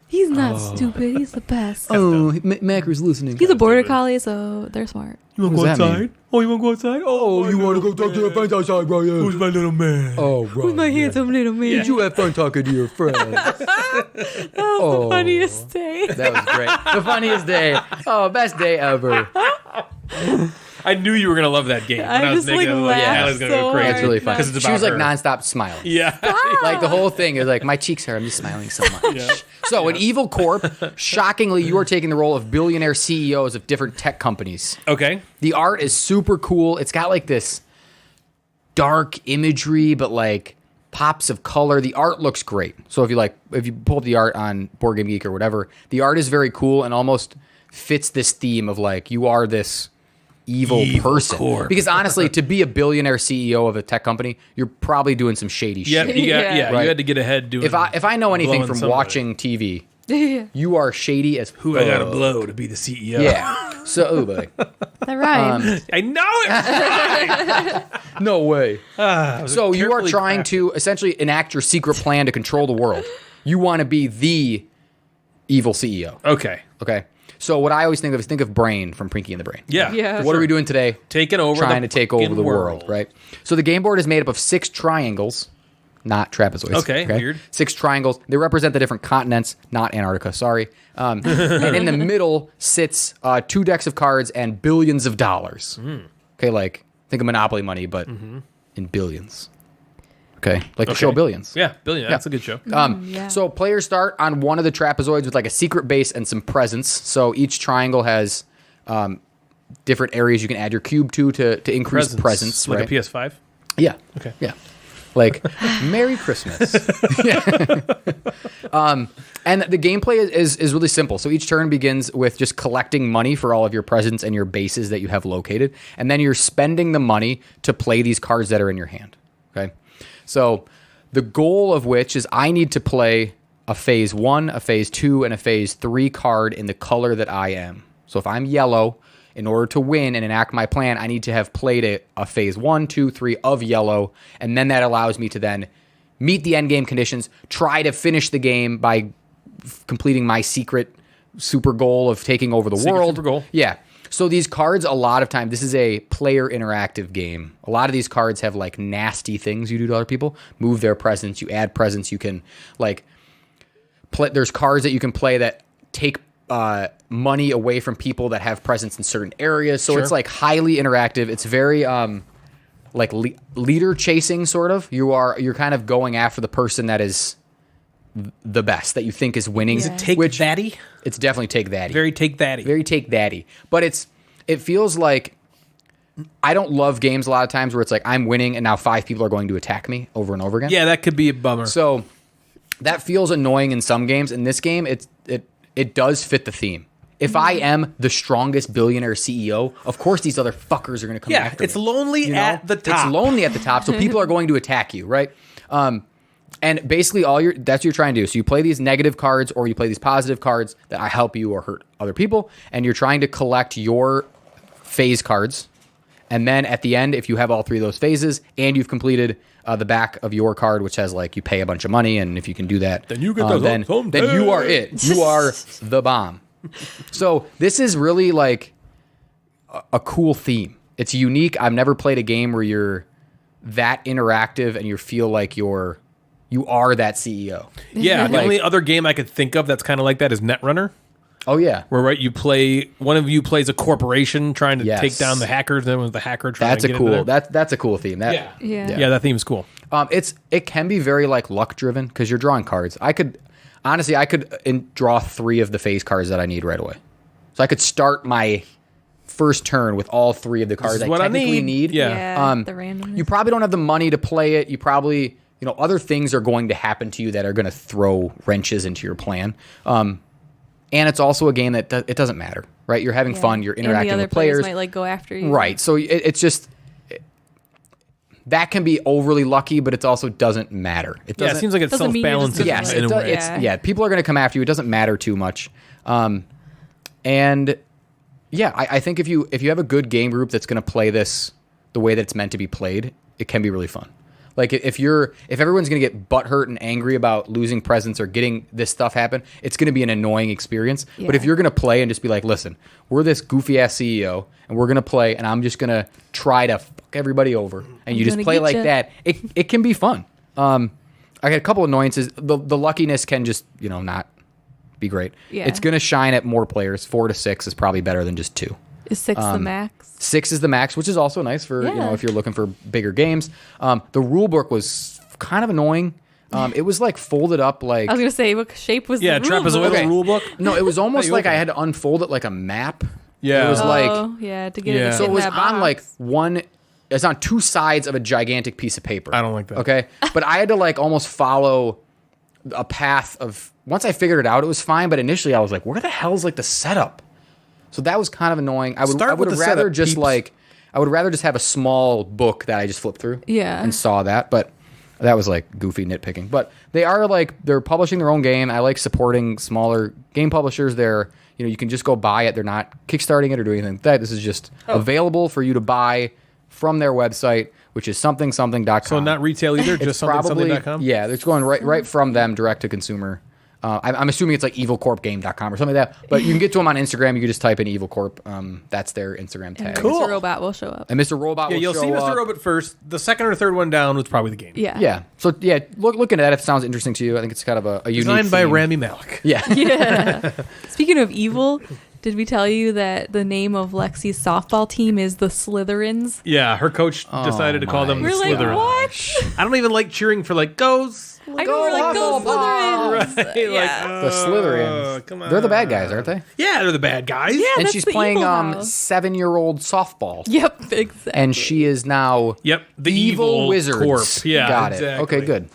He's not stupid. He's the best. Macker's listening. He's a border collie, so they're smart. You want What does that mean? Oh, you want to go outside? Oh, you want to go talk to your friends outside, Brian? Who's my little man? Oh, right. Who's my handsome little man? Did you have fun talking to your friends? The funniest day. That was great. The funniest day. Oh, best day ever. I knew you were gonna love that game. I when was just, like, making it, I was like, laughed yeah, I was gonna so go crazy. That's really fun. Because it's She was about like her. nonstop smiling. Yeah. Like the whole thing is like my cheeks hurt. I'm just smiling so much. So in Evil Corp, shockingly, you are taking the role of billionaire CEOs of different tech companies. Okay. The art is super cool. It's got like this dark imagery, but like pops of color. The art looks great. So if you pull up the art on Board Game Geek or whatever, the art is very cool and almost fits this theme of like you are this evil person. Corp. Because honestly, to be a billionaire CEO of a tech company, you're probably doing some shady Yeah, shit. Yeah. Right. You had to get ahead doing. If I know anything blowing from somebody. watching TV, Yeah. you are shady as Who I gotta fuck. blow to be the CEO? Yeah. So, oh boy. That rhymes. I know it. No way. So you are carefully trying crafted. to essentially enact your secret plan to control the world. You want to be the evil CEO. Okay. Okay. So what I always think of Brain from Pinky and the Brain. Yeah. Yeah. What are we doing today? Taking over. Trying the to take over fucking the world, right? So the game board is made up of 6 triangles, not trapezoids. Okay, weird. 6 triangles. They represent the different continents, not Antarctica, sorry. And in the middle sits 2 decks of cards and billions of dollars. Okay, like think of Monopoly money, but in billions. Okay, like the show Billions. Yeah, Billion. That's a good show. Yeah. So players start on one of the trapezoids with like a secret base and some presents. So each triangle has different areas you can add your cube to increase presents. Like right? a PS5. Yeah. Okay. Yeah. Like Merry Christmas. Yeah. And the gameplay is really simple. So each turn begins with just collecting money for all of your presents and your bases that you have located, and then you're spending the money to play these cards that are in your hand. Okay. So the goal of which is I need to play a phase 1, a phase 2, and a phase 3 card in the color that I am. So if I'm yellow in order to win and enact my plan, I need to have played a phase 1, 2, 3 of yellow, and then that allows me to then meet the end game conditions, try to finish the game by completing my secret super goal of taking over the world. Super goal. Yeah. So these cards, a lot of time, this is a player interactive game. A lot of these cards have like nasty things you do to other people. Move their presence, you add presence, you can like play. There's cards that you can play that take money away from people that have presence in certain areas. So it's like highly interactive. It's very like leader chasing sort of. You're kind of going after the person that is the best, that you think is winning. Yeah. Take thatty? It's definitely take thatty. Very take thatty. Very take thatty. But it feels like I don't love games a lot of times where it's like I'm winning and now 5 people are going to attack me over and over again. Yeah, that could be a bummer. So that feels annoying in some games. In this game, it does fit the theme. If I am the strongest billionaire CEO, of course these other fuckers are going to come after me. It's lonely at the top. It's lonely at the top, so people are going to attack you, right? And basically that's what you're trying to do. So you play these negative cards or you play these positive cards that help you or hurt other people, and you're trying to collect your phase cards. And then at the end, if you have all 3 of those phases and you've completed the back of your card, which has like you pay a bunch of money, and if you can do that, then you get then you are it. You are the bomb. So this is really like a cool theme. It's unique. I've never played a game where you're that interactive and you feel like you are that CEO. Yeah, the only other game I could think of that's kind of like that is Netrunner. Oh yeah, where one of you plays a corporation trying to take down the hackers. Then was the hacker trying to get into there. That's a cool theme. Yeah, that theme is cool. It can be very like luck driven because you're drawing cards. I could draw 3 of the phase cards that I need right away. So I could start my first turn with all 3 of the cards I technically need. Yeah. The randomness. You probably don't have the money to play it. You probably, other things are going to happen to you that are going to throw wrenches into your plan. And it's also a game that it doesn't matter, right? You're having fun. You're interacting and the other with players. might like go after you. Right. So it's just that can be overly lucky, but it also doesn't matter. It seems like it self-balances. Yes, in a way. People are going to come after you. It doesn't matter too much. And yeah, I think if you have a good game group that's going to play this the way that it's meant to be played, it can be really fun. Like if everyone's going to get butthurt and angry about losing presence or getting this stuff happen, it's going to be an annoying experience. Yeah. But if you're going to play and just be like, listen, we're this goofy ass CEO and we're going to play and I'm just going to try to fuck everybody over and you just play like that, it can be fun. I got a couple annoyances. The luckiness can just, not be great. Yeah. It's going to shine at more players. 4 to 6 is probably better than just 2. Is 6 the max? 6 is the max, which is also nice for if you're looking for bigger games. The rule book was kind of annoying. It was like folded up like I was gonna say, what shape was the rule trapezoidal book? rule book. No, it was almost like I had to unfold it like a map. Yeah, it was to get it. So it was on box. like one. It's on 2 sides of a gigantic piece of paper. I don't like that. Okay, but I had to like almost follow a path of. Once I figured it out, it was fine. But initially, I was like, "Where the hell's like the setup?" So that was kind of annoying. I would rather just have a small book that I just flipped through. Yeah. And saw that, but that was like goofy nitpicking. But they're publishing their own game. I like supporting smaller game publishers. You can just go buy it. They're not kickstarting it or doing anything like that. This is just available for you to buy from their website, which is something.com. So not retail either, just something.com? Yeah, it's going right from them direct to consumer. I'm assuming it's like evilcorpgame.com or something like that. But you can get to them on Instagram. You can just type in Evil Corp. That's their Instagram tag. Cool. Mr. Robot will show up. And Mr. Robot will show up. Yeah, you'll see Mr. Robot first. The second or third one down was probably the game. Yeah. Yeah. So, looking at that, if it sounds interesting to you, I think it's kind of a unique Designed by theme. Rami Malek. Yeah. Yeah. Speaking of evil, did we tell you that the name of Lexi's softball team is the Slytherins? Yeah, her coach decided to call them the Slytherins. We're like, what? I don't even like cheering for goes. I know, we're like, go Slytherins! Right? Yeah. The Slytherins. Come on. They're the bad guys, aren't they? Yeah, they're the bad guys. Yeah, And that's she's the playing evil house. 7-year-old softball. Yep, exactly. And she is now Yep, the evil wizards. Corp. Yeah, got it. exactly. Okay, good.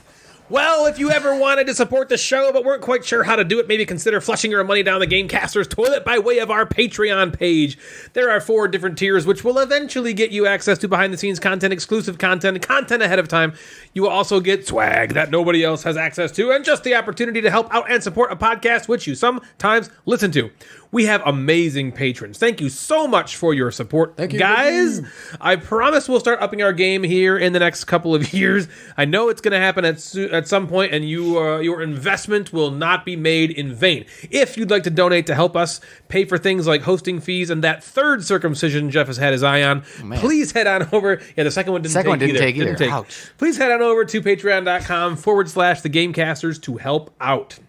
Well, if you ever wanted to support the show but weren't quite sure how to do it, maybe consider flushing your money down the Gamecasters toilet by way of our Patreon page. There are 4 different tiers, which will eventually get you access to behind-the-scenes content, exclusive content ahead of time. You will also get swag that nobody else has access to, and just the opportunity to help out and support a podcast which you sometimes listen to. We have amazing patrons. Thank you so much for your support, guys. I promise we'll start upping our game here in the next couple of years. I know it's going to happen at some point, and your investment will not be made in vain. If you'd like to donate to help us pay for things like hosting fees and that third circumcision Jeff has had his eye on, please head on over. Yeah, the second one didn't take either. Ouch. Please head on over to patreon.com/the Gamecasters to help out.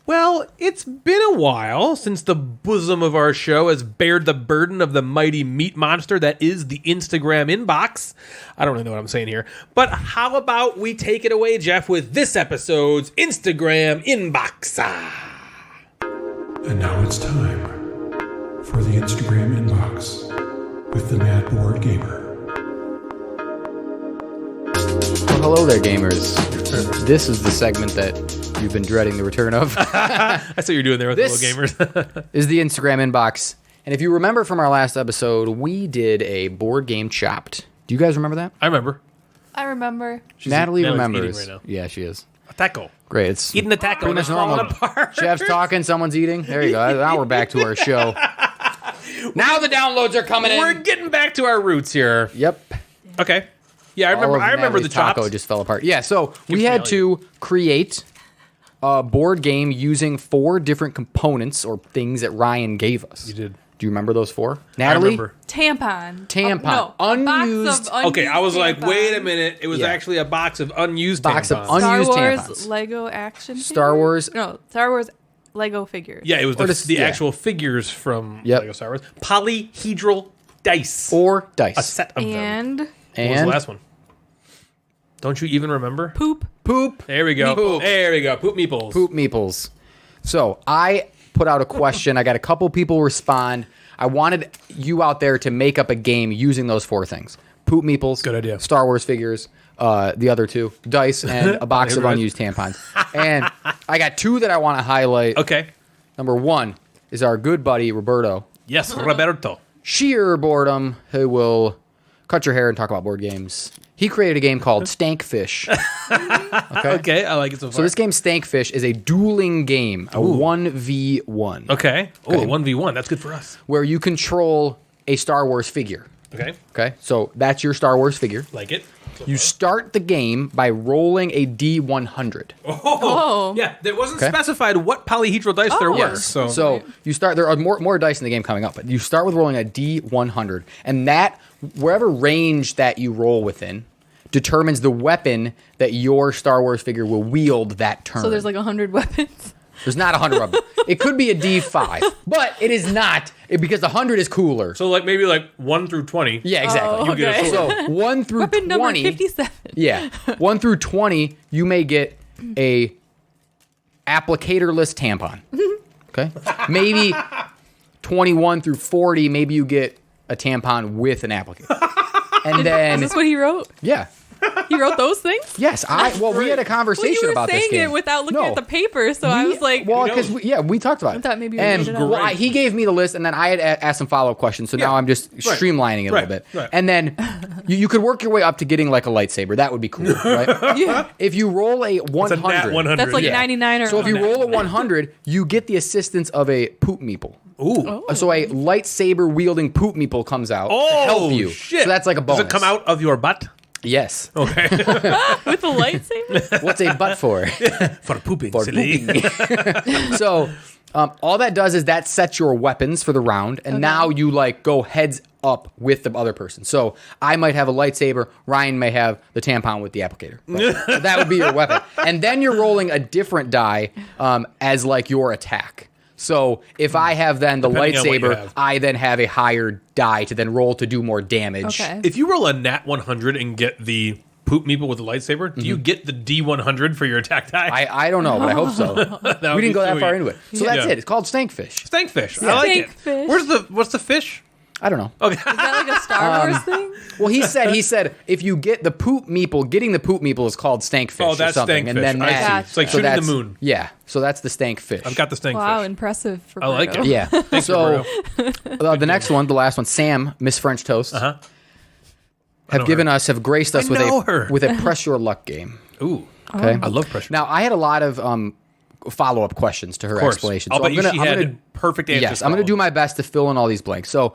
Well, it's been a while since the bosom of our show has bared the burden of the mighty meat monster that is the Instagram inbox. I don't really know what I'm saying here, but how about we take it away, Jeff, with this episode's Instagram inbox. And now it's time for the Instagram inbox with the Mad Board Gamer. Well, hello there, gamers. This is the segment that you've been dreading the return of. That's what you're doing there with the little gamers. Is the Instagram inbox. And if you remember from our last episode, we did a board game Chopped. Do you guys remember that? I remember. I remember. Natalie Natalie's remembers. eating right now. Yeah, she is. A taco. Great. It's Eating a taco. pretty much It's falling normal. apart. Jeff's talking, someone's eating. There you go. Now we're back to our show. Now the downloads are coming in. We're getting back to our roots here. Yep. Okay. Yeah, I All remember. of I remember the Natalie's taco chops. just fell apart. Yeah, so we had to create a board game using 4 different components or things that Ryan gave us. You did. Do you remember those 4? I Natalie? remember. Tampon. Tampon. No, a Unused- box of Okay, I was like, tampons. wait a minute. It was Yeah. actually a box of unused Box of tampons. Star unused Wars tampons. Lego action Star figures? Wars- No, Star Wars Lego figures. Yeah, it was Or just- the yeah. actual figures from Yep. Lego Star Wars. Polyhedral dice. Or dice. A set of them. And What was And the last one? Don't you even remember? poop. poop. There we go. Poop. There we go. Poop meeples. Poop meeples. So I put out a question. I got a couple people respond. I wanted you out there to make up a game using those 4 things. Poop meeples. Good idea. Star Wars figures. The other 2. Dice and a box of Right. unused tampons. And I got 2 that I want to highlight. Okay. Number 1 is our good buddy, Roberto. Yes, Roberto. Sheer boredom, who will cut your hair and talk about board games. He created a game called Stankfish. Okay, I like it so far. So this game, Stankfish, is a dueling game, a 1v1. Okay. Oh, 1v1. That's good for us. Where you control a Star Wars figure. Okay. Okay, so that's your Star Wars figure. Like it. You start the game by rolling a D100. Oh. Yeah, there wasn't Okay. specified what polyhedral dice there were. Yes. So you start. There are more dice in the game coming up, but you start with rolling a D100, and that wherever range that you roll within determines the weapon that your Star Wars figure will wield that turn. So there's like 100 weapons. There's not 100 of them. It could be a D5, but it is not because the 100 is cooler. So like maybe like 1 through 20. Yeah, exactly. Oh, You get a okay. sword. So 1 through Weapon 20. number 57. Yeah, 1 through 20, you may get a applicatorless tampon. Okay, maybe 21 through 40, maybe you get a tampon with an applicator. And Is then this what he wrote? yeah, He wrote those things? yes, we had a conversation Well, you were about this saying game. it without looking No. at the paper, so I was like, well, Who because knows? we talked about it. I thought maybe we and made it up. well, he gave me the list, and then I had asked some follow up questions. So now I'm just streamlining it a Right. little bit. Right. And then you could work your way up to getting like a lightsaber. That would be cool, right? yeah. If you roll a It's a nat 100, 100. That's like Yeah. 99 or so if you roll a 100, you get the assistance of a poop meeple. Ooh. So a lightsaber wielding poop meeple comes out to help you. Shit. So that's like a bonus. Does it come out of your butt? Yes. Okay. with a lightsaber? What's a butt for? For pooping, For silly. pooping. So all that does is that sets your weapons for the round, and now you like go heads up with the other person. So I might have a lightsaber, Ryan may have the tampon with the applicator. Right? So that would be your weapon. And then you're rolling a different die as like your attack. So if I have then the Depending on what you lightsaber, have. I then have a higher die to then roll to do more damage. Okay. If you roll a nat 100 and get the poop meeple with the lightsaber, do you get the D100 for your attack die? I don't know, but I hope so. That would We be didn't go that sweet. far into it. So that's Yeah. it. It's called Stankfish. Stankfish. I like it. Stankfish. What's the fish? I don't know. Okay. Is that like a Star Wars thing? Well, he said if you get the poop meeple, getting the poop meeple is called stank fish. Oh, that's or something. stank And fish. then I that, see. It's like So shooting the moon. Yeah, so that's the stank fish. I've got the stank Wow, fish. impressive for I like Bruno. it. Yeah. Thanks, So Roberto. the next one, the last one, Sam, Miss French Toast, Uh-huh. have graced us know her. with a press your luck game. Ooh. Okay. I love pressure. Now I had a lot of follow-up questions to her Of course. explanation. I'll So bet I'm you gonna, she I'm had gonna perfect answers. Yes, I'm going to do my best to fill in all these blanks. So,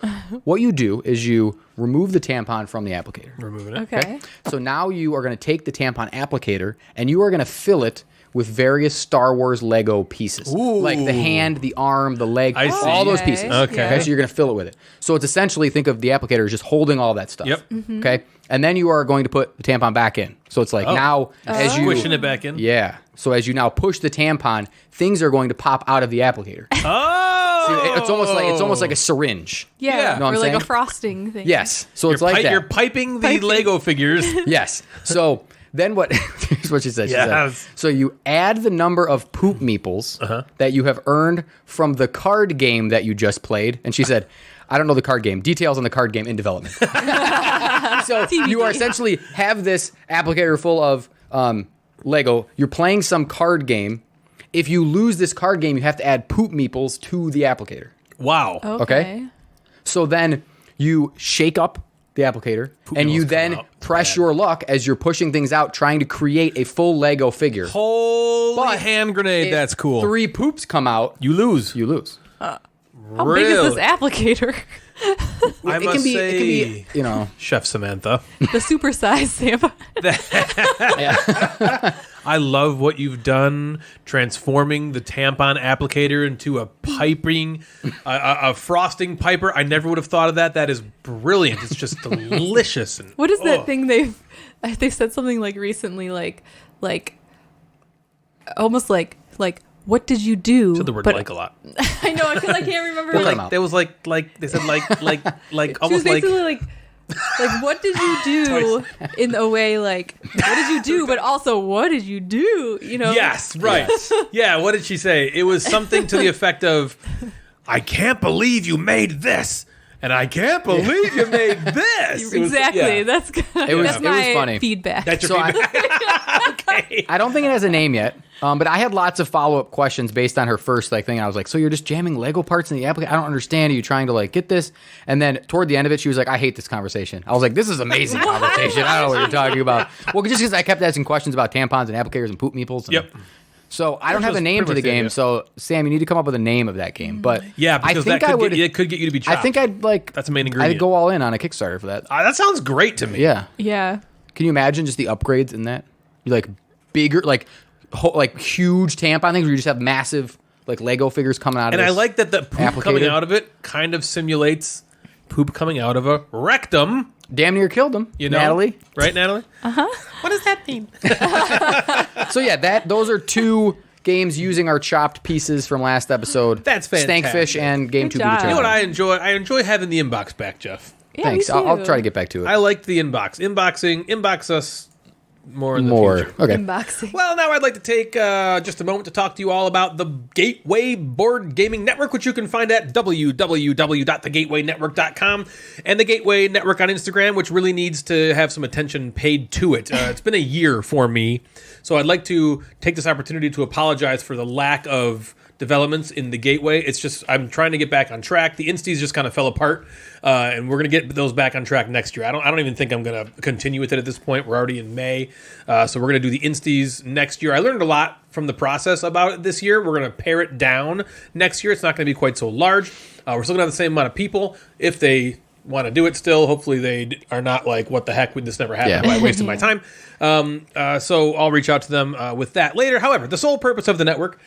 what you do is you remove the tampon from the applicator. Removing it. Okay. So now you are going to take the tampon applicator and you are going to fill it with various Star Wars Lego pieces, like the hand, the arm, the leg, I see. all those Okay. pieces. Okay. So you're going to fill it with it. So it's essentially, think of the applicator as just holding all that stuff. Yep. Okay. And then you are going to put the tampon back in. So it's like now as you Squishing it back in. yeah. So as you now push the tampon, things are going to pop out of the applicator. Oh. It's almost like a syringe. Yeah, Yeah. Know what or I'm like saying? a frosting thing. Yes. So it's like that. You're piping the Lego figures. Yes. So then what? Here's what she said. She said, Yes. so you add the number of poop meeples that you have earned from the card game that you just played, and she said, "I don't know the card game. Details on the card game in development." So you are essentially have this applicator full of Lego. You're playing some card game. If you lose this card game, you have to add poop meeples to the applicator. Wow. Okay. So then you shake up the applicator, and you meeples come then out. press your luck as you're pushing things out, trying to create a full Lego figure. Holy But hand grenade. If That's cool. 3 poops come out, You lose. you lose. How big is this applicator? I It must can be, say, it can be, you know. Chef Samantha, The supersized tampon. I love what you've done transforming the tampon applicator into a piping, a frosting piper. I never would have thought of that. That is brilliant. It's just delicious. And, What is that thing they said something like recently like almost like what did you do? Said the word But like a lot. I know because I can't remember. Well, like, come out. There was like they said like she was almost like basically like what did you do in a way like what did you do but also what did you do, you know? yes, right. Yeah, what did she say? It was something to the effect of, I can't believe you made this. And I can't believe you made this. It was- Exactly. yeah. That's It was my funny. feedback. That's your So I- feedback. Okay. I don't think it has a name yet, but I had lots of follow-up questions based on her first thing. And I was like, so you're just jamming Lego parts in the applicator? I don't understand. Are you trying to like get this? And then toward the end of it, she was like, I hate this conversation. I was like, this is amazing conversation. I don't know what you're talking about. Well, just because I kept asking questions about tampons and applicators and poop meeples. And, Yep. So I don't have a was name to pretty the much it, game. yeah. So Sam, you need to come up with a name of that game. But Yeah, because I think it could get you to be chopped. I think I'd like. That's the main I'd ingredient. go all in on a Kickstarter for that. That sounds great to me. Yeah. Yeah. Can you imagine just the upgrades in that? You like bigger, like huge tampon things where you just have massive like Lego figures coming out of And this. I like that the poop coming applicator. out of it kind of simulates poop coming out of a rectum. Damn near killed him, You know, Natalie. right, Natalie? What does that mean? So yeah, those are 2 games using our chopped pieces from last episode. That's fantastic. Stankfish and Game Good 2 job. Determined. You know what I enjoy? I enjoy having the inbox back, Jeff. Yeah, Thanks. me I'll too. try to get back to it. I liked the inbox. Inbox us more in the future. Okay. Unboxing. Well, now I'd like to take just a moment to talk to you all about the Gateway Board Gaming Network, which you can find at www.thegatewaynetwork.com, and the Gateway Network on Instagram, which really needs to have some attention paid to it. It's been a year for me, so I'd like to take this opportunity to apologize for the lack of developments in the Gateway. It's just I'm trying to get back on track. The insties just kind of fell apart, and we're gonna get those back on track next year. I don't even think I'm gonna continue with it at this point. We're already in May, so we're gonna do the insties next year. I learned a lot from the process about it this year. We're gonna pare it down next year. It's not gonna be quite so large. We're still gonna have the same amount of people if they want to do it still. Hopefully they are not like, what the heck, this never happened. Yeah. I wasted my time. So I'll reach out to them with that later. However, the sole purpose of the network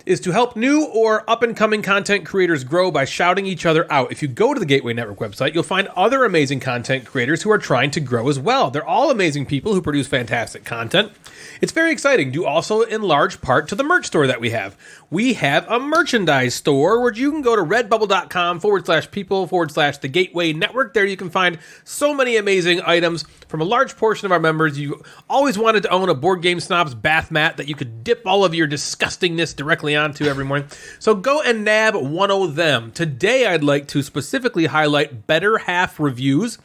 is to help new or up-and-coming content creators grow by shouting each other out. If you go to the Gateway Network website, you'll find other amazing content creators who are trying to grow as well. They're all amazing people who produce fantastic content. It's very exciting, due also in large part to the merch store that we have. We have a merchandise store where you can go to redbubble.com/people/the Gateway Network. There you can find so many amazing items from a large portion of our members. You always wanted to own a Board Game Snobs bath mat that you could dip all of your disgustingness directly finally on to every morning. So go and nab one of them. Today, I'd like to specifically highlight Better Half Reviews.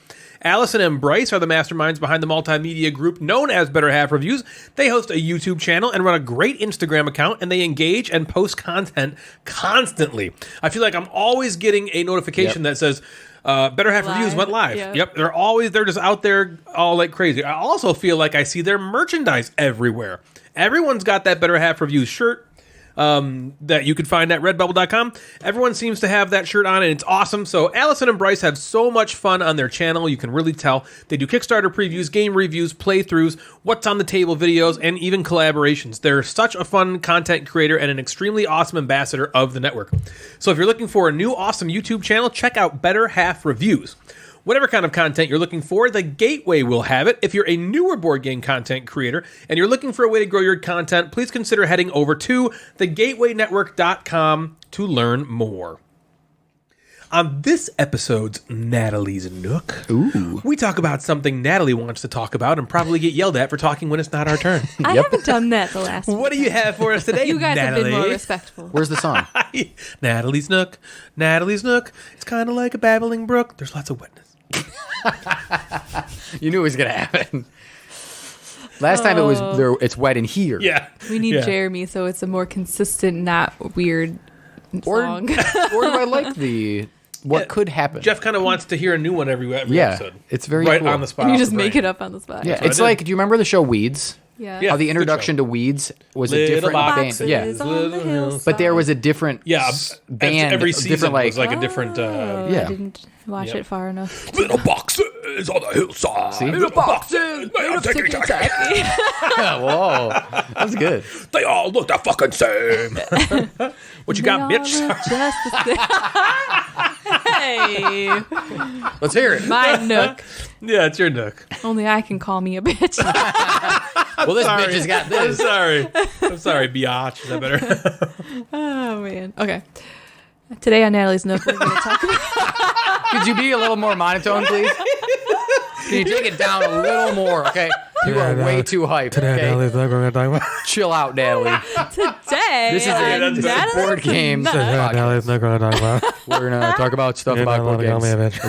Allison and Bryce are the masterminds behind the multimedia group known as Better Half Reviews. They host a YouTube channel and run a great Instagram account, and they engage and post content constantly. I feel like I'm always getting a notification that says, Better Half Reviews went live. Yep. They're just out there all like crazy. I also feel like I see their merchandise everywhere. Everyone's got that Better Half Reviews shirt that you can find at redbubble.com. Everyone seems to have that shirt on, and it's awesome. So Allison and Bryce have so much fun on their channel. You can really tell. They do Kickstarter previews, game reviews, playthroughs, what's on the table videos, and even collaborations. They're such a fun content creator and an extremely awesome ambassador of the network. So if you're looking for a new awesome YouTube channel, check out Better Half Reviews. Whatever kind of content you're looking for, the Gateway will have it. If you're a newer board game content creator and you're looking for a way to grow your content, please consider heading over to thegatewaynetwork.com to learn more. On this episode's Natalie's Nook, we talk about something Natalie wants to talk about and probably get yelled at for talking when it's not our turn. I haven't done that the last What do you have for us today, You guys Natalie? have been more respectful. Where's the song? Natalie's Nook. Natalie's Nook. It's kind of like a babbling brook. There's lots of wetness. You knew it was going to happen. Last time it was there. It's wet in here. Yeah. We need Jeremy so it's a more consistent, not weird song. Or do I like the what could happen? Jeff kind of wants to hear a new one every episode. It's very right cool. on the spot. You off just the make brain. it up on the spot. Yeah, what it's I like, did. do you remember the show Weeds? Yeah. Yeah. How the good introduction show. to Weeds was Little a different boxes. band. Yeah, On the hillside. but there was a different band. Every season different, like, was like a different. Oh, Yeah. I didn't watch it far enough. Little boxes on the hillside. See? Little boxes. Whoa, that was good. They all look the fucking same. What you got, They bitch? all look just the same. Hey, Let's hear it. my Nook. Yeah, it's your Nook. Only I can call me a bitch. Well, this bitch has got I'm this. sorry. I'm sorry, biatch. Is that better? Oh man. Okay. Today on Natalie's Nook, we're going to talk about. Could you be a little more monotone, please? Can you take it down a little more? Okay, you are way too hyped. Okay? Chill out, Natalie. Today, This is on a Natalie's board game. Nook. We're gonna talk about stuff about board games.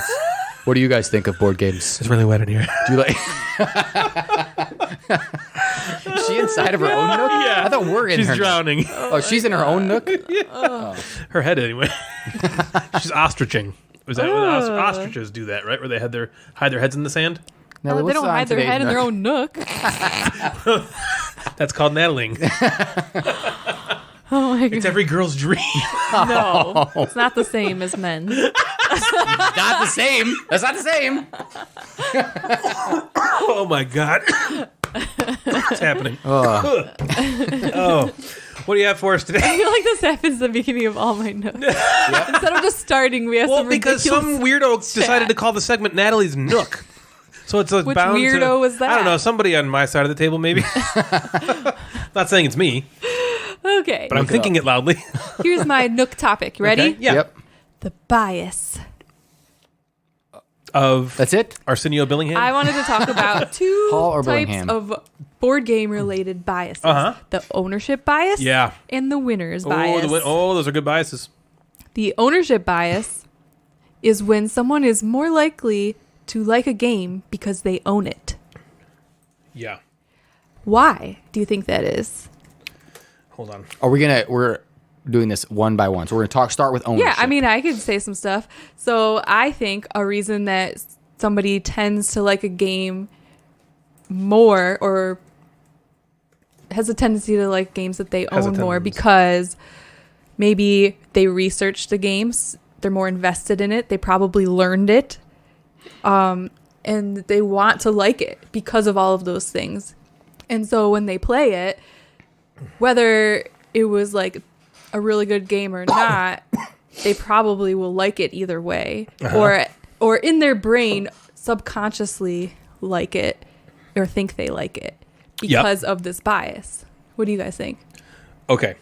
What do you guys think of board games? It's really wet in here. Do you like? Is she inside of her own nook? Yeah. I thought we're in She's her. drowning. Oh, she's in her own nook. Her head, anyway. She's ostriching. Was that what ostriches do that, right? Where they hide their heads in the sand? Natalie, They what's don't on hide their today's head in their nook? own nook. That's called Nataling. Oh my god. It's every girl's dream. No, it's not the same as men. Not the same. That's not the same. Oh my god. What's happening? Oh. What do you have for us I today? feel like this happens at the beginning of all my notes. Instead of just starting, we have Well, some because ridiculous. some weirdo decided to call the segment Natalie's Nook. So it's Which bound to, weirdo was that? I don't know, somebody on my side of the table maybe. Not saying it's me, Okay, but I'm thinking it loudly. here's my Nook topic. You ready? Okay, yeah. Yep. The bias. Of That's it. Arsenio Billingham. I wanted to talk about two Hall or types Billingham? of board game related biases. Uh-huh. The ownership bias Yeah. and the winner's bias. Those are good biases. The ownership bias is when someone is more likely to like a game because they own it. Yeah. Why do you think that is? Hold on. We're doing this one by one. So we're gonna start with ownership. Yeah, I mean, I could say some stuff. So I think a reason that somebody tends to like a game more or has a tendency to like games that they own more because maybe they researched the games, they're more invested in it, they probably learned it, and they want to like it because of all of those things. And so when they play it, whether it was like a really good game or not, they probably will like it either way, or in their brain subconsciously like it or think they like it because of this bias. What do you guys think? Okay.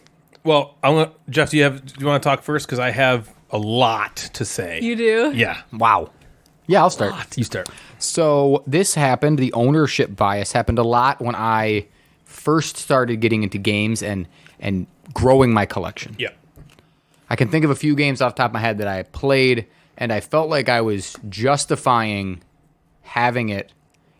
Well, Jeff, do you want to talk first? Because I have a lot to say. You do? Yeah. Wow. Yeah, I'll start. You start. So this happened. The ownership bias happened a lot when I first started getting into games and growing my collection. Yeah. I can think of a few games off the top of my head that I played, and I felt like I was justifying having it,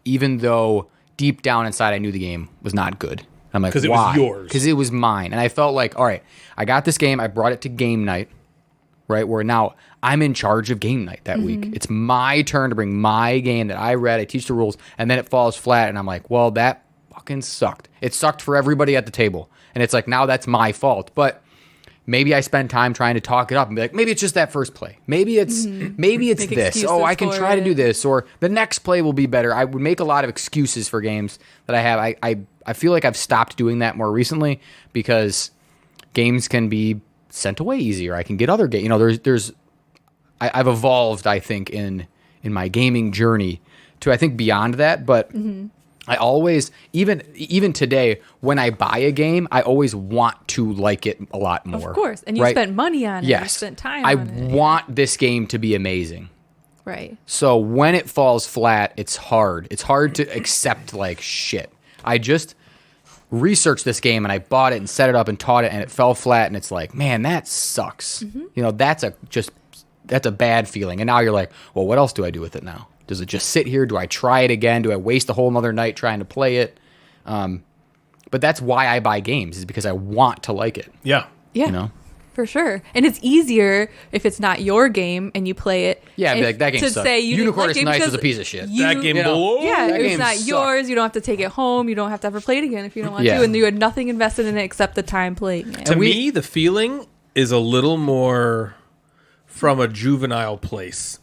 even though deep down inside I knew the game was not good. I'm like, why? Because it was yours. Because it was mine. And I felt like, all right, I got this game. I brought it to game night, right, where now I'm in charge of game night that week. It's my turn to bring my game that I read. I teach the rules, and then it falls flat, and I'm like, well, that fucking sucked. It sucked for everybody at the table. And it's like, now that's my fault. But maybe I spend time trying to talk it up and be like, maybe it's just that first play. Maybe it's Make this. Oh, I can excuses try to for do it. this, or the next play will be better. I would make a lot of excuses for games that I have. I feel like I've stopped doing that more recently because games can be sent away easier. I can get other games. You know, I've evolved, I think, in my gaming journey to, I think, beyond that. But I always, even today, when I buy a game, I always want to like it a lot more. Of course. And you right? spent money on it. Yes. You spent time I on it. want this game to be amazing. Right. So when it falls flat, it's hard. It's hard to accept, like, shit. I just researched this game and I bought it and set it up and taught it, and it fell flat, and it's like, man, that sucks. You know, that's a bad feeling. And now you're like, well, what else do I do with it now? Does it just sit here? Do I try it again? Do I waste a whole nother night trying to play it? But that's why I buy games, is because I want to like it. Yeah. Yeah. You know? For sure. And it's easier if it's not your game and you play it. Yeah, I'd be if- like, that game to sucks. say you didn't Unicorn like is it Nice because was a piece of shit. That game You know, blows. Yeah, That if game it's not sucked. yours, you don't have to take it home. You don't have to ever play it again if you don't want Yeah. to. And you had nothing invested in it except the time playing it. To me, the feeling is a little more from a juvenile place.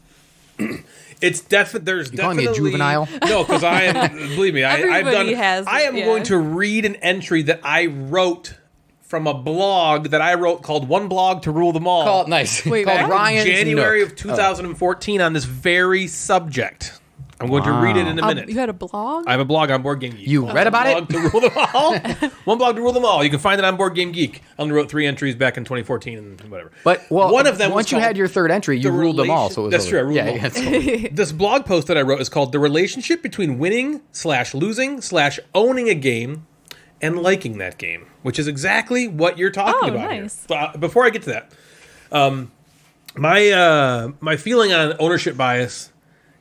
It's there's You calling definitely me a juvenile? No, because I am. Believe me, I've Everybody done. has I it, am yeah. going to read an entry that I wrote from a blog that I wrote called "One Blog to Rule Them All." Called nice. Wait, Called what? Ryan's January Nook. of 2014 on this very subject. I'm going to read it in a minute. You had a blog? I have a blog on Board Game Geek. You read about Blog to rule them all. One blog to rule them all. You can find it on Board Game Geek. I only wrote 3 entries back in 2014 and whatever. But one of them once was you called had your third entry, you The ruled them all. Relation- So it was That's over. true, I ruled yeah, them all. yeah, totally. This blog post that I wrote is called "The Relationship Between Winning / Losing / Owning a Game and Liking That Game," which is exactly what you're talking Oh, about nice. here. But before I get to that, my feeling on ownership bias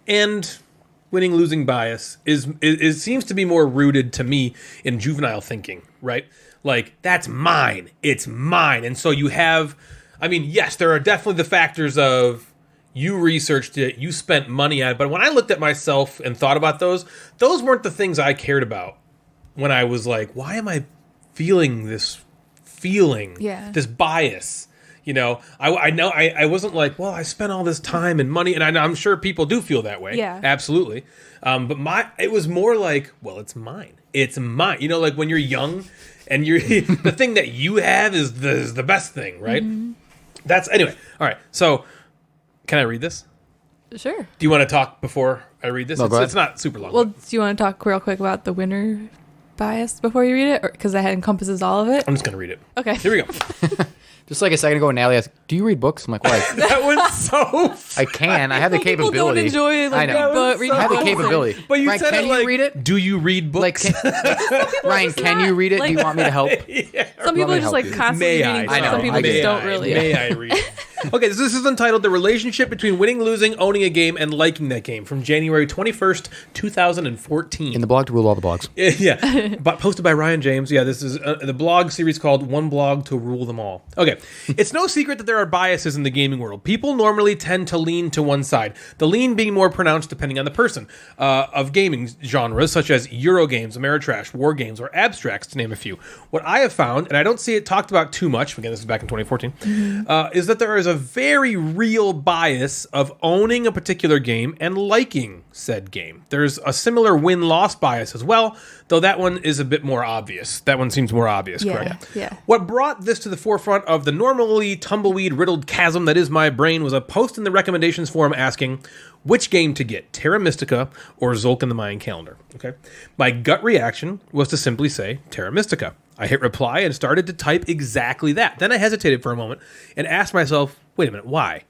and winning losing bias is seems to be more rooted to me in juvenile thinking, right? Like, that's mine, it's mine. And so you have, I mean, yes, there are definitely the factors of you researched it, you spent money on it, but when I looked at myself and thought about those weren't the things I cared about when I was like, why am I feeling this feeling, Yeah. this bias? You know, I know I wasn't like, well, I spent all this time and money, and I'm sure people do feel that way. Yeah. Absolutely. But it was more like, well, it's mine. It's mine. You know, like when you're young and you're the thing that you have is the best thing, right? That's anyway. All right. So, can I read this? Sure. Do you want to talk before I read this? No, go ahead. It's not super long. Well, do you want to talk real quick about the winner bias before you read it? Because that encompasses all of it? I'm just going to read it. Okay. Here we go. Just like a second ago, Natalie asked, "Do you read books?" I'm like, "Why?" That was so. I can. I have the People capability. don't enjoy, like, I know. reading I have the books. capability. But you Ryan, said can it you like, read it? do you read Like, books? Ryan, can you read it? Do you want me to help? Some people me are to just help like you. constantly May I? reading I books. know, Some people I just get it. don't really. May I read it? Okay, so this is entitled "The Relationship Between Winning, Losing, Owning a Game, and Liking That Game" from January 21st, 2014. In the blog to rule all the blogs. Yeah, but posted by Ryan James. Yeah, this is the blog series called "One Blog to Rule Them All." Okay, it's no secret that there are biases in the gaming world. People normally tend to lean to one side, the lean being more pronounced depending on the person. Of gaming genres such as Eurogames, Ameritrash, war games, or abstracts, to name a few. What I have found, and I don't see it talked about too much, again, this is back in 2014, is that there is a very real bias of owning a particular game and liking said game. There's a similar win-loss bias as well, though that one is a bit more obvious. That one seems more obvious, Yeah, correct? yeah. What brought this to the forefront of the normally tumbleweed-riddled chasm that is my brain was a post in the recommendations forum asking which game to get, Terra Mystica or Zulk in the Mayan Calendar. Okay, my gut reaction was to simply say Terra Mystica. I hit reply and started to type exactly that. Then I hesitated for a moment and asked myself, wait a minute, why?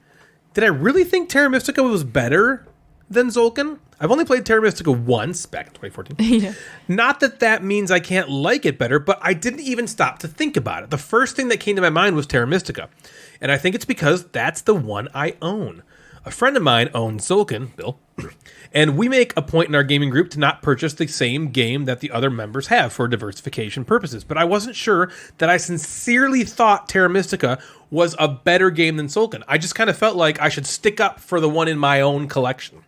Did I really think Terra Mystica was better than Zolkin. I've only played Terra Mystica once, back in 2014. Yeah. Not that that means I can't like it better, but I didn't even stop to think about it. The first thing that came to my mind was Terra Mystica. And I think it's because that's the one I own. A friend of mine owns Zolkin, Bill, and we make a point in our gaming group to not purchase the same game that the other members have for diversification purposes. But I wasn't sure that I sincerely thought Terra Mystica was a better game than Zolkin. I just kind of felt like I should stick up for the one in my own collection.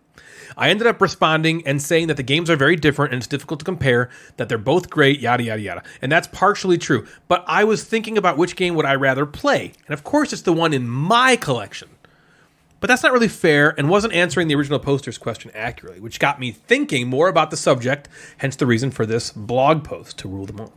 I ended up responding and saying that the games are very different and it's difficult to compare, that they're both great, yada, yada, yada. And that's partially true. But I was thinking about which game would I rather play. And of course, it's the one in my collection. But that's not really fair and wasn't answering the original poster's question accurately, which got me thinking more about the subject, hence the reason for this blog post to rule them all.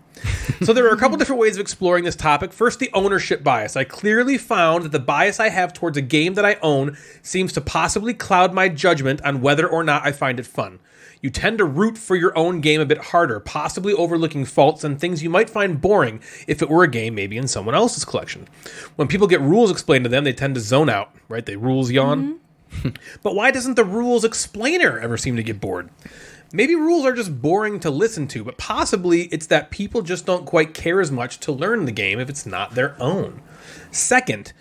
So there are a couple different ways of exploring this topic. First, the ownership bias. I clearly found that the bias I have towards a game that I own seems to possibly cloud my judgment on whether or not I find it fun. You tend to root for your own game a bit harder, possibly overlooking faults and things you might find boring if it were a game maybe in someone else's collection. When people get rules explained to them, they tend to zone out, right? They rules yawn. Mm-hmm. But why doesn't the rules explainer ever seem to get bored? Maybe rules are just boring to listen to, but possibly it's that people just don't quite care as much to learn the game if it's not their own. Second,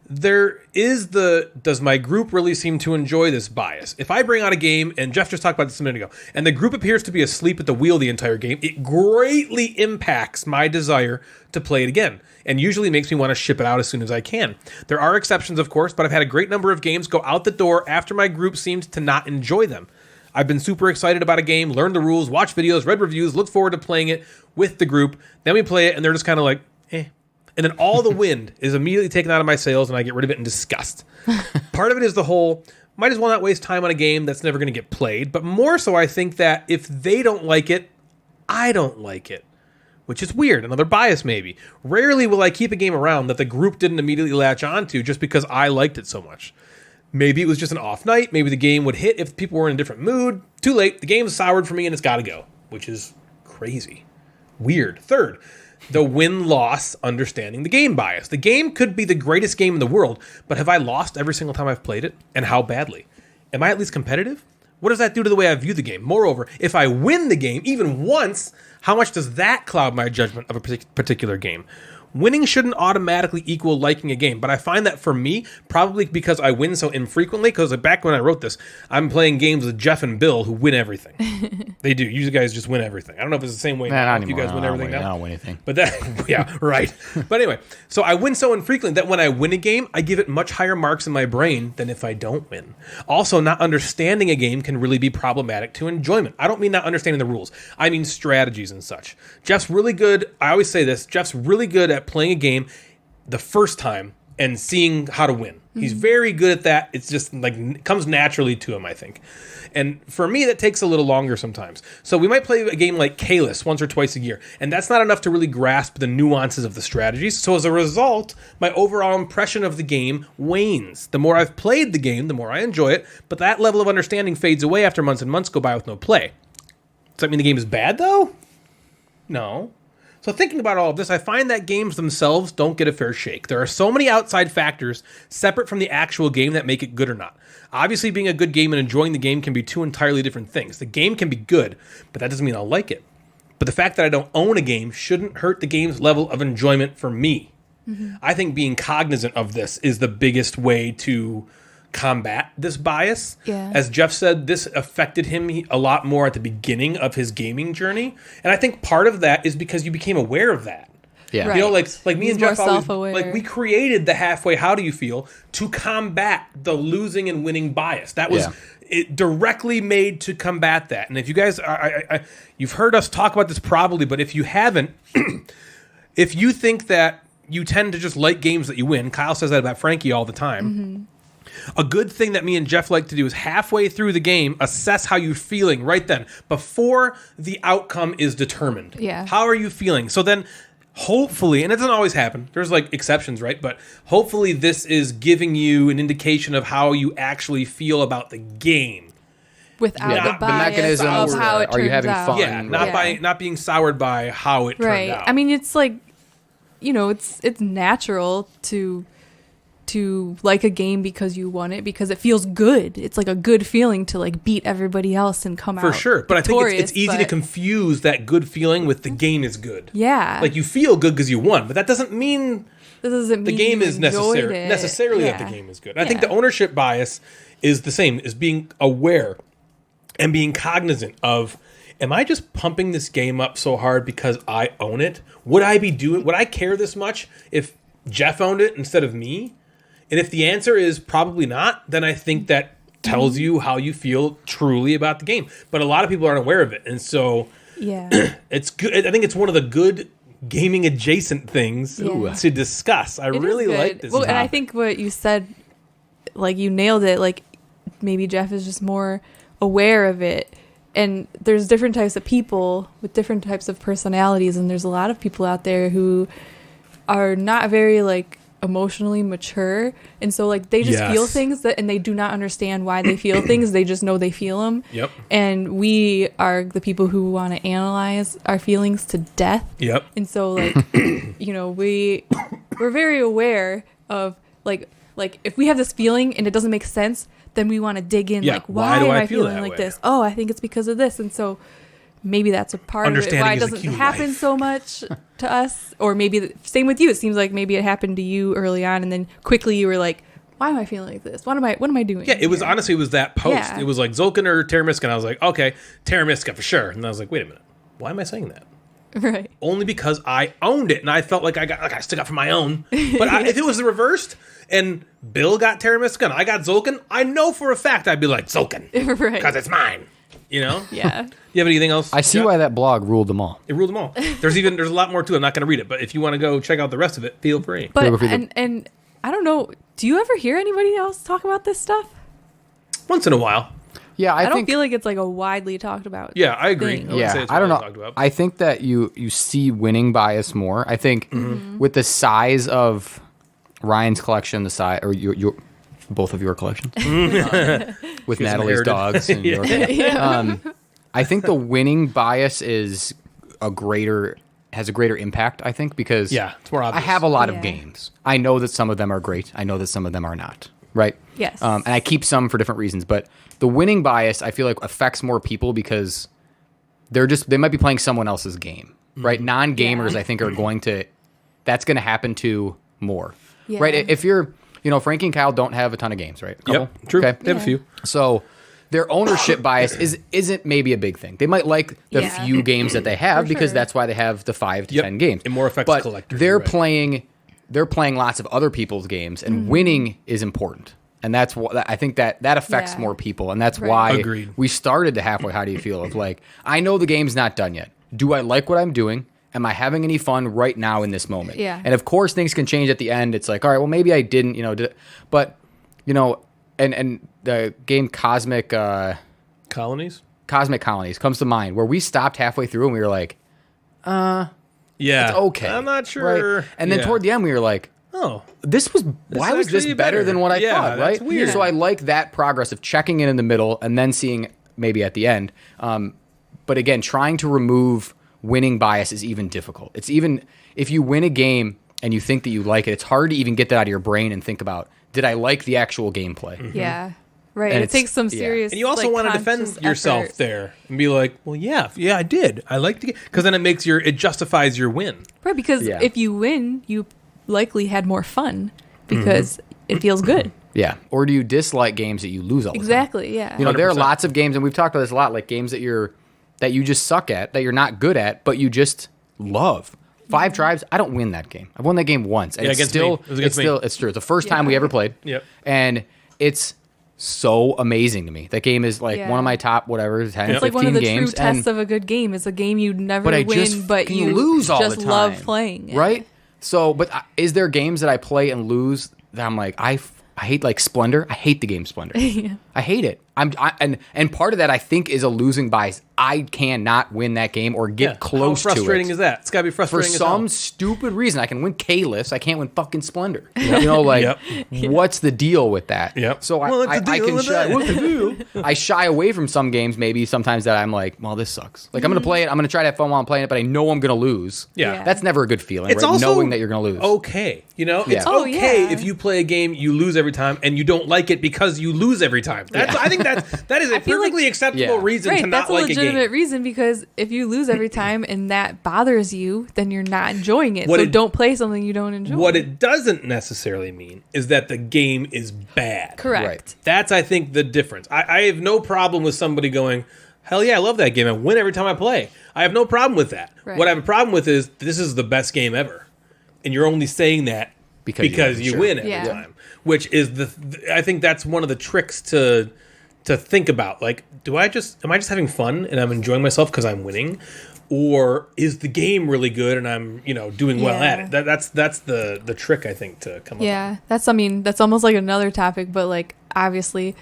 there is does my group really seem to enjoy this bias? If I bring out a game, and Jeff just talked about this a minute ago, and the group appears to be asleep at the wheel the entire game, it greatly impacts my desire to play it again, and usually makes me want to ship it out as soon as I can. There are exceptions, of course, but I've had a great number of games go out the door after my group seemed to not enjoy them. I've been super excited about a game, learned the rules, watched videos, read reviews, looked forward to playing it with the group. Then we play it, and they're just kind of like, eh. And then all the wind is immediately taken out of my sails, and I get rid of it in disgust. Part of it is the whole, might as well not waste time on a game that's never going to get played. But more so, I think that if they don't like it, I don't like it. Which is weird. Another bias, maybe. Rarely will I keep a game around that the group didn't immediately latch onto just because I liked it so much. Maybe it was just an off night. Maybe the game would hit if people were in a different mood. Too late. The game's soured for me and it's got to go. Which is crazy. Weird. Third, the win-loss understanding the game bias. The game could be the greatest game in the world, but have I lost every single time I've played it? And how badly? Am I at least competitive? What does that do to the way I view the game? Moreover, if I win the game, even once, how much does that cloud my judgment of a particular game? Winning shouldn't automatically equal liking a game, but I find that for me, probably because I win so infrequently, because back when I wrote this, I'm playing games with Jeff and Bill who win everything. They do. You guys just win everything. I don't know if it's the same way now. If you guys win everything now. I don't win anything. But that, yeah, right. But anyway, so I win so infrequently that when I win a game, I give it much higher marks in my brain than if I don't win. Also, not understanding a game can really be problematic to enjoyment. I don't mean not understanding the rules. I mean strategies and such. Jeff's really good. I always say this. Jeff's really good at playing a game the first time and seeing how to win. Mm-hmm. He's very good at that. It's just like it comes naturally to him, I think. And for me, that takes a little longer sometimes. So we might play a game like Kalis once or twice a year, and that's not enough to really grasp the nuances of the strategies. So as a result, my overall impression of the game wanes. The more I've played the game, the more I enjoy it, but that level of understanding fades away after months and months go by with no play. Does that mean the game is bad, though? No. So thinking about all of this, I find that games themselves don't get a fair shake. There are so many outside factors separate from the actual game that make it good or not. Obviously, being a good game and enjoying the game can be two entirely different things. The game can be good, but that doesn't mean I'll like it. But the fact that I don't own a game shouldn't hurt the game's level of enjoyment for me. Mm-hmm. I think being cognizant of this is the biggest way to combat this bias. Yeah. As Jeff said, this affected him a lot more at the beginning of his gaming journey. And I think part of that is because you became aware of that. Yeah. Right. You know, like me He's and Jeff always, self-aware. like we created the halfway how do you feel to combat the losing and winning bias. That was it directly made to combat that. And if you guys you've heard us talk about this probably, but if you haven't, if you think that you tend to just like games that you win, Kyle says that about Frankie all the time. Mm-hmm. A good thing that me and Jeff like to do is halfway through the game, assess how you're feeling right then, before the outcome is determined. Yeah. How are you feeling? So then, hopefully, and it doesn't always happen, there's like exceptions, right? But hopefully this is giving you an indication of how you actually feel about the game. Without the bias mechanism of how it turns out. Are you having fun? Yeah, not being soured by how it turned out. I mean, it's like, you know, it's natural to to like a game because you won it, because it feels good. It's like a good feeling to like beat everybody else and come out For sure. But I think it's easy to but- confuse that good feeling with the game is good. Yeah. Like you feel good because you won, but that doesn't mean This doesn't the mean game you is enjoyed it. necessarily Yeah. that the game is good. I think Yeah. the ownership bias is the same, is being aware and being cognizant of, am I just pumping this game up so hard because I own it? Would I care this much if Jeff owned it instead of me? And if the answer is probably not, then I think that tells you how you feel truly about the game. But a lot of people aren't aware of it. And so Yeah. it's good. I think it's one of the good gaming adjacent things Yeah. to discuss. I It is really good. like this. Well, and I topic. think what you said, like you nailed it. Like maybe Jeff is just more aware of it. And there's different types of people with different types of personalities, and there's a lot of people out there who are not very like emotionally mature, and so like they just Yes. feel things and they do not understand why they feel things. They just know they feel them. Yep. And we are the people who want to analyze our feelings to death. Yep. And so like we're very aware of like if we have this feeling and it doesn't make sense, then we want to dig in. Yeah, Like why why do am I I feel feeling that like way? this? Oh, I think it's because of this. And so maybe that's a part of it, Understanding why it is the doesn't key to happen life. so much to us. Or maybe same with you. It seems like maybe it happened to you early on, and then quickly you were like, why am I feeling like this? What am I doing? Yeah, it was here? honestly, it was that post. Yeah. It was like Zolkin or Terramiska, and I was like, okay, Terramiska for sure. And I was like, wait a minute, why am I saying that? Right. Only because I owned it, and I felt like I stick up for my own. But if it was the reversed, and Bill got Terramiska and I got Zolkin, I know for a fact I'd be like Zolkin Right. because it's mine. You know? Yeah. You have anything else? I see Jeff? why that blog ruled them all. It ruled them all. There's a lot more to it. I'm not going to read it, but if you want to go check out the rest of it, feel free. But Go for the- and I don't know. Do you ever hear anybody else talk about this stuff? Once in a while. Yeah, I don't think, feel like it's like a widely talked about. Yeah, I agree. thing. I would say Yeah, it's I don't what know. talked about. I think that you see winning bias more. I think with the size of Ryan's collection, the size or your both of your collections with Natalie's inherited. dogs and your, I think the winning bias has a greater impact. I think because Yeah, it's more I obvious. have a lot of Yeah. games. I know that some of them are great. I know that some of them are not. Right. Yes. And I keep some for different reasons, but the winning bias I feel like affects more people because they might be playing someone else's game, right? Non-gamers Yeah. I think that's going to happen to more, Yeah. right? If you're, Frankie and Kyle don't have a ton of games, right? A couple? Yep, true. Okay. They have a Yeah. few. So their ownership bias isn't maybe a big thing. They might like the Yeah. few games that they have For because sure. that's why they have the 5 to Yep. 10 games. It more affects but collectors, They're you're right. playing lots of other people's games, and Mm-hmm. winning is important. And that's what I think that affects Yeah. more people, and that's Right. why Agreed. we started to halfway. How do you feel? Of like, I know the game's not done yet. Do I like what I'm doing? Am I having any fun right now in this moment? Yeah. And of course, things can change at the end. It's like, all right, well, maybe I didn't, but and the game Cosmic Colonies? Colonies comes to mind, where we stopped halfway through and we were like, Yeah. it's okay. I'm not sure. Right? And then Yeah. tord the end, we were like, Oh. why was this actually better better. than what I Yeah, thought, that's right? weird. So I like that progress of checking in the middle and then seeing maybe at the end. But again, trying to remove winning bias is even difficult. It's even if you win a game and you think that you like it, it's hard to even get that out of your brain and think about, did I like the actual gameplay? Yeah. Right. And it it's- takes some yeah. serious. And you also like, want to defend conscious yourself effort. there and be like, well, yeah, I did. I liked the game. Because then it justifies your win. Right, because Yeah. if you win, you likely had more fun because it feels good. Yeah. Or do you dislike games that you lose all the time? Exactly. Yeah. There are 100%. lots of games, and we've talked about this a lot, like games that you just suck at, that you're not good at, but you just love. 5 Tribes, I don't win that game. I've won that game once, and Yeah, it's against still, me. It was against me. it's true. It's the first time we ever played. Yep. And it's so amazing to me. That game is like Yeah. one of my top 10, It's 15 like one of the games. true tests of a good game. It's a game you never but I win, just but fucking you lose all just the time. love playing it. Right? So, but is there games that I play and lose that I'm like, I hate, like Splendor? I hate the game Splendor. I hate it. And part of that I think is a losing bias. I cannot win that game or get close to it. How frustrating is that? It's got to be frustrating for as some hell. stupid reason. I can win K-list. I can't win fucking Splendor. You know, like what's the deal with that? Yep. So I can shy. What's the deal? I shy away from some games maybe sometimes that I'm like, well, this sucks. Like I'm gonna play it. I'm gonna try to have fun while I'm playing it, but I know I'm gonna lose. Yeah. That's never a good feeling. It's right? also knowing that you're gonna lose. Okay, you know, it's Oh, okay yeah. if you play a game you lose every time and you don't like it because you lose every time. That's I think that is a feel like- perfectly acceptable reason to Right, not that's a like a game. legitimate reason because if you lose every time and that bothers you, then you're not enjoying it. What So it- don't play something you don't enjoy. What it doesn't necessarily mean is that the game is bad. Correct. Right. That's, I think, the difference. I have no problem with somebody going, hell yeah, I love that game. I win every time I play. I have no problem with that. Right. What I have a problem with is this is the best game ever. And you're only saying that because you win every Yeah. time. Which is I think that's one of the tricks to think about. Like, am I just having fun and I'm enjoying myself because I'm winning? Or is the game really good and I'm, doing well at it? That's the trick, I think, to come up with. Yeah, that's almost like another topic, but like obviously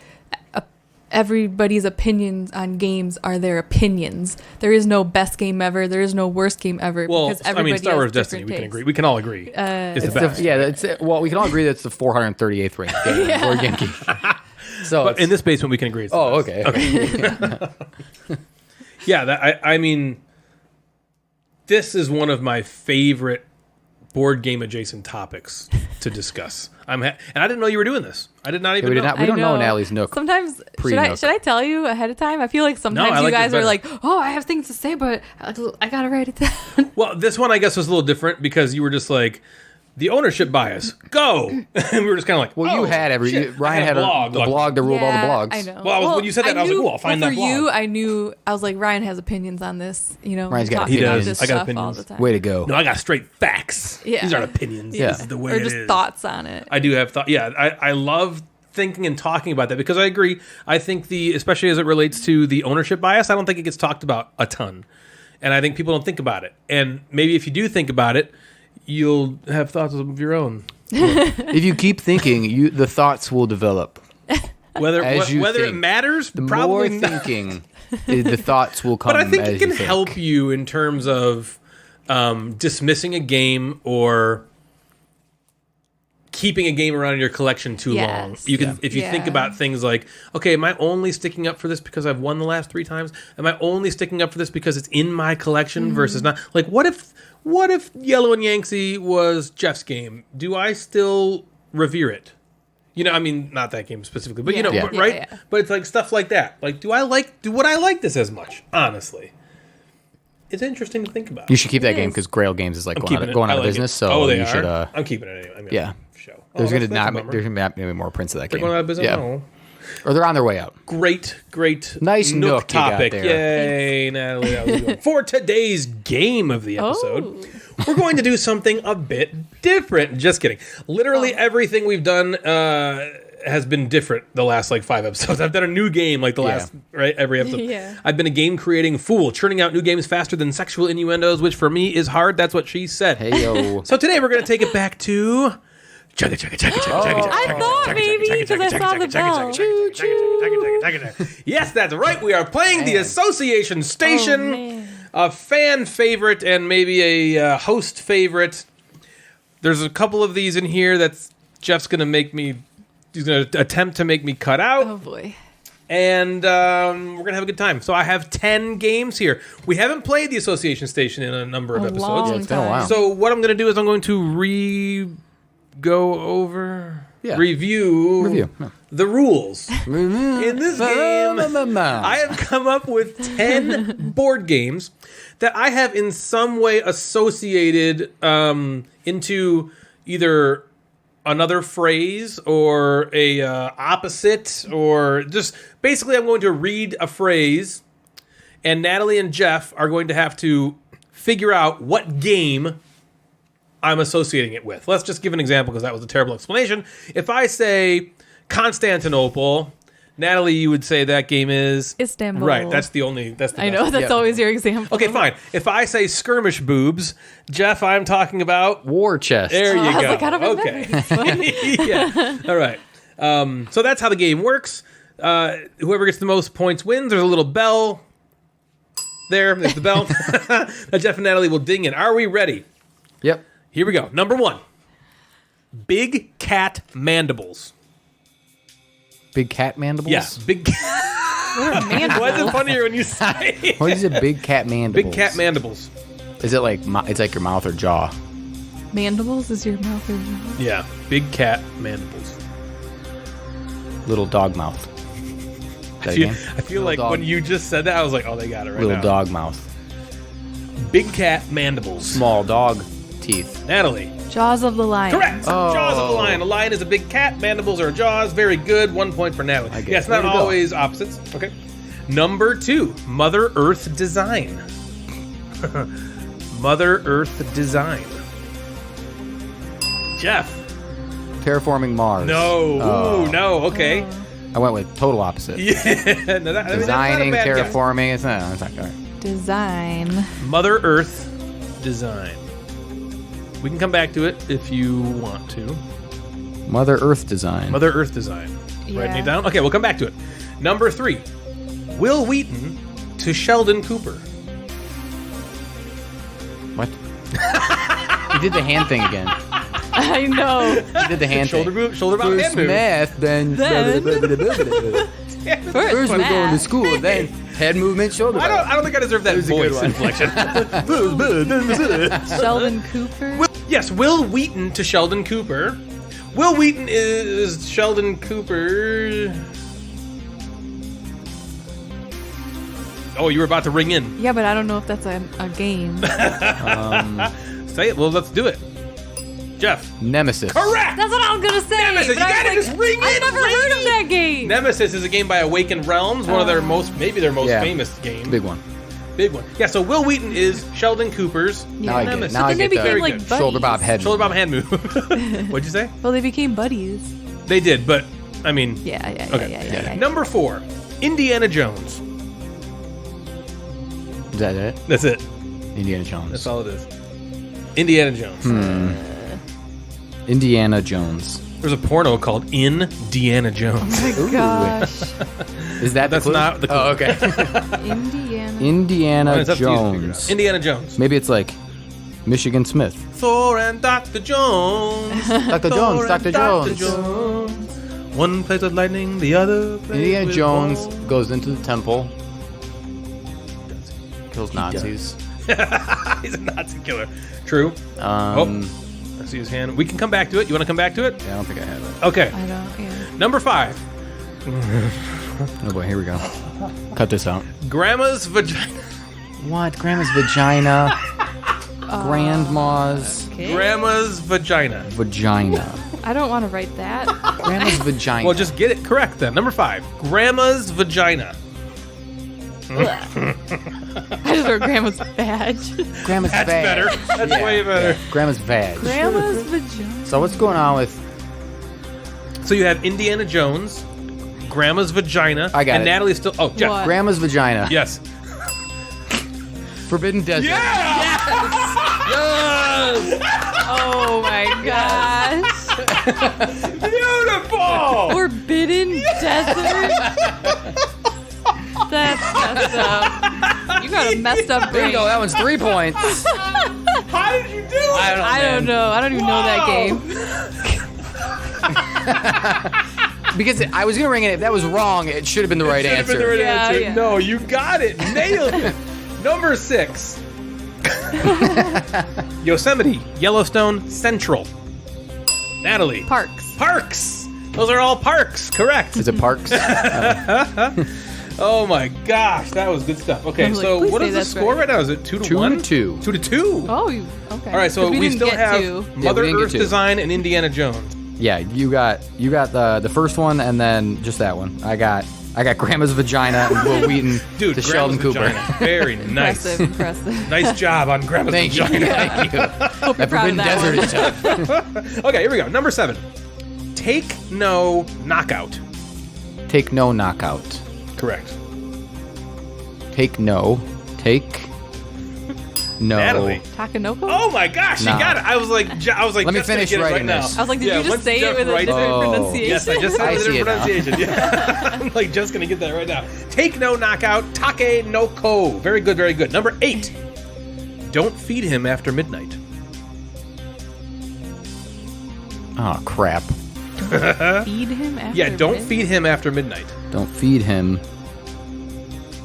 everybody's opinions on games are their opinions. There is no best game ever. There is no worst game ever. Well, because everybody Star Wars has Destiny, different we can tastes. agree. We can all agree. It's the best. Well, we can all agree that it's the 438th ranked game. Board game geek. So But in this basement, we can agree. It's the best. okay. Yeah, I mean, this is one of my favorite board game adjacent topics to discuss. And I didn't know you were doing this. I did not even know. We don't know Natalie's Nook. Sometimes Pre-Nook. should I tell you ahead of time? I feel like sometimes I you like guys this are better. like, "Oh, I have things to say, but I gotta write it down." Well, this one I guess was a little different because you were just like, the ownership bias, go, and we were just kind of like, Well, you had Ryan had the blog that ruled all the blogs. I know. Well, when you said that, I was like, "Cool, I'll find that for blog." you, I was like, Ryan has opinions on this. Ryan's got talking opinions. about He this does. I got stuff all opinions. the time. Way to go. No, I got straight facts. Yeah. These aren't opinions. Yeah. This is the way or it just is. thoughts on it. I do have thought. Yeah, I love thinking and talking about that because I agree. I think especially as it relates to the ownership bias, I don't think it gets talked about a ton, and I think people don't think about it. And maybe if you do think about it, you'll have thoughts of your own. If you keep thinking, the thoughts will develop. Whether As you it think. matters, The probably more not. thinking, the thoughts will come. But I think as it can you think. help you in terms of dismissing a game or keeping a game around in your collection too long. Yes. You can, if you think Yeah. about things like, okay, am I only sticking up for this because I've won the last 3 times? Am I only sticking up for this because it's in my collection versus not? Like, what if Yellow and Yangtze was Jeff's game? Do I still revere it? I mean, not that game specifically, but Yeah. but, right? Yeah. But it's like stuff like that. Like, would I like this as much? Honestly, it's interesting to think about. You should keep that It game is. because Grail Games is like I'm going keeping out it. I of like business. it. So they you are. should. I'm keeping it anyway. I mean, Yeah. Show. There's that's gonna a bummer. there's gonna be more prints of that They're game. going out of business. Yeah, Oh. or they're on their way out. Great Nice Nook you got topic. there. Yay, Natalie. That was good. For today's game of the episode, we're going to do something a bit different. Just kidding. Literally everything we've done has been different the last 5 episodes. I've done a new game the last every episode. Yeah. I've been a game creating fool, churning out new games faster than sexual innuendos, which for me is hard. That's what she said. Hey yo. So today we're going to take it back to chugga chugga chugga chugga chugga. I thought maybe because I saw the bell. Yes, that's right. We are playing the Association Station, Oh, man. a fan favorite and maybe a host favorite. There's a couple of these in here that's Jeff's going to make me. He's going to attempt to make me cut out. Oh boy. And we're going to have a good time. So I have 10 games here. We haven't played the Association Station in a number of episodes. Long it's been a while. time. So what I'm going to do is I'm going to review Yeah. the rules. In this game, I have come up with 10 board games that I have in some way associated into either another phrase or a opposite, or just basically I'm going to read a phrase and Natalie and Jeff are going to have to figure out what game I'm associating it with. Let's just give an example because that was a terrible explanation. If I say Constantinople, Natalie, you would say that game is Istanbul. Right, that's the best. I know that's always your example. Okay, fine. If I say skirmish boobs, Jeff, I'm talking about War chest. There you I was go. like, I don't remember Okay. this one. Yeah. All right. So that's how the game works. Whoever gets the most points wins. There's a little bell. There's the bell. That Jeff and Natalie will ding it. Are we ready? Yep. Here we go. Number 1. Big cat mandibles. Big cat mandibles? Yeah, big cat. Why is it funnier when you say it? What is a big cat mandibles? Big cat mandibles. Is it like it's like your mouth or jaw? Mandibles is your mouth or jaw? Yeah, big cat mandibles. Little dog mouth. I feel like when you just said that, I was like, oh, they got it right Little now. dog mouth. Big cat mandibles. Small dog teeth. Natalie. Jaws of the lion. Correct. Oh. Jaws of the lion. A lion is a big cat. Mandibles are jaws. Very good. 1 point for Natalie. I get Yes, it. not Way to go. always opposites. Okay. Number 2. Mother Earth design. Mother Earth design. Jeff. Terraforming Mars. No. Oh. Ooh, no. Okay. I went with total opposite. Yeah. No, that's Designing, not a bad guess. terraforming. It's not good. Design. Mother Earth design. We can come back to it if you want to. Mother Earth design. Mother Earth design. Yeah. Writing it down? Okay, we'll come back to it. Number 3. Will Wheaton to Sheldon Cooper. What? You did the hand thing again. I know. You did the hand Shoulder thing. move, shoulder bob, hand First move. math, then Then- First First we're going to math. school, then head movement, shoulder. I don't think I deserve that was a good voice one. inflection. Sheldon Cooper. Yes, Will Wheaton to Sheldon Cooper. Will Wheaton is Sheldon Cooper. Oh, you were about to ring in. Yeah, but I don't know if that's a game. Say it. Well, let's do it. Jeff. Nemesis. Correct. That's what I was gonna say. Nemesis, but you I was gotta like, just ring I've in, never ring heard of in. that game. Nemesis is a game by Awakened Realms, one of their maybe their most Yeah. famous game. Big one. Big one. Yeah, so Will Wheaton is Sheldon Cooper's Now I get it. Nemesis. Now I But then get they the became Very like good. buddies. shoulder bob head. Shoulder bob hand move. What'd you say? Well, they became buddies. They did, but I mean, Yeah. Okay. Yeah. Number 4, Indiana Jones. Is that it? That's it. Indiana Jones. That's all it is. Indiana Jones. Indiana Jones. There's a porno called Indiana Jones. Oh my gosh. Is that That's the clue? not the clue. Oh, okay. Indiana. Indiana It's up to you to figure it Jones. out. Indiana Jones. Maybe it's like Michigan Smith. Thor and Dr. Jones. Dr. Jones, Thor and Dr. Dr. Jones. Jones. One plays with lightning, the other plays Indiana with Jones balls. goes into the temple, kills Nazis. He's a Nazi killer. True. Um, I see his hand. We can come back to it. You want to come back to it? yeah, I don't think I have it. Okay. I don't. Yeah. Number 5. Oh boy, here we go. Cut this out. Grandma's vagina. What? Grandma's vagina. Grandma's Okay. Grandma's vagina. vagina. I don't want to write that. Grandma's vagina. Well, just get it correct then. Number 5. Grandma's vagina. I just wrote grandma's badge. Grandma's That's vag. better. That's Yeah, way better. yeah. Grandma's vag. Grandma's vagina. So what's going on with? So you have Indiana Jones, Grandma's vagina, I got and it. Natalie's still. Oh, Jeff. What? Grandma's vagina. Yes. Forbidden Desert. Yes! Oh my gosh. Beautiful. Forbidden Desert. That's messed up. You got a messed up There you brain. go. That one's 3 points. How did you do it? I don't know. I don't even know that game. Because I was gonna ring it. If that was wrong, it should have been the right Should've been the answer. right Yeah, answer. yeah. No, you got it. Nailed it. Number 6. Yosemite, Yellowstone Central. Natalie. Parks. Parks. Those are all parks. Correct. Is it Parks? Oh my gosh, that was good stuff. Okay, I'm like, so please what say is the that's score right. right now? Is it 2-1? 2 to 2. 2 to 2. Oh, you okay? All right, so 'Cause we didn't still get have to. Mother we didn't get Earth to. Design and Indiana Jones. Yeah, you got the first one and then just that one. I got Grandma's vagina and Will Wheaton Dude, to Sheldon Grandma's Cooper. vagina. Very nice. Impressive. Nice job on Grandma's Thank you. vagina. Thank you. Hope you're That proud of Forbidden that Desert one. is tough. Okay, here we go. Number 7. Take no knockout. Take no knockout. Correct. Take no. Take. No. Natalie. Takanoko? Oh my gosh, No. you got it. I was like, Let me Jeff's gonna finish get it writing right this. I was like, did you just once say Jeff it with a writes different Oh. pronunciation? Yes, I just said I it with a see it different now. pronunciation. Yeah. I'm like just gonna get that right now. Take no knockout, take no ko. Very good, very good. Number 8. Don't feed him after midnight. Oh, crap. Feed him after Yeah, don't midnight? feed him after midnight. Don't feed him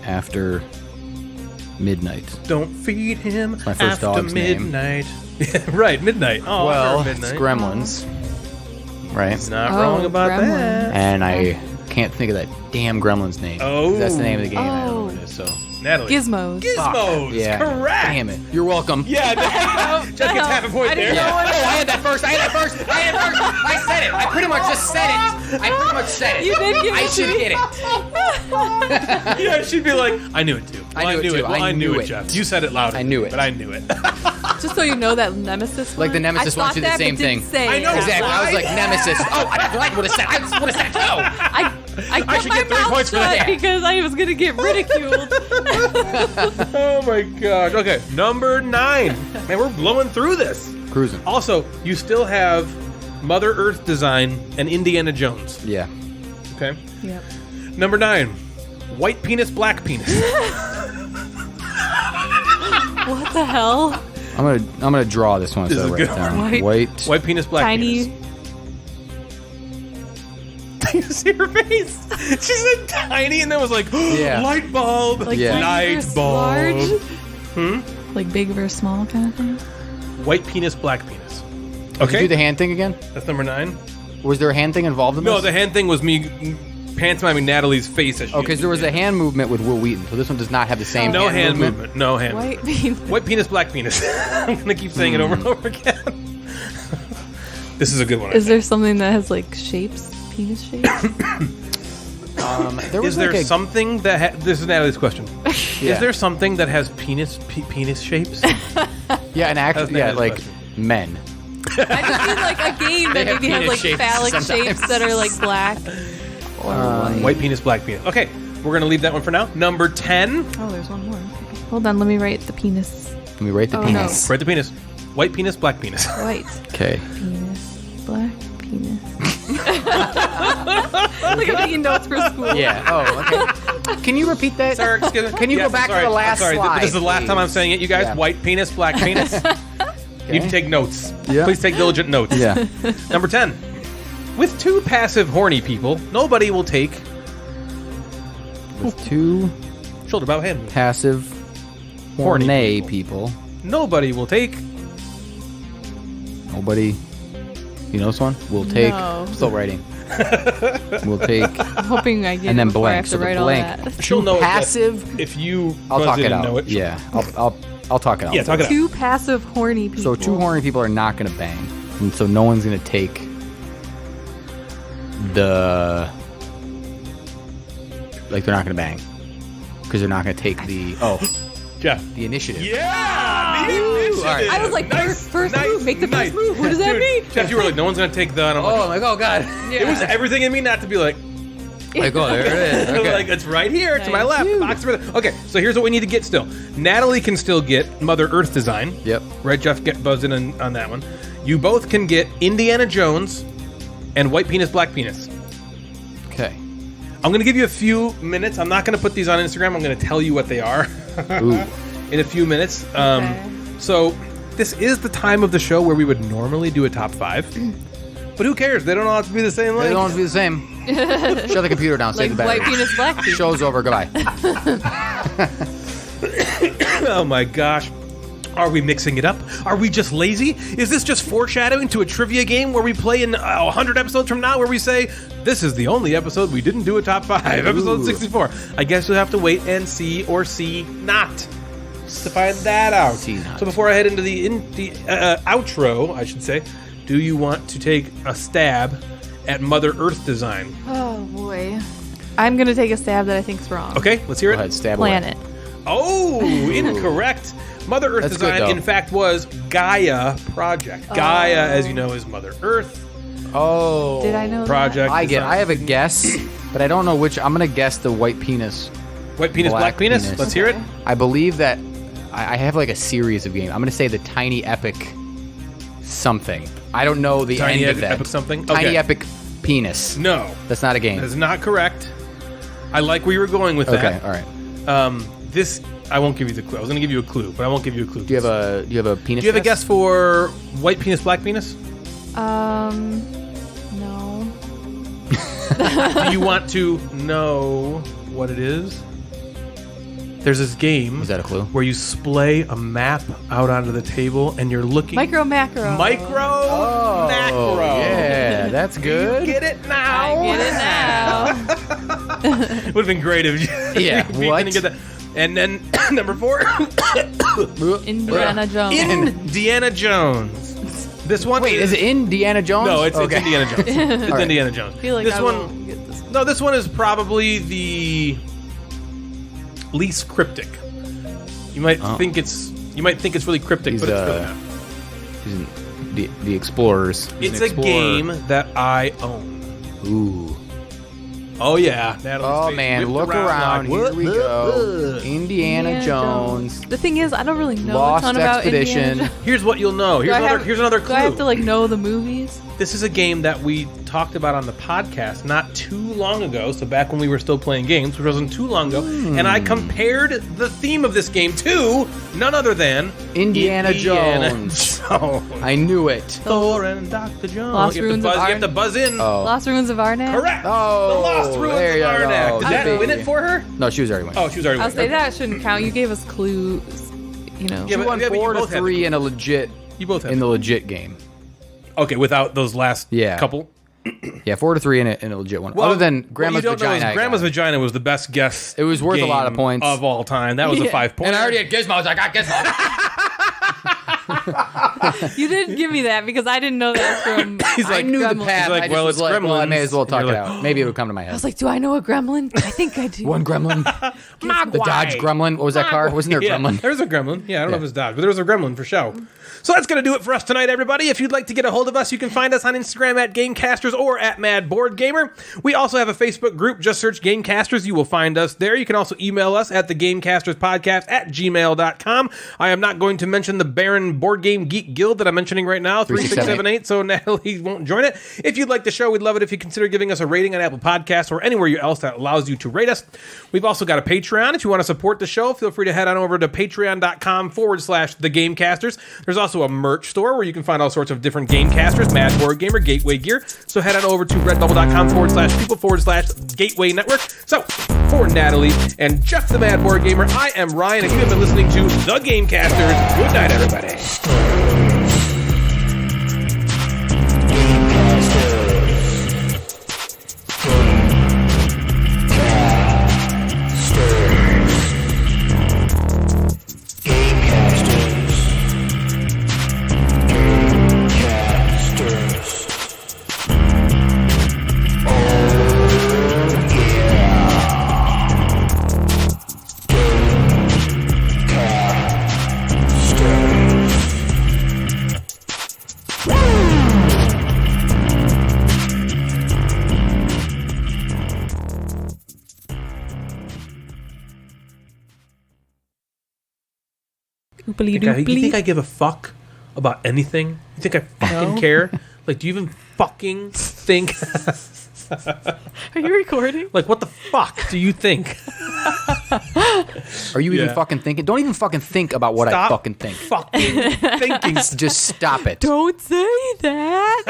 after midnight. Don't feed him my first after dog's name. midnight. Right, midnight. Oh, Well, after it's midnight. Gremlins. Right? Not Oh, wrong about Gremlins. that. And I can't think of that damn Gremlin's name. Oh. That's the name of the game. I don't know Oh. what it is, so. Natalie. Gizmos. Gizmos. Yeah. Correct. Damn it. You're welcome. Yeah, just gets half a point I there. didn't know Oh, what I had that first. I said it. I pretty much just said it. You did give I it to should me. get it. Yeah, she'd be like, I knew it too. I knew it too. Well, I I knew knew it, it. Jeff. You said it louder. I knew it. But I knew it. Just so you know that Nemesis one. Like the Nemesis I one thought did the that, same but didn't thing. Say I know, it. Exactly. I was like Why? Nemesis. Oh, I would have said. I would have said no. I kept should my get 3 mouth points for shut that. because I was gonna get ridiculed. Oh my gosh. Okay, number 9. Man, we're blowing through this. Cruising. Also, you still have Mother Earth design and Indiana Jones. Yeah. Okay. Yep. Number 9. White penis, black penis. What the hell? I'm gonna draw this one This so is I a write it good down. one. White. White penis, black Tiny. penis. You see her face? She said tiny and then was like, Yeah. light bulb. Like Yeah. big Light versus bulb. large? Like big versus small kind of thing? White penis, black penis. Did you Okay, do the hand thing again? that's number 9. Was there a hand thing involved in No, this? the hand thing was me pantomiming Natalie's face as she. Oh, because there was a hand movement with Will Wheaton, so this one does not have the same No hand movement. No hand. White penis. White penis, black penis. I'm gonna keep saying it over and over again. This is a good one. I Is think. there something that has like shapes? Penis shapes? There was Is there like a, something that this is Natalie's question? Yeah. Is there something that has penis shapes? yeah, an That's actual yeah, Natalie's like question. men. I just mean like a game They that have maybe has penis like shapes phallic sometimes. shapes that are like black or white. White penis, black penis. Okay, we're gonna leave that one for now. Number 10. Oh, there's one more. Hold on, let me write the penis. Let me rate the Oh, penis. Right, the penis. White penis, black penis. White Okay. penis, black penis. Like I'm taking notes for school. Yeah. Oh, okay. Can you repeat that? Sir, excuse me. Can you Yes, go back sorry, to the last I'm sorry. slide? This is the last time I'm saying it, you guys. Yeah. White penis, black penis. You need to take notes. Yeah. Please take diligent notes. Yeah. Number 10. With 2 passive horny people, nobody will take With 2 shoulder bow hand. passive Horny horny people. Nobody will take Nobody. You know this one? We'll take. No. Still writing. We'll take. I'm hoping I get And it then before I blank. have to So the write all blank. that. She'll know it passive. if you I'll buzz talk in it and out. know it. Yeah. I'll talk it out. Yeah, talk it out. 2 passive horny people. So 2 horny people are not going to bang, and so no one's going to take the like they're not going to bang because they're not going to take the Jeff. the initiative. Yeah! The initiative. All right. I was like, first move, make the first move. What does that Dude, mean? Jeff, you were like, no one's going to take the... And I'm Oh, like, I'm like, oh god. it was everything in me not to be like, Like, oh, there it is. Okay. like it's right here to my Nice. left. Box for the- okay, so here's what we need to get still. Natalie can still get Mother Earth design. Yep. Right, Jeff, get buzzed in on that one. You both can get Indiana Jones and White Penis, Black Penis. Okay. I'm going to give you a few minutes. I'm not going to put these on Instagram. I'm going to tell you what they are Ooh. in a few minutes. Okay. So this is the time of the show where we would normally do a top 5. But who cares? They don't all have to be the same They length. don't want to be the same. Shut the computer down. Save Like the battery. white penis, black penis. Show's over. Goodbye. Oh my gosh. Are we mixing it up? Are we just lazy? Is this just foreshadowing to a trivia game where we play in 100 episodes from now where we say, this is the only episode we didn't do a top 5, episode Ooh. 64? I guess you'll have to wait and see or see not to find that out. See not. So before I head into the outro, I should say, do you want to take a stab at Mother Earth design? Oh boy. I'm gonna take a stab that I think's wrong. Okay, let's hear Go it. ahead. Stab away. Planet. Oh, incorrect. Mother Earth That's good, design, though. in fact, was Gaia Project. Gaia, as you know, is Mother Earth Oh. Did I know Project. I get. design. I have a guess, but I don't know which. I'm gonna guess the white penis. White penis, black black penis. penis. Let's hear it. Okay. I believe that. I have like a series of games. I'm gonna say the Tiny Epic something. I don't know the Tiny end of that. Epic something? Tiny Okay. Epic Penis. No. That's not a game. That is not correct. I like where you were going with Okay, that. all right. This, I won't give you the clue. I was going to give you a clue, but I won't give you a clue. Do you have a penis? Do you have a guess for white penis, black penis? No. Do you want to know what it is? There's this game. Is that a clue? Where you splay a map out onto the table and you're looking. Micro macro. Macro. Yeah, that's good. You get it now. I get it now. Would have been great if you. Yeah, if you what? didn't get that. And then number 4. Indiana Jones. Indiana Jones. This one. Wait, is it Indiana Jones? No, it's okay. Indiana Jones. It's right. Indiana Jones. I feel like this I one. will get this. No, this one is probably the least cryptic. You might think it's really cryptic, He's, but it's really not. He's in the Explorers. He's It's an a explorer. game that I own. Ooh. Oh yeah. Natalie's Oh face man, whipped look around. like, Here we go. what? Indiana Jones. The thing is, I don't really know Lost a ton about Expedition. Indiana Jones. Here's what you'll know. Here's another clue. Do I have to like know the movies? This is a game that we talked about on the podcast not too long ago, so back when we were still playing games, which wasn't too long ago, and I compared the theme of this game to none other than Indiana Jones. Jones. I knew it. Thor and Dr. Jones. Lost You have to Ruins of buzz- you have Arn- to buzz in. Oh. Lost Ruins of Arnak? Correct. Oh, The Lost Ruins there of you go. Arnak. Did that Baby. win it for her? No, she was already winning. Oh, she was already I'll winning. say that shouldn't count. You gave us clues, you know. Yeah, She won but you 4 to both had 3 the- in a legit. You both had in the- the legit game. Okay, without those last Yeah. couple. Yeah, 4 to 3 in a legit one. Other than Grandma's what you don't know Vagina. is I Grandma's got. Vagina was the best guess. It was worth a game lot of points. of all time. That was a Yeah. 5-point. And I already had Gizmos. I got Gizmos. You didn't give me that because I didn't know that from. He's like, I knew the Gremlins. path. He's like, I just well, was it's like, well, I may Gremlins. as well talk And it you're like, out. Maybe it would come to my I head. was like, do I know a gremlin? I think I do. One gremlin. The Dodge Gremlin. What was that car? Wasn't there a Yeah, gremlin? there's a gremlin. Yeah, I don't know if it's Dodge, but there was a gremlin for show. So that's going to do it for us tonight, everybody. If you'd like to get a hold of us, you can find us on Instagram at Gamecasters or at Mad Board Gamer. We also have a Facebook group. Just search Gamecasters. You will find us there. You can also email us at thegamecasterspodcast@gmail.com. I am not going to mention the Baron Board Game Geek Guild that I'm mentioning right now, 3678, so Natalie won't join it. If you'd like the show, we'd love it if you consider giving us a rating on Apple Podcasts or anywhere else that allows you to rate us. We've also got a Patreon. If you want to support the show, feel free to head on over to patreon.com/thegamecasters. There's also a merch store where you can find all sorts of different Gamecasters, Mad Board Gamer, Gateway gear. So head on over to redbubble.com/people/Gateway Network. So for Natalie and Jeff the Mad Board Gamer, I am Ryan, and you have been listening to The Gamecasters. Good night, everybody. Oopily You doopily. think I give a fuck about anything? You think I fucking care? Like, do you even fucking think? Are you recording? Like, what the fuck do you think? Are you even Yeah. fucking thinking? Don't even fucking think about what I Stop fucking think. Fucking thinking. Just stop it. Don't say that.